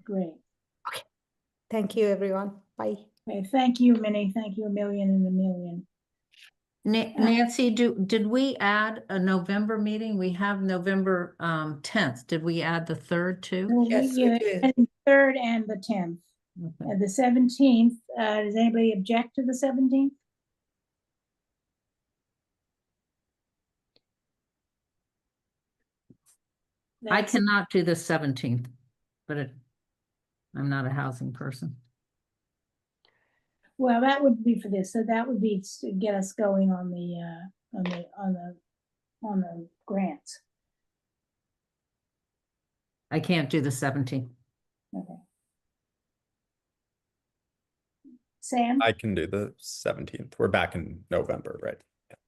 Speaker 1: great.
Speaker 5: thank you, everyone. Bye.
Speaker 1: Okay, thank you, Minnie. Thank you a million and a million.
Speaker 7: Nancy, did we add a November meeting? We have November 10th. Did we add the 3rd too?
Speaker 1: Well,
Speaker 2: Yes, we
Speaker 1: you
Speaker 2: did.
Speaker 1: had the 3rd and the 10th.
Speaker 7: Okay.
Speaker 1: The 17th, does anybody object to the 17th?
Speaker 7: I
Speaker 1: That's-
Speaker 7: cannot do the 17th, but I'm not a housing person.
Speaker 1: Well, that would be for this, so that would be to get us going on the grants.
Speaker 7: I can't do the 17th.
Speaker 1: Okay. Sam,
Speaker 6: I can do the 17th. We're back in November, right?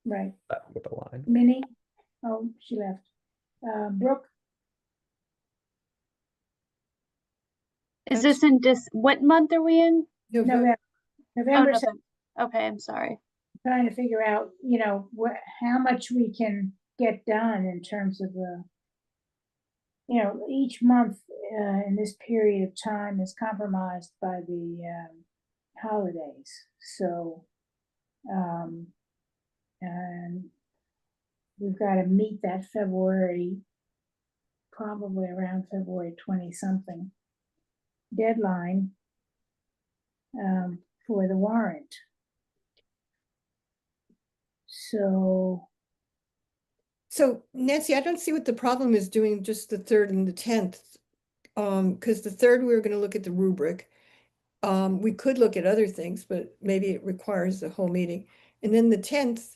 Speaker 1: right,
Speaker 6: That would align.
Speaker 1: Minnie, oh, she left. Brooke,
Speaker 3: Is this in what month are we in?
Speaker 1: November,
Speaker 3: Oh,
Speaker 1: November,
Speaker 3: November. Okay, I'm sorry.
Speaker 1: trying to figure out, how much we can get done in terms of each month in this period of time is compromised by the holidays. So, and we've got to meet that February, probably around February 20 something deadline for the warrant. So
Speaker 2: Nancy, I don't see what the problem is doing just the 3rd and the 10th. Because the 3rd, we were going to look at the rubric. We could look at other things, but maybe it requires the whole meeting. And then the 10th,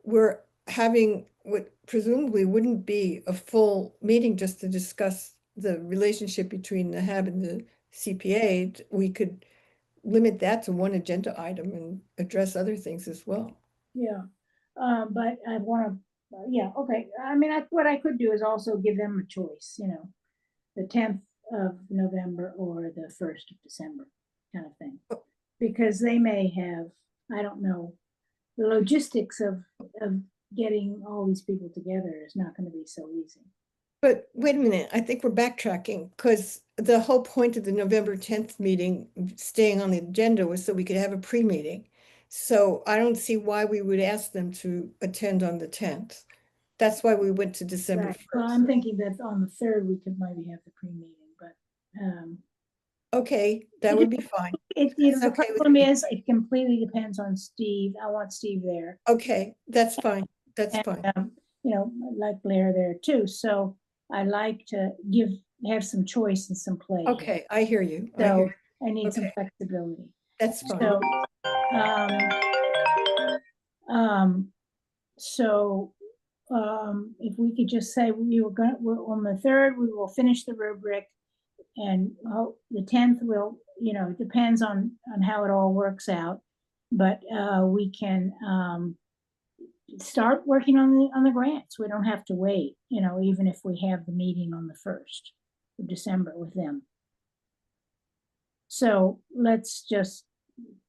Speaker 2: we're having what presumably wouldn't be a full meeting just to discuss the relationship between the HAB and the CPA. We could limit that to one agenda item and address other things as well.
Speaker 1: yeah, but I want to, yeah, okay. I mean, what I could do is also give them a choice, the 10th of November or the 1st of December kind of thing. Because they may have, I don't know, the logistics of getting all these people together is not going to be so easy.
Speaker 2: But wait a minute, I think we're backtracking because the whole point of the November 10th meeting staying on the agenda was so we could have a pre-meeting. So I don't see why we would ask them to attend on the 10th. That's why we went to December
Speaker 1: Right. Well,
Speaker 2: 1st.
Speaker 1: I'm thinking that on the 3rd, we could maybe have the pre-meeting, but
Speaker 2: Okay, that would be fine.
Speaker 1: the
Speaker 2: That's okay with
Speaker 1: problem
Speaker 2: me.
Speaker 1: is it completely depends on Steve. I want Steve there.
Speaker 2: Okay, that's fine. That's
Speaker 1: And,
Speaker 2: fine.
Speaker 1: I'd like Blair there too. So I like to have some choice and some play. here.
Speaker 2: Okay, I hear you. I
Speaker 1: So
Speaker 2: hear you.
Speaker 1: I need some
Speaker 2: Okay.
Speaker 1: flexibility.
Speaker 2: That's fine.
Speaker 1: So, if we could just say we're on the 3rd, we will finish the rubric. And the 10th will, it depends on how it all works out. But we can start working on the grants. We don't have to wait, even if we have the meeting on the 1st of December with them. So let's just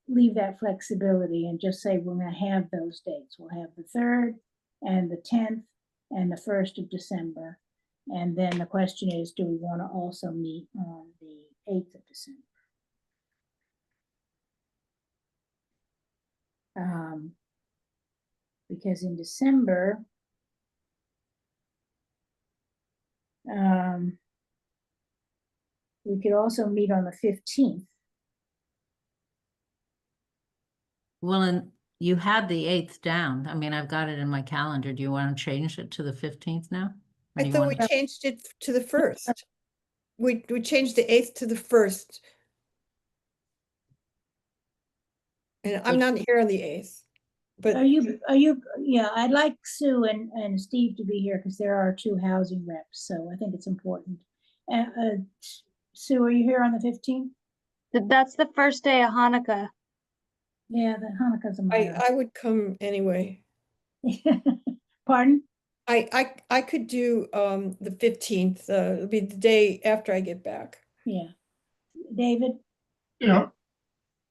Speaker 1: leave that flexibility and just say we're going to have those dates. We'll have the 3rd and the 10th and the 1st of December. And then the question is, do we want to also meet on the 8th of December? Because in December, we could also meet on the 15th.
Speaker 7: Well, and you had the 8th down. I mean, I've got it in my calendar. Do you want to change it to the 15th now? Or
Speaker 2: I
Speaker 7: do you
Speaker 2: thought we
Speaker 7: wanna-
Speaker 2: changed it to the 1st. We changed the 8th to the 1st. And I'm not here on the 8th, but
Speaker 1: Are you, yeah, I'd like Sue and Steve to be here because there are 2 housing reps, so I think it's important. Sue, are you here on the 15th?
Speaker 3: That's the first day of Hanukkah.
Speaker 1: Yeah, the Hanukkah's a minor.
Speaker 2: I would come anyway.
Speaker 1: Pardon?
Speaker 2: I could do the 15th, it'll be the day after I get back.
Speaker 1: Yeah. David?
Speaker 8: Yeah,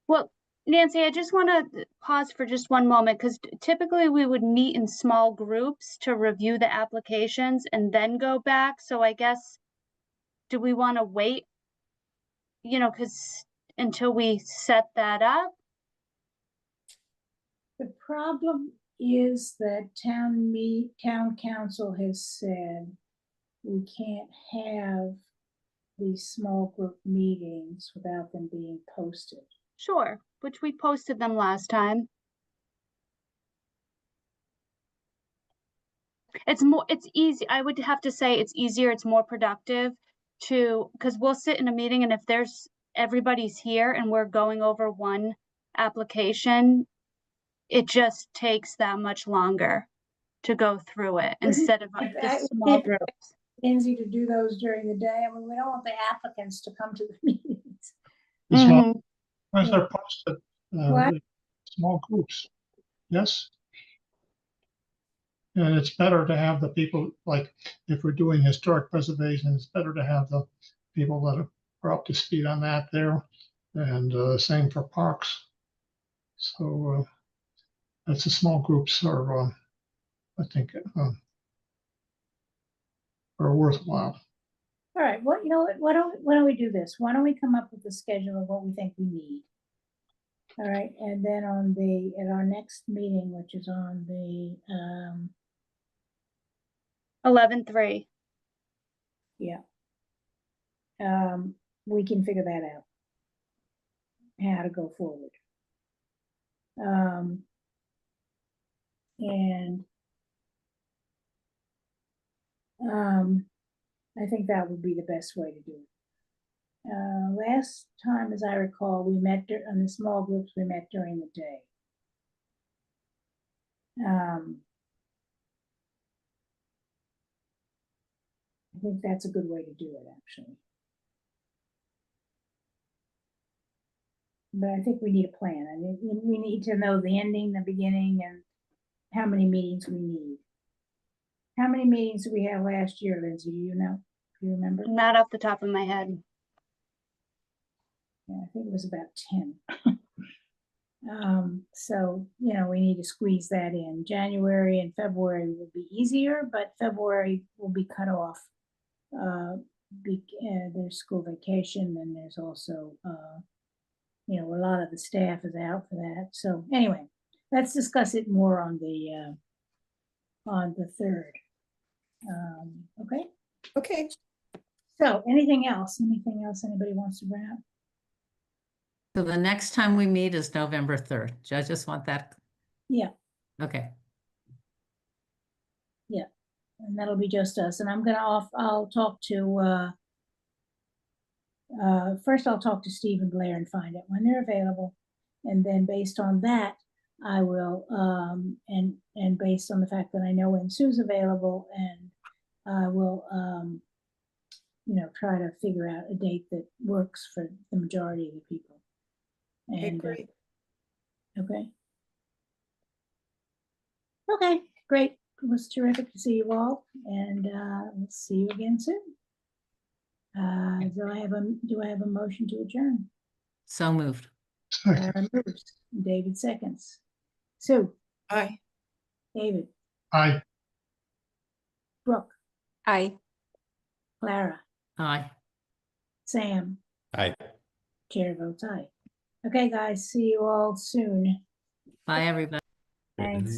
Speaker 3: Well, Nancy, I just want to pause for just one moment because typically we would meet in small groups to review the applications and then go back. So I guess, do we want to wait? Because until we set that up?
Speaker 1: The problem is that town council has said we can't have these small group meetings without them being posted.
Speaker 3: Sure, which we posted them last time. It's easy. I would have to say it's easier, it's more productive because we'll sit in a meeting and if everybody's here and we're going over one application, it just takes that much longer to go through it instead of the small groups.
Speaker 1: Easy to do those during the day. I mean, we don't want the applicants to come to the meetings.
Speaker 8: the small,
Speaker 3: Mhm.
Speaker 8: as they're posted,
Speaker 1: What?
Speaker 8: small groups. Yes. And it's better to have the people, like, if we're doing historic preservation, it's better to have the people that are up to speed on that there. And same for parks. So that's the small groups are, I think, are worthwhile.
Speaker 1: All right, well, you know what, why don't we do this? Why don't we come up with a schedule of what we think we need? All right, and then at our next meeting, which is on the
Speaker 3: 11/3.
Speaker 1: we can figure that out. How to go forward. I think that would be the best way to do it. Last time, as I recall, we met on the small groups, we met during the day. I think that's a good way to do it, actually. But I think we need a plan. I mean, we need to know the ending, the beginning, and how many meetings we need. How many meetings did we have last year, Lindsay? Do you know? Do you remember?
Speaker 3: Not off the top of my head.
Speaker 1: Yeah, I think it was about 10. So, we need to squeeze that in. January and February will be easier, but February will be cut off. There's school vacation, and there's also, a lot of the staff is out for that. So anyway, let's discuss it more on the 3rd. Okay.
Speaker 2: Okay.
Speaker 1: So anything else? Anything else anybody wants to bring up?
Speaker 7: So the next time we meet is November 3rd. Do I just want that?
Speaker 1: Yeah.
Speaker 7: Okay.
Speaker 1: And that'll be just us. And I'll talk to, first I'll talk to Steve and Blair and find out when they're available. And then based on that, I will, and based on the fact that I know when Sue's available, and I will, try to figure out a date that works for the majority of the people.
Speaker 2: Okay,
Speaker 1: And,
Speaker 2: great.
Speaker 1: Okay. Okay, great. It was terrific to see you all, and we'll see you again soon. Do I have a motion to adjourn?
Speaker 7: So moved.
Speaker 8: Second.
Speaker 1: Moves. David seconds. Sue,
Speaker 2: Bye.
Speaker 1: David,
Speaker 8: Aye.
Speaker 1: Brooke,
Speaker 4: Aye.
Speaker 1: Clara,
Speaker 7: Aye.
Speaker 1: Sam,
Speaker 6: Aye.
Speaker 1: chair votes aye. Okay, guys, see you all soon.
Speaker 7: Bye, everybody.
Speaker 1: Thanks.